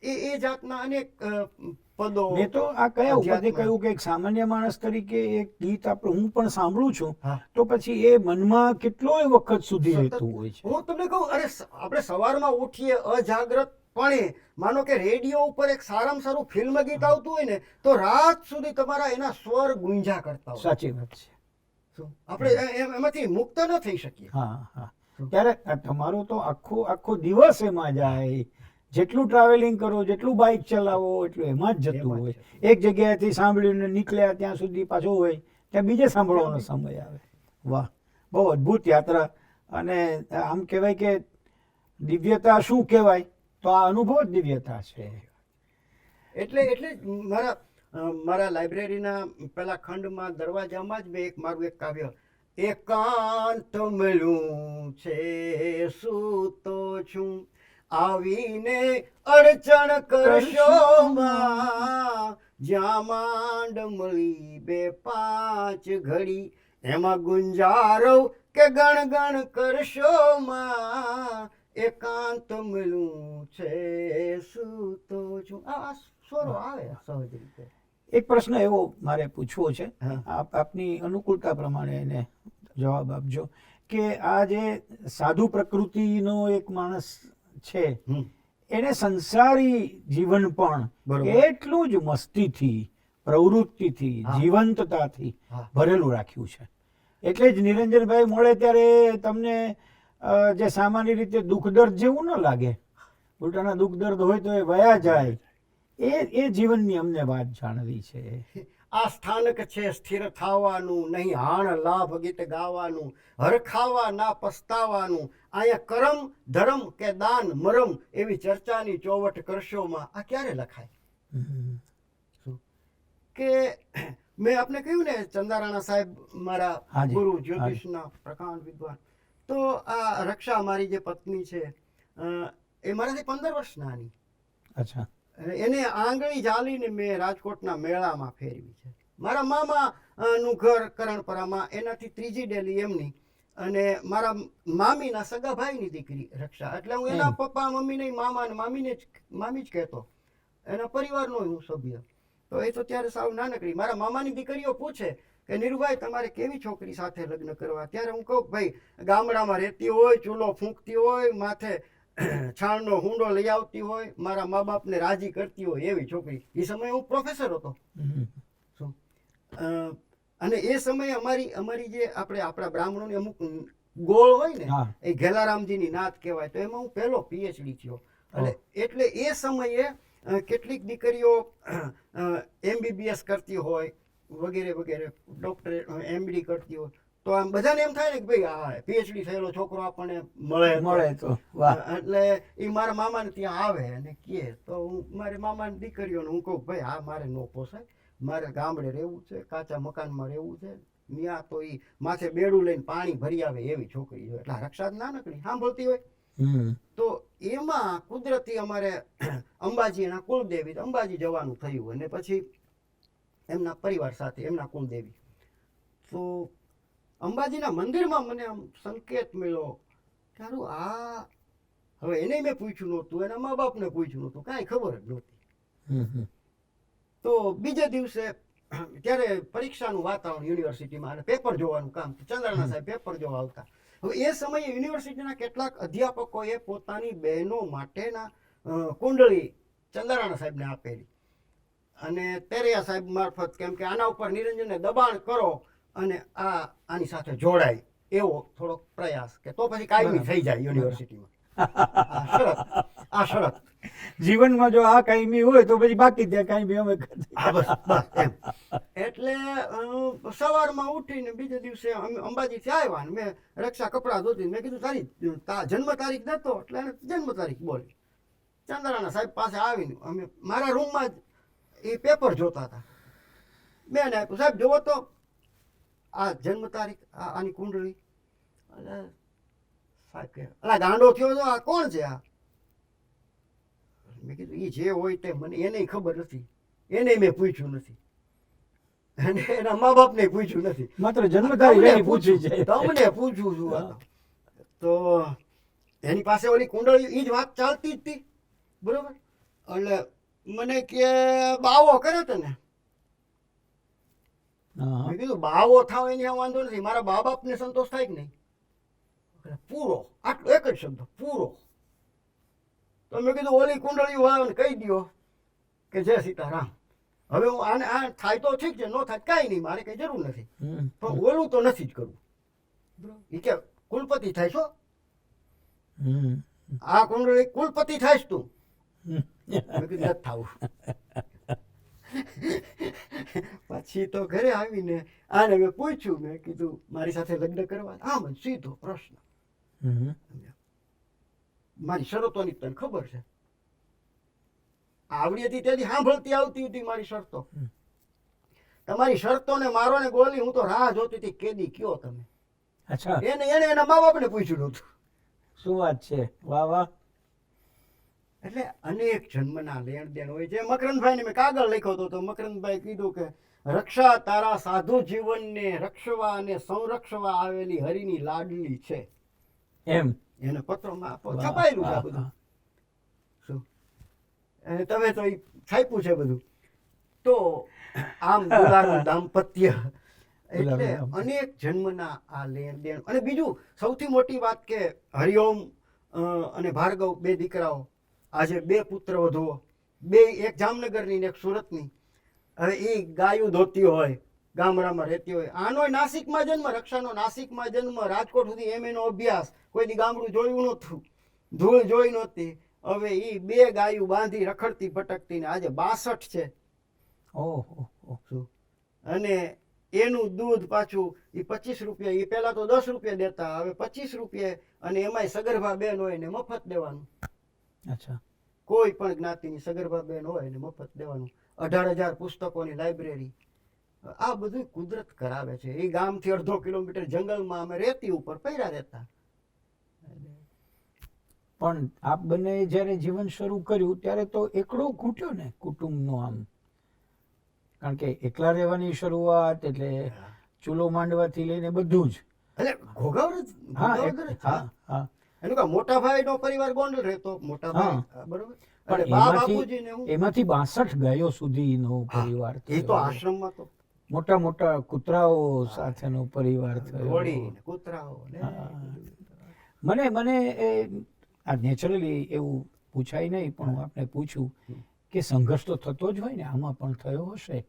એ જાતના અનેક પદો. મેં તો આ કયા ઉપરથી અધ્યાત્મ. કહ્યું કે એક સામાન્ય માણસ તરીકે એક ગીત આપણે હું પણ સાંભળું છું, હા. તો પછી એ મનમાં કેટલોય વખત સુધી સતત. રહેતું હોય છે. હું તમને કહું, અરે આપણે સવારમાં ઉઠીએ અજાગ્રતપણે, માનો કે રેડિયો ઉપર એક સારામાં સારું ફિલ્મ ગીત આવતું હોય ને, તો રાત સુધી તમારા એના સ્વર ગુંજા કરતા હોય. સાચી વાત છે. શું? આપણે એમાંથી મુક્ત ન થઈ શકીએ. હા હા. ત્યારે તમારો તો આખો દિવસ એમાં જાય. જેટલું ટ્રાવેલિંગ કરો, જેટલું બાઇક ચલાવો, એટલું એમાં જ જતું એમાં જ હોય. જતું. એક જગ્યાએથી સાંભળીને નીકળ્યા ત્યાં સુધી પાછો હોય ત્યાં બીજે સાંભળવાનો સમય આવે. વાહ, બહુ અદ્ભુત યાત્રા અને આમ કહેવાય કે દિવ્યતા શું કહેવાય, તો આ અનુભવ જ દિવ્યતા છે. એટલે એટલે જ મારા લાઇબ્રેરીના પેલા ખંડમાં દરવાજામાં જ મેં મારું એક કાવ્ય એકાંત મળ્યું છે સૂતો છું આવીને અડચણ કરશો માં જ્યાં માંડ મળી 2-5 ઘડી એમાં ગુંજારવ કે ગણ કરશો માં એકાંત મળ્યું છે સૂતો છું. આ સ્વરો આવે સહજ રીતે. એક પ્રશ્ન એવો મારે પૂછવો છે, હા. આપની અનુકૂળતા પ્રમાણે એને જવાબ આપજો કે આ જે સાધુ પ્રકૃતિનો એક માણસ છે હમ. એને સંસારી જીવન પણ બરોબર. એટલું જ મસ્તીથી, પ્રવૃત્તિથી, હા. જીવંતતાથી હા. ભરેલું રાખ્યું છે. એટલે જ નિરંજનભાઈ મળે ત્યારે તમને જે સામાન્ય રીતે દુઃખ દર્દ જેવું ન લાગે, ઉલટાના દુઃખ દર્દ હોય તો એ વયા જાય. એ જીવનની અમને વાત જાણવી છે. આ સ્થાનક છે સ્થિર થાવાનું નહીં હાણ લાભ ગીત ગાવાનું હરખાવા ના પસ્તાવાનું અહીંયા કરમ ધરમ કે દાન મરમ એવી ચર્ચાની ચોવટ કરશોમાં આ ક્યારે લખાય? કે મેં આપને કહ્યું ને ચંદારાણા સાહેબ મારા હાજી, ગુરુ હાજી. જ્યોતિષના પ્રકાંડ વિદ્વાન. તો આ રક્ષા મારી જે પત્ની છે એ મારાથી 15 વર્ષ નાની. અચ્છા. એને આંગળી ઝાલીને મેં રાજકોટના મેળામાં ફેરવી છે. મારા મામા નું ઘર કરણપરામાં, એનાથી ત્રીજી ડેલી એમની, અને મારા મામીના સગા ભાઈની દીકરી રક્ષા. એટલે હું એના પપ્પા મમ્મીને મામા અને મામી જ કહેતો, એના પરિવારનો હું સભ્ય. તો એ તો ત્યારે સાવ નાનકડી. મારા મામાની દીકરીઓ પૂછે કે નીરુભાઈ તમારે કેવી છોકરી સાથે લગ્ન કરવા? ત્યારે હું કહું ભાઈ ગામડામાં રહેતી હોય, ચૂલો ફૂંકતી હોય, માથે છાણનો હુંડો લઈ આવતી હોય, મારા મા બાપને રાજી કરતી હોય એવી છોકરી. એ સમયે હું પ્રોફેસર હતો. શું અને એ સમયે અમારી જે આપણા બ્રાહ્મણોની અમુક ગોળ હોય ને, હા. એ ઘેલારામજીની નાત કહેવાય, તો એમાં હું પહેલો પીએચડી થયો. એટલે એ સમયે કેટલીક દીકરીઓ MBBS કરતી હોય વગેરે વગેરે, ડોક્ટર MD કરતી હોય, તો આમ બધાને એમ થાય ને કે ભાઈ આ પીએચડી થયેલો છોકરો આપણને મળે તો વાહ. એટલે એ મારા મામાને ત્યાં આવે અને કહે, તો હું મારી મામાની દીકરીઓને હું કહું ભાઈ આ મારે ન પોસાય, મારે ગામડે રહેવું છે, કાચા મકાનમાં રહેવું છે. ત્યાં તો એ માથે બેડું લઈને પાણી ભરી આવે એવી છોકરી હોય. એટલે રક્ષા નાનકડી સાંભળતી હોય. તો એમાં કુદરતી અમારે અંબાજી એના કુળદેવી, અંબાજી જવાનું થયું, અને પછી એમના પરિવાર સાથે એમના કુળદેવી. તો અંબાજીના મંદિરમાં મને આમ સંકેત મળ્યો કે હારું આ, હવે એને મેં પૂછ્યું નહોતું, એના મા બાપને પૂછ્યું નહોતું, કાંઈ ખબર જ નહોતી. તો બીજે દિવસે ત્યારે પરીક્ષાનું વાતાવરણ યુનિવર્સિટીમાં, અને પેપર જોવાનું કામ. ચંદ્રાણા સાહેબ પેપર જોવા આવતા. હવે એ સમયે યુનિવર્સિટીના કેટલાક અધ્યાપકોએ પોતાની બહેનો માટેના કુંડળી ચંદ્રાણા સાહેબને આપેલી, અને તેરૈયા સાહેબ મારફત, કેમ કે આના ઉપર નિરંજનને દબાણ કરો અને આની સાથે જોડાય એવો થોડોક પ્રયાસ, કે તો પછી કાયમી થઈ જાય યુનિવર્સિટીમાં. આ શરત જીવનમાં જો આ કાયમી હોય તો પછી બાકી ત્યાં કાયમી અમે બસ એમ. એટલે સવારમાં ઉઠીને બીજે દિવસે અમે અંબાજીથી આવ્યા, ને મેં રક્ષા કપડાં ધોતી, મેં કીધું તારી જન્મ તારીખ નતો, એટલે એને જન્મ તારીખ બોલી. ચંદ્રાણા સાહેબ પાસે આવીને અમે મારા રૂમમાં જ એ પેપર જોતા હતા. મેં એને આપ્યું, સાહેબ જોવો તો આ જન્મ તારીખ, આની કુંડળી. એટલે સાહેબ કે અલા ગાંડો થયો તો આ કોણ છે આ? મેં કીધું એ જે હોય તે મને એને ખબર નથી, એને મેં પૂછ્યું નથી, અને એના મા બાપને પૂછ્યું નથી, માત્ર જન્મ તારીખ પૂછી છે. તમને પૂછું છું. આ તો એની પાસે ઓલી કુંડળી એ જ વાત ચાલતી જ હતી, બરોબર. એટલે મને કે બાવો કર્યો તો ને. મેં કીધું બાવો થાવ એની વાંધો નથી, મારા મા બાપને સંતોષ થાય કે નહીં? પૂરો, આટલો એક જ શબ્દ, પૂરો. તો મેં કીધું ઓલી કુંડળી વાળાને કહી દો કે જય સીતારામ. હવે હું આને આ થાય તો ઠીક છે, ન થાય કાંઈ નહીં, મારે કઈ જરૂર નથી, પણ ઓલું તો નથી જ કરવું. એ કે કુલપતિ થાય છો, આ કુંડળી કુલપતિ થાય તું. મેં કીધું નથી થાવું. પછી તો ઘરે આવીને આને મેં પૂછ્યું, મેં કીધું મારી સાથે લગ્ન કરવા? આમ જ સીધો પ્રશ્ન. હમ. મારી શરતોની તને ખબર છે. આવડી હતી તેથી સાંભળતી આવતી હતી મારી શરતો. હમ. તમારી શરતોને મારો ને ગોલી હું તો રાહ જોતી હતી કેદી કયો તમે. અચ્છા, એને એના મા બાપને પૂછ્યું નહોતું. શું વાત છે, વાહ વાહ. એટલે અનેક જન્મના લેણ દેણ હોય છે. મકરંદભાઈને મેં કાગળ લખ્યો હતો તો મકરંદભાઈ કીધું કે રક્ષા તારા સાધુ જીવનને રક્ષવા અને સંરક્ષવા આવેલી હરિની લાડલી છે. એમ એને પત્રમાં આપો વાહ, છપાયેલું છે આ વાહ, બધું. વાહ. શું અને તમે તો ઈ છાપ્યું છે બધું. તો આમ દુલારું દાંપત્ય એટલે દુલારું દાંપત્ય. અનેક જન્મના આ લેણ દેણ. અને બીજું સૌથી મોટી વાત કે હરિઓમ અને ભાર્ગવ બે દીકરાઓ, આજે બે પુત્ર વધુઓ, બે એક જામનગરની ને એક સુરતની. હવે એ ગાયું ધોતી હોય, ગામડામાં રહેતી હોય. આનોય નાસિકમાં જન્મ, રક્ષાનો નાસિકમાં જન્મ, રાજકોટ સુધી એનો અભ્યાસ, કોઈ દી ગામડું જોયું નહોતું, ધૂળ જોઈ નહોતી. હવે એ બે ગાયું બાંધી રખડતી ભટકતી ને આજે 62 છે. ઓહો, ઓહો. શું અને એનું દૂધ પાછું એ 25 રૂપિયા, એ પહેલા તો 10 રૂપિયા દેતા, હવે 25 રૂપિયા. અને એમાંય સગર્ભા બેન હોય ને મફત દેવાનું. અચ્છા, કોઈ પણ જ્ઞાતિની સગર્ભા બેન હોય ને મફત દેવાનું. 18,000 પુસ્તકોની લાઇબ્રેરી. આ બધું કુદરત કરાવે છે. એ ગામથી 1/2 કિલોમીટર જંગલમાં અમે રેતી ઉપર પૈરા રહેતા. પણ આપ બંને જ્યારે જીવન શરૂ કર્યું ત્યારે તો એકડો ઘૂંટ્યો ને કુટુંબનો આમ, કારણ કે એકલા રહેવાની શરૂઆત એટલે ચૂલો માંડવાથી લઈને બધું જ. એટલે ઘોઘાવર જ હા, ઘોઘાવર જ. હા, હા. એનું કે મોટા ભાઈનો પરિવાર ગોંડલ રહેતો, મોટા ભાઈ બરોબર. પણ એટલે બા બાપુજીને હું એમાંથી 62 ગાયો સુધીનો પરિવાર એ તો થયો. આશ્રમમાં તો મોટા મોટા કૂતરાઓ સાથેનો પરિવાર થયો. ઘોડી ને કૂતરાઓ ને હા. મને એ આ નેચરલી એવું પૂછાય નહીં, પણ હું આપને પૂછું કે સંઘર્ષ તો થતો જ હોય ને, આમાં પણ થયો હશે.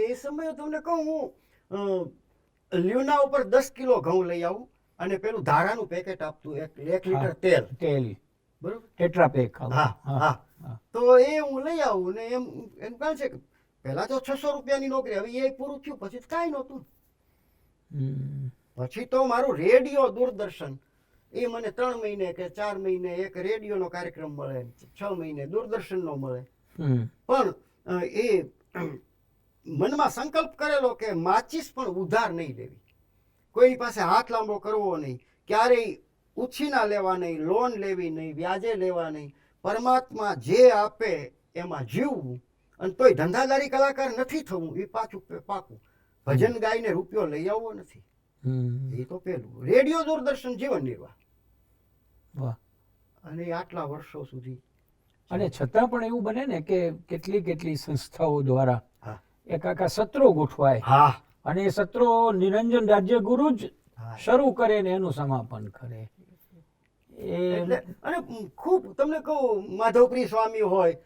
એ સમયે તમને કહું હું લ્યુના ઉપર 10 કિલો ઘઉં લઈ આવું અને પેલું ધારાનું પેકેટ આપતું, 1 લીટર તેલ, તેલ બરોબર. ટેટ્રાપેક હા હા. તો એ હું લઈ આવું ને એમ કહે છે કે પહેલા તો 600 રૂપિયાની નોકરી, હવે એ પૂરું થયું પછી તો કાંઈ નહોતું. પછી તો મારું રેડિયો દૂરદર્શન, એ મને 3 મહિને કે 4 મહિને એક રેડિયોનો કાર્યક્રમ મળે, 6 મહિને દૂરદર્શનનો મળે. પણ એ મનમાં સંકલ્પ કરેલો કે માચીસ પણ ઉધાર નહીં લેવી, કોઈની પાસે હાથ લાંબો કરવો નહીં, ક્યારેય ઉછીના લેવા નહીં, લોન લેવી નહીં, વ્યાજે લેવા નહીં. પરમાત્મા જે આપે એમાં જીવવું. અને તોય ધંધાદારી કલાકાર નથી થવું, એ પાછું પાકું. ભજન ગાઈને રૂપિયો લઈ આવવો નથી, એ તો પેલું. રેડિયો દૂરદર્શન જીવન નિર્વાહ. વાહ. અને આટલા વર્ષો સુધી. અને છતાં પણ એવું બને ને કે કેટલી સંસ્થાઓ દ્વારા હા એક આખા સત્રો ગોઠવાય, હા અને એ સત્રો નિરંજન રાજ્યગુરુ જ શરૂ કરે ને એનું સમાપન કરે. એટલે અને ખૂબ તમને કહું, માધવપ્રિય સ્વામી હોય,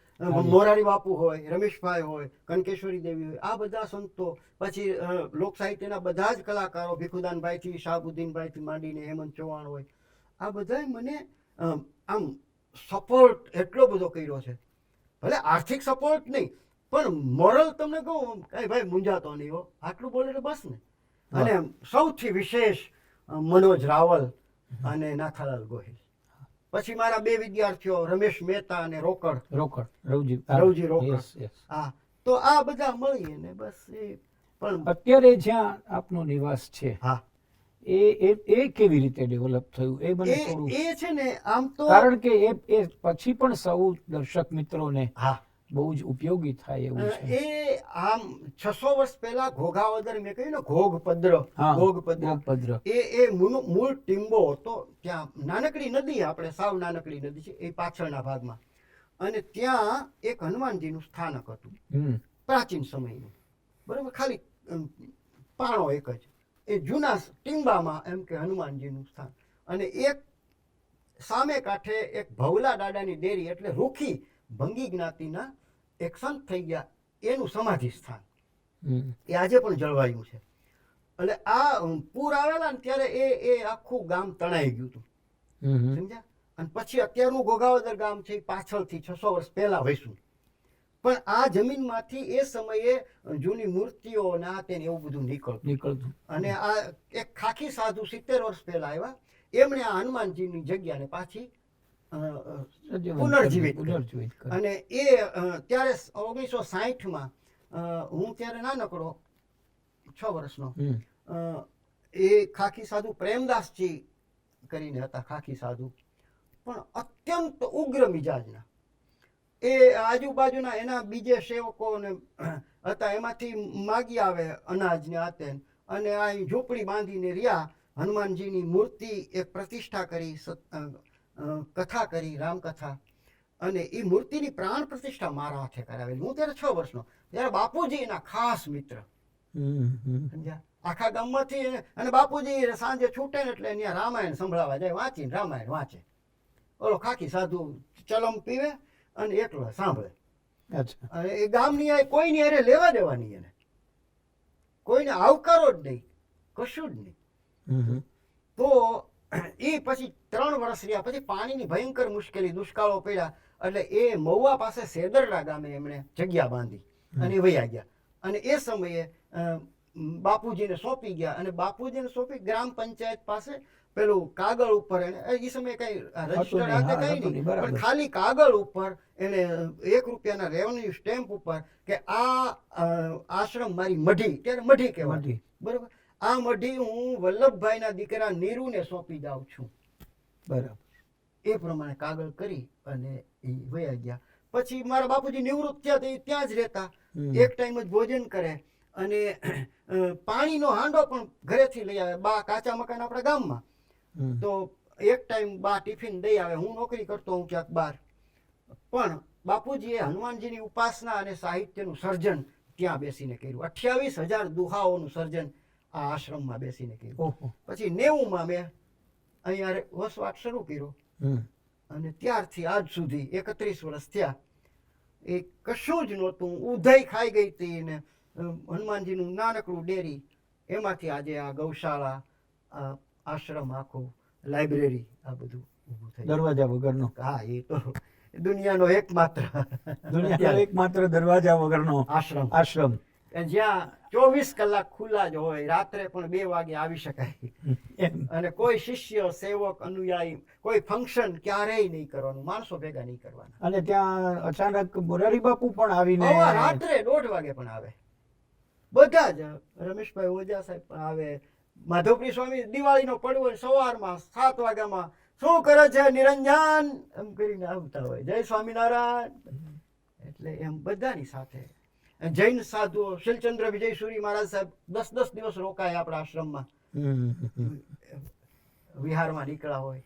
મોરારી બાપુ હોય, રમેશભાઈ હોય, કનકેશ્વરી દેવી હોય, આ બધા સંતો, પછી લોક સાહિત્યના બધા જ કલાકારો, ભીખુદાનભાઈથી શાહબુદ્દીનભાઈથી માંડીને હેમંત ચૌહાણ હોય, આ બધાય મને આમ સપોર્ટ એટલો બધો કર્યો છે. ભલે આર્થિક સપોર્ટ નહીં, પણ મોરલ તમને કહું, કઈ ભાઈ મૂંઝાતો નહીં હો, આટલું બોલે તો બસ ને. અને સૌથી વિશેષ મનોજ રાવલ અને નાથાલાલ ગોહિલ. પછી મારા 2 વિદ્યાર્થીઓ રમેશ મહેતા અને રવજી રોકડ. હા, તો આ બધા મળીએ ને બસ. એ પણ અત્યારે જ્યાં આપનો નિવાસ છે, હા, એ કેવી રીતે ડેવલપ થયું એ મને થોડું, એ છે ને આમ તો, કારણ કે એ પછી પણ સૌ દર્શક મિત્રોને હા, બહુ જ ઉપયોગી થાય એવું છે. એ આમ 600 વર્ષ પહેલા ઘોઘાવદર, મેં કહ્યું ને ઘોઘપદ્ર, હા, ઘોઘપદ્ર, ઘોઘપદ્ર. એ મૂળ ટીંબો હતો. ત્યાં નાનકડી નદી, આપણે સાવ નાનકડી નદી છે, એ પાછળના ભાગમાં. અને ત્યાં એક હનુમાનજીનું સ્થાનક હતું, પ્રાચીન સમયનું, બરાબર. ખાલી પાણો એક જ, એ જૂના ટીંબામાં એમ કે હનુમાનજીનું સ્થાન. અને એક સામે કાંઠે એક ભવલા દાદાની ડેરી, એટલે રૂખી ભંગી જ્ઞાતિના એક સંત થઈ ગયા, એનું સમાધિ સ્થાન એ આજે પણ જળવાયું છે. એટલે આ પૂર આવેલા ને ત્યારે એ આખું ગામ તણાઈ ગયું હતું, સમજ્યા. અને પછી અત્યારનું ઘોઘાવદર ગામ છે, પાછળથી 600 વર્ષ પહેલા વસ્યું. પણ આ જમીનમાંથી એ સમયે જૂની મૂર્તિઓ ના તેને એવું બધું નીકળતું. અને આ એક ખાખી સાધુ 70 વર્ષ પહેલા આવ્યા, એમણે આ હનુમાનજીની જગ્યાને પાછી પુનર્જીવિત કરી. પુનર્જીવિત કરી. અને એ ત્યારે 1960માં હું ત્યારે નાનકડો 6 વર્ષનો હમ. એ ખાખી સાધુ પ્રેમદાસજી કરીને હતા, ખાખી સાધુ, પણ અત્યંત ઉગ્ર મિજાજના. એ આજુબાજુના એના બીજે સેવકોને હતા, એમાંથી માગી આવે અનાજને આતે, અને આ ઝૂંપડી બાંધીને રહ્યા. હનુમાનજીની મૂર્તિ એક પ્રતિષ્ઠા કરી, કથા કરી, રામકથા, અને એ મૂર્તિની પ્રાણ પ્રતિષ્ઠા મારા હાથે કરાવેલી. હું ત્યારે 6 વર્ષનો. ત્યારે બાપુજી એના ખાસ મિત્ર, સમજ્યા? આખા ગામમાંથી અને બાપુજી સાંજે છૂટે ને એટલે અહીંયા રામાયણ સંભળાવા જાય, વાંચીને રામાયણ વાંચે. ઓલો ખાખી સાધુ ચલમ પીવે અને એકલો સાંભળે. અચ્છા. અને એ ગામની આ કોઈની અરે લેવા દેવાની, એને કોઈને આવકારો જ નહીં, કશું જ નહીં. હમ. તો એ પછી 3 વર્ષ રહ્યા. પછી પાણીની ભયંકર મુશ્કેલી, દુષ્કાળો પડ્યા, એટલે એ મહુવા પાસે સેદરડા ગામે એમણે જગ્યા બાંધી અને વયા ગયા. અને એ સમયે બાપુજીને સોંપી ગયા, અને બાપુજીને સોંપી ગ્રામ પંચાયત પાસે પેલું કાગળ ઉપર એને એ સમયે કઈ રજીસ્ટર નહીં, હાથે હા, કઈ હતું નહીં, નહીં, બરાબર. પણ ખાલી કાગળ ઉપર એને 1 રૂપિયાના રેવન્યુ સ્ટેમ્પ ઉપર કે આ આશ્રમ મારી મઢી, ત્યારે મઢી કહેવાય, મઢી. બરોબર, આ મઢી હું વલ્લભભાઈના દીકરા નીરુને સોંપી જાઉં છું. બરાબર. એ પ્રમાણે કાગળ કરી અને એ વયા ગયા. પછી મારા બાપુજી નિવૃત્ત થયા તો એ ત્યાં જ રહેતા, એક ટાઈમ જ ભોજન કરે, અને પાણીનો હાંડો પણ ઘરેથી લઈ આવે. બા કાચા મકાન આપણા ગામમાં, તો એક ટાઈમ બા ટિફિન દઈ આવે. હું નોકરી કરતો હું ક્યાંક બહાર, પણ બાપુજીએ હનુમાનજીની ઉપાસના અને સાહિત્યનું સર્જન ત્યાં બેસીને કર્યું. 28,000 દુહાઓનું સર્જન આ આશ્રમમાં બેસીને કર્યું. ઓહો. પછી 90માં મેં અહીંયા વસવાટ શરૂ કર્યો, અને ત્યારથી આજ સુધી 31 વર્ષ થયા. એ કશું જ નહોતું, ઉધઈ ખાઈ ગઈ હતી, ને હનુમાનજીનું નાનકડું ડેરી, એમાંથી આજે આ ગૌશાળા, આ આશ્રમ, આખું લાઇબ્રેરી, આ બધું ઊભું થયું. દરવાજા વગરનો. હા, એ તો દુનિયાનો એકમાત્ર દુનિયાનો એકમાત્ર દરવાજા વગરનો આશ્રમ, આશ્રમ. જ્યાં 24 કલાક ખુલ્લા જ હોય, રાત્રે પણ 2 વાગે આવી શકાય. એમ. અને કોઈ શિષ્ય, સેવક, અનુયાયી, કોઈ ફંક્શન ક્યારેય નહીં કરવાનું, માણસો ભેગા નહીં કરવાના. અને ત્યાં અચાનક મોરારી બાપુ પણ આવીને હવા રાત્રે 1:30 વાગે પણ આવે, બધા જ. રમેશભાઈ ઓઝા સાહેબ પણ આવે, માધવપ્રિય સ્વામી દિવાળીનો પડવો સવારમાં 7 વાગ્યામાં શું કરે છે નિરંજન એમ કરીને આવતા હોય, જય સ્વામિનારાયણ. એટલે એમ બધાની સાથે. જૈન સાધુઓ, શીલચંદ્ર વિજયસુરી મહારાજ સાહેબ 10 દિવસ રોકાય આપણા આશ્રમમાં, વિહારમાં નીકળ્યા હોય.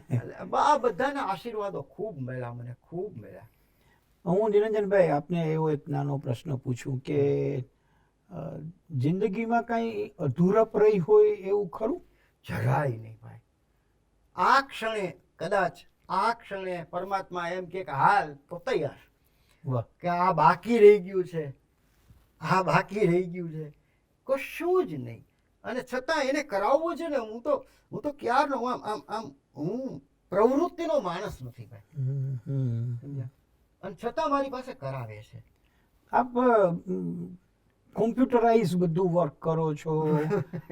એટલે આ બધાના આશીર્વાદો ખૂબ મળ્યા, મને ખૂબ મળ્યા. હું નિરંજનભાઈ આપને એવો એક નાનો પ્રશ્ન પૂછું કે જિંદગીમાં કઈ અધૂરપ રહી હોય એવું ખરું? જરાય નહીં ભાઈ. આ ક્ષણે કદાચ આ ક્ષણે પરમાત્મા એમ કે હાલ તો તૈયાર, વાહ. કે આ બાકી રહી ગયું છે, આ બાકી રહી ગયું છે, કશું જ નહીં. અને છતાં એને કરાવવું છે ને. હું તો ક્યારનો આમ આમ આમ હું પ્રવૃત્તિનો માણસ નથી ભાઈ, સમજ્યા? અને છતાં મારી પાસે કરાવે છે. આપ કોમ્પ્યુટરાઇઝ બધું વર્ક કરો છો.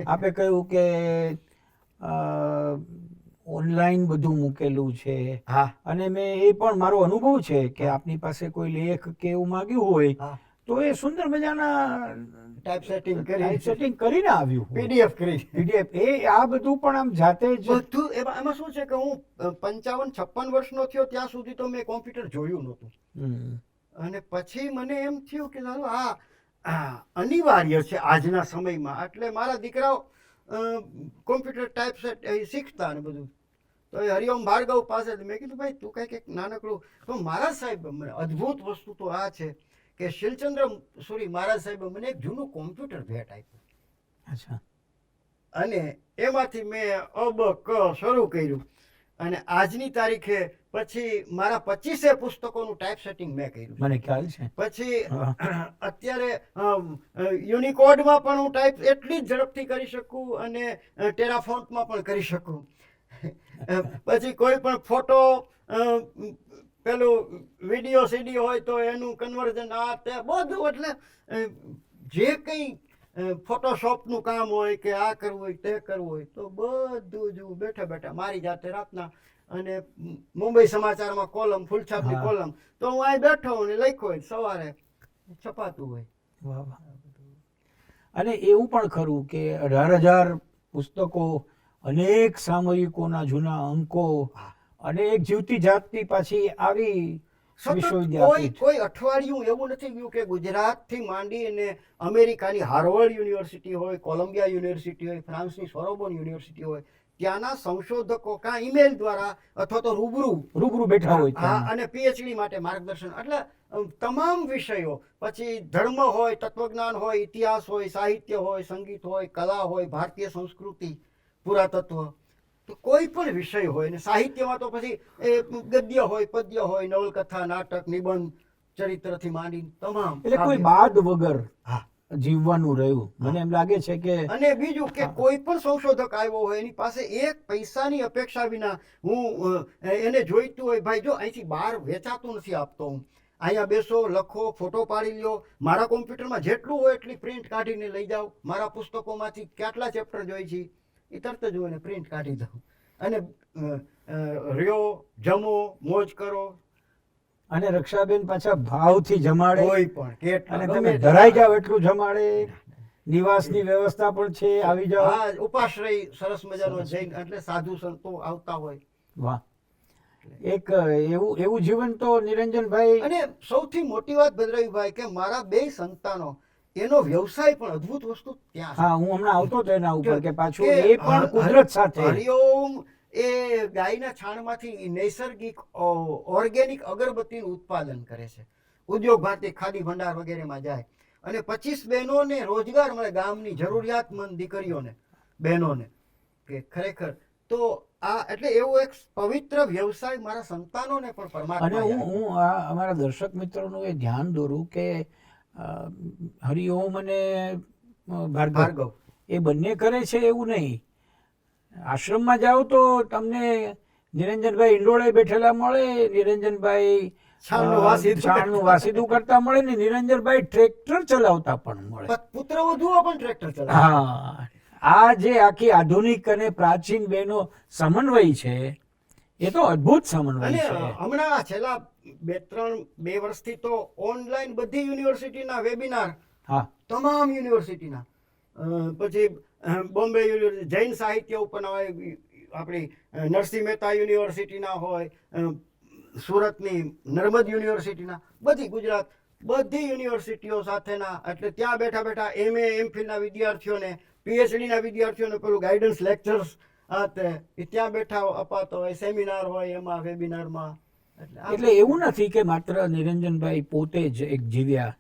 આપે કહ્યું કે ઓનલાઈન બધું મૂકેલું છે. હા, અને મેં એ પણ મારો અનુભવ છે કે આપની પાસે કોઈ લેખ કે એવું માંગ્યું હોય હા, તો એ સુંદર મજાના ટાઈપ સેટિંગ કરી, સેટિંગ કરીને આવ્યું હોય. પીડીએફ કરી, PDF એ આ બધું પણ આમ જાતે જ. બધું. એમાં શું છે કે હું 55-56 વર્ષનો થયો ત્યાં સુધી તો મેં કોમ્પ્યુટર જોયું નહોતું. અને પછી મને એમ થયું કે ચાલો આ અનિવાર્ય છે આજના સમયમાં. એટલે મારા દીકરાઓ કોમ્પ્યુટર ટાઈપ સેટ શીખતા અને બધું. તો એ હરિઓમ ભાર્ગવ પાસે મેં કીધું ભાઈ તું કંઈક નાનકડું. તો મહારાજ સાહેબ મને અદ્ભુત વસ્તુ તો આ છે કે શીલચંદ્ર સુરી મહારાજ સાહેબે મને એક જૂનું કોમ્પ્યુટર ભેટ આપ્યું. અચ્છા. અને એમાંથી મેં અબ ક શરૂ કર્યું. અને આજની તારીખે પછી મારા 25 પુસ્તકોનું ટાઈપ સેટિંગ મેં કર્યું. મને ખ્યાલ છે. પછી અત્યારે યુનિકોડમાં પણ હું ટાઈપ એટલી જ ઝડપથી કરી શકું, અને ટેરાફોન્ટમાં પણ કરી શકું. પછી કોઈ પણ ફોટો, પેલું વિડીયો સીડી હોય તો એનું કન્વર્ઝન આ તે બધું. એટલે જે કંઈ ફોટોશોપનું કામ હોય કે આ કરવું હોય તે કરવું હોય તો બધું જ હું બેઠા બેઠા મારી જાતે રાતના અને મુંબઈ સમાચારમાં કોલમ ફૂલછાપની હા. કોલમ તો હું અહીં બેઠો અને લખ્યો હોય સવારે છપાતું હોય. વાહ વાહ. અને એવું પણ ખરું કે 18,000 પુસ્તકો, અનેક સામયિકોના જૂના અંકો હા. અને એક જીવતી જાગતી પાછી આવી સતત વિશ્વવિદ્યાપીઠ. કોઈ અઠવાડિયું એવું નથી ગયું કે ગુજરાતથી માંડી અને અમેરિકાની હાર્વર્ડ યુનિવર્સિટી હોય, કોલંબિયા યુનિવર્સિટી હોય, ફ્રાન્સની સોર્બોન યુનિવર્સિટી હોય, ત્યાંના સંશોધકો કાં ઈમેલ દ્વારા અથવા તો રૂબરૂ બેઠા હોય હા, ત્યાં. અને પીએચડી માટે માર્ગદર્શન એટલે તમામ વિષયો, પછી ધર્મ હોય, તત્વજ્ઞાન હોય, ઇતિહાસ હોય, સાહિત્ય હોય, સંગીત હોય, કલા હોય, ભારતીય સંસ્કૃતિ, પુરાતત્વ, તો કોઈ પણ વિષય હોય ને સાહિત્યમાં તો પછી એ ગદ્ય હોય, પદ્ય હોય, નવલકથા, નાટક, નિબંધ, ચરિત્રથી માંડી તમામ. એટલે કોઈ બાદ વગર હા. જીવવાનું રહ્યું. મને એમ લાગે છે કે અને બીજું કે કોઈ પણ સંશોધક આવ્યો હોય એની પાસે એક પૈસાની અપેક્ષા વિના હું એને જોઈતું હોય ભાઈ જો અહીંથી બહાર વેચાતું નથી આપતો, હું અહીંયા બેસો, લખો, ફોટો પાડી લ્યો, મારા કોમ્પ્યુટરમાં જેટલું હોય એટલી પ્રિન્ટ કાઢીને લઈ જાઓ, મારા પુસ્તકોમાંથી કેટલા ચેપ્ટર જોઈ છે એ તરત જ હોય પ્રિન્ટ કાઢી દઉં અને રહ્યો, જમો, મોજ કરો. અને રક્ષાબેન પાછા ભાવથી જમાડે કોઈ પણ કેટલા અને ગમે તમે તેટલા. ધરાઈ જાવ એટલું જમાડે. નિવાસની વ્યવસ્થા પણ છે, આવી જાઓ. હા, ઉપાશ્રય સરસ મજાનો જૈન એટલે સાધુ સંતો આવતા હોય. વાહ. એક એવું જીવન તો નિરંજનભાઈ. અને સૌથી મોટી વાત ભદ્રવીભાઈ કે મારા બે સંતાનો એનો વ્યવસાય પણ અદ્ભુત વસ્તુ ત્યાં છે. હા, હું હમણાં આવતો હતો એના ઉપર કે પાછું કે એ પણ કુદરત સાથે. હરિઓમ એ ગાયના છાણમાંથી નૈસર્ગિક ઓર્ગેનિક અગરબત્તીનું ઉત્પાદન કરે છે. ઉદ્યોગ ભારતી, ખાદી ભંડાર વગેરેમાં જાય અને 25 બહેનોને રોજગાર મળે, ગામની જરૂરિયાતમંદ દીકરીઓને, બહેનોને, કે ખરેખર તો આ એટલે એવો એક પવિત્ર વ્યવસાય મારા સંતાનોને પણ અને પરમાત્મા. હું આ અમારા દર્શક મિત્રોનું એ ધ્યાન દોરું કે હરિઓમ અને ભાર્ગવ ભાર્ગવ એ બંને કરે છે એવું નહીં. આશ્રમમાં જાઓ તો તમને નિરંજનભાઈ ઈંડોળે બેઠેલા મળે, નિરંજનભાઈ છાણનું વાસીદું કરતા મળે ને નિરંજનભાઈ ટ્રેક્ટર ચલાવતા પણ મળે. પુત્રવધુઓ પણ ટ્રેક્ટર ચલાવે. હા, આ જે આખી આધુનિક અને પ્રાચીન બેનો સમન્વય છે એ તો અદ્ભુત સમન્વય અને છે. હમણાં છેલ્લા 2 વર્ષથી તો ઓનલાઈન બધી યુનિવર્સિટીના વેબિનાર, હા, તમામ યુનિવર્સિટીના, પછી બોમ્બે યુનિવર્સિટી જૈન સાહિત્ય ઉપર હોય, આપણી નરસિંહ મહેતા યુનિવર્સિટીના હોય, સુરતની નર્મદ યુનિવર્સિટીના, બધી ગુજરાત બધી યુનિવર્સિટીઓ સાથેના, એટલે ત્યાં બેઠા બેઠા MA MPhilના વિદ્યાર્થીઓને, PhDના વિદ્યાર્થીઓને પેલું ગાઈડન્સ લેક્ચર્સ ત્યાં બેઠા અપાતો હોય, સેમિનાર હોય એમાં, વેબિનારમાં. એટલે એવું નથી કે માત્ર નિરંજનભાઈ પોતે જ એક જીવ્યા.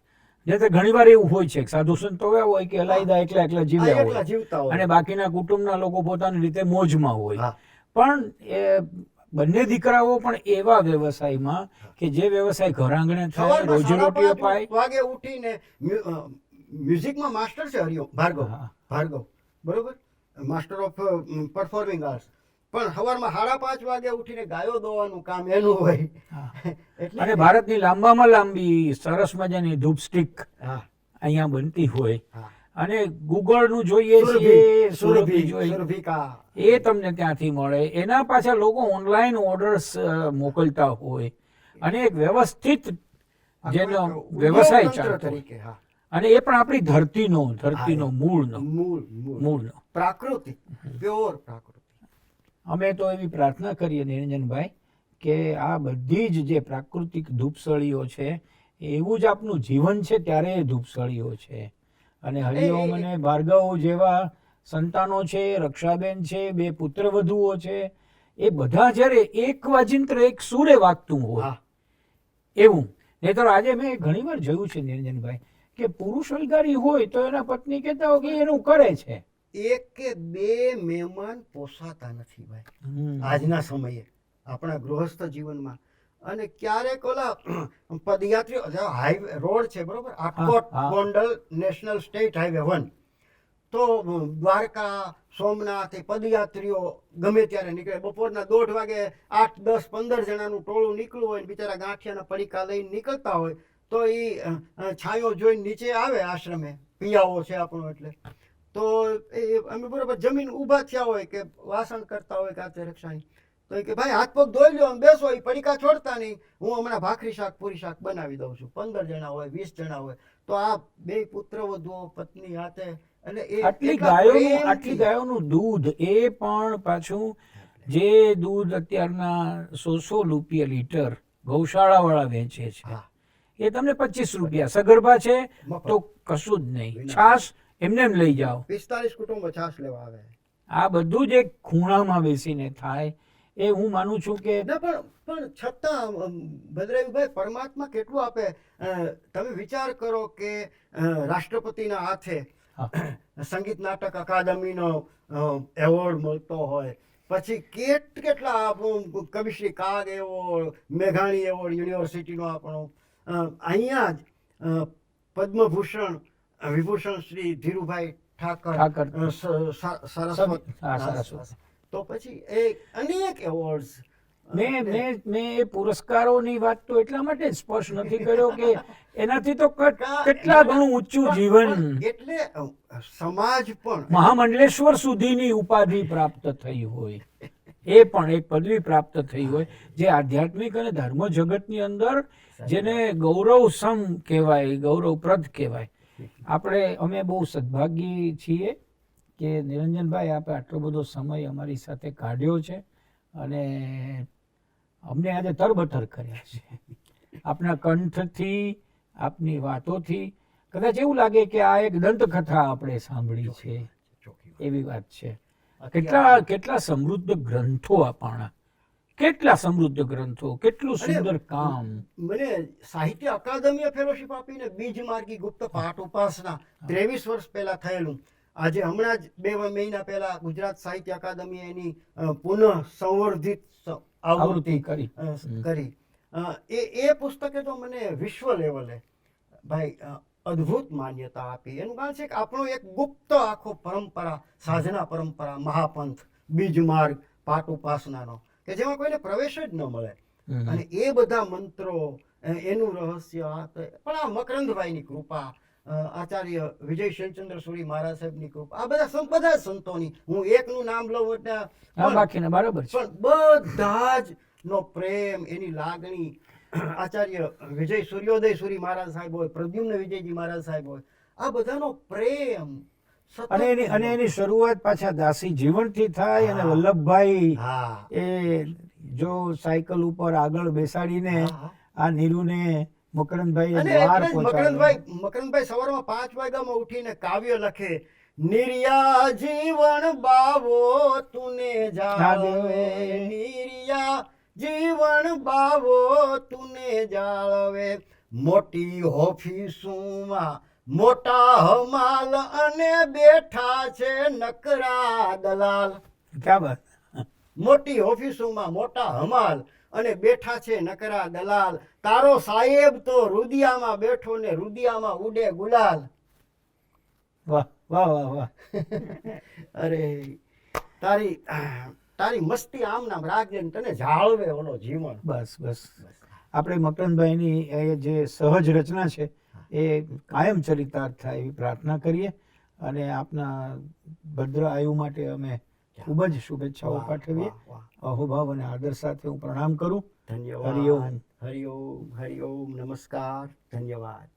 નહીં ઘણી વાર એવું હોય છે કે સાધુ સંતો એવા હોય કે અલાયદા એકલા એકલા જીવ્યા એકલા જીવતા હોય હોય. અને બાકીના કુટુંબના લોકો પોતાની રીતે મોજમાં હોય. હા. પણ એ બંને દીકરાઓ પણ એવા વ્યવસાયમાં કે જે વ્યવસાય ઘર આંગણે થાય, સવારમાં રોજીરોટી 5:30 અપાય. વાગે ઉઠીને મ્યુઝિકમાં માસ્ટર છે હરિઓમ ભાર્ગવ, બરોબર, માસ્ટર ઓફ પરફોર્મિંગ આર્ટ્સ, પણ સવારમાં 5:30 વાગે ઉઠીને ગાયો દોવાનું કામ એનું હોય. અને ભારતની લાંબામાં લાંબી સરસ મજાની ધૂપ સ્ટિક હા, અહીંયા બનતી હોય. હા. અને ગુગળનું જોઈએ છીએ, સુરભી જોઈએ, સુરભિકા, એ તમને ત્યાંથી મળે. એના પાછા લોકો ઓનલાઈન ઓર્ડર્સ મોકલતા હોય અને એક વ્યવસ્થિત જેનો વ્યવસાય ઉદ્યોગતંત્ર ચાલતો હોય. તરીકે. હા, અને એ પણ આપણી ધરતીનો મૂળનો. પ્રાકૃતિક, પ્યોર પ્રાકૃતિક. અમે તો એવી પ્રાર્થના કરીએ નિરંજનભાઈ કે આ બધી જ જે પ્રાકૃતિક ધૂપસળીઓ છે એવું જ આપનું જીવન છે ત્યારે એ ધૂપસળીઓ છે. અને હરિઓમ અને ભાર્ગવ જેવા સંતાનો છે, રક્ષાબેન છે, 2 પુત્રવધુઓ છે, એ બધા જ્યારે એક વાજિંત્ર એક સૂરે વાગતું હોય એવું. નહીંતર આજે મેં ઘણી વાર જોયું છે નિરંજનભાઈ કે પુરુષ અલગારી હોય તો એના પત્ની કહેતા હોય કે એનું કરે છે. 1 કે 2 મહેમાન પોસાતા નથી ભાઈ આજના સમયે આપણા ગૃહસ્થ જીવનમાં. અને ક્યારેક ઓલા પદયાત્રીઓ, હાઈવે રોડ છે બરોબર, Atkot Gondal national state highway 1, તો દ્વારકા, સોમનાથ, પદયાત્રીઓ ગમે ત્યારે નીકળે. બપોરના 1:30 વાગે 8, 10, 15 જણાનું ટોળું નીકળ્યું હોય, બિચારા ગાંઠિયાના પડીકા લઈને નીકળતા હોય, તો એ છાંયો જોઈને નીચે આવે આશ્રમે, પિયાવો છે આપણો. એટલે તો એ અમે બરોબર જમીન ઊભા થયા હોય કે વાસણ કરતા હોય કાચે રક્ષાની, તો એ કે ભાઈ હાથ પગ ધોઈ લ્યો, બેસો, એ પડીકા છોડતા નહીં, હું હમણાં ભાખરી શાક પૂરી શાક બનાવી દઉં છું. 15 જણા હોય 20 જણા હોય તો આ 2 પુત્ર વધુઓ પત્ની હાથે, એટલે એ આટલી એટલા પ્રેમથી- ગાયોનું દૂધ, એ પણ પાછું જે દૂધ અત્યારના 100 રૂપિયા લીટર ગૌશાળાવાળા વેચે છે, હા, એ તમને 25 રૂપિયા. સગર્ભા છે મફત. તો કશું જ નહીં, વિના. છાશ એમને એમ લઈ જાઓ. 45 કુટુંબો છાશ લેવા આવે. આ બધું જ એક ખૂણામાં બેસીને થાય. એ હું માનું છું કે ના પણ છતાં ભદ્રાયુભાઈ પરમાત્મા કેટલું આપે. તમે વિચાર કરો કે રાષ્ટ્રપતિના હાથે હા. સંગીત નાટક અકાદમીનો એવોર્ડ મળતો હોય, પછી કેટલા આપણું કવિશ્રી કાગ એવોર્ડ, મેઘાણી એવોર્ડ યુનિવર્સિટીનો આપણો, અહીંયા જ પદ્મભૂષણ વિભૂષણ શ્રી ધીરુભાઈ ઠાકર ઠાકર. સરસ્વત. હા, સરસ્વત. તો પછી એ અનેક એવોર્ડ્સ. મેં એ પુરસ્કારોની વાત તો એટલા માટે જ સ્પર્શ નથી કર્યો કે એનાથી તો કેટલા ઘણું ઊંચું જીવન, એટલે સમાજ પણ મહામંડલેશ્વર સુધીની ઉપાધિ પ્રાપ્ત થઈ હોય, એ પણ એક પદવી પ્રાપ્ત થઈ હોય, જે આધ્યાત્મિક અને ધર્મ જગતની અંદર જેને ગૌરવસમ કહેવાય, ગૌરવપ્રદ કહેવાય. અમે બહુ સદભાગી છીએ કે નિરંજનભાઈ આપે આટલો બધો સમય અમારી સાથે કાઢ્યો છે અને અમને આજે તરબતર કર્યા છે. આપના કંઠથી, આપની વાતોથી કદાચ એવું લાગે કે આ એક દંતકથા આપણે સાંભળી છે, એવી વાત છે. કેટલા સમૃદ્ધ ગ્રંથો આપણા, કેટલા સમૃદ્ધ ગ્રંથો, કેટલું સુંદર કામ. મને સાહિત્ય અકાદમીએ ફેલોશિપ આપીને બીજમાર્ગી ગુપ્ત પાઠ ઉપાસના 23 વર્ષ પહેલા થયેલું. આજે હમણાં જ 2 મહિના પહેલા ગુજરાત સાહિત્ય અકાદમીએ એની પુનઃ સંવર્ધિત આવૃત્તિ કરી. કરી. એ પુસ્તકે તો મને વિશ્વ લેવલે ભાઈ અદ્ભુત માન્યતા આપી. એનું કારણ છે કે આપણો એક ગુપ્ત આખો પરંપરા, સાધના પરંપરા, મહાપંથ, બીજમાર્ગ પાઠ ઉપાસનાનો, કે જેમાં કોઈને પ્રવેશ જ ન મળે. અને એ બધા મંત્રો, એનું રહસ્ય, પણ આ મકરંદભાઈની કૃપા, આચાર્ય વિજય શેનચંદ્ર સુરી મહારાજ સાહેબની કૃપા, આ બધા સંતોની, હું એકનું નામ લઉં એટલે બાકીના બરાબર છે, પણ બધા જ નો પ્રેમ, એની લાગણી, આચાર્ય વિજય સૂર્યોદય સુરી મહારાજ સાહેબ હોય, પ્રદ્યુમ્ન વિજયજી મહારાજ સાહેબ હોય, આ બધાનો પ્રેમ સતત. અને એની શરૂઆત પાછા દાસી જીવનથી થાય. અને વલ્લભભાઈ હા, એ જો સાયકલ ઉપર આગળ બેસાડીને હા. આ નીરુને મકરંદભાઈ અને બહાર એટલે જ મકરંદભાઈ સવારમાં 5 વાગ્યામાં ઉઠીને કાવ્ય લખે, નિર્યા જીવન બાવો તુને જાળવે, નિર્યા જીવન બાવો તુને જાળવે, મોટી ઓફિસોમાં મોટા હમાલ અને બેઠા છે નકરા દલાલ. ક્યાં વાત. મોટી ઓફિસોમાં મોટા હમાલ અને બેઠા છે નકરા દલાલ, તારો સાહેબ તો રુદિયામાં બેઠો ને રુદિયામાં ઉડે ગુલાલ. વાહ વાહ વાહ વાહ. અરે તારી મસ્તી આમ નામ રાખજે ને તને જાળવે ઓલો જીવન. બસ બસ. આપણે મકરંદભાઈની એ જે સહજ રચના છે એ કાયમ ચરિતાર્થ થાય એવી પ્રાર્થના કરીએ. અને આપના ભદ્ર આયુ માટે અમે ખૂબ જ શુભેચ્છાઓ પાઠવીએ. અહોભાવ અને આદર સાથે હું પ્રણામ કરું. ધન્યવાદ. હરિઓમ. હરિઓમ. હરિઓમ. નમસ્કાર. ધન્યવાદ.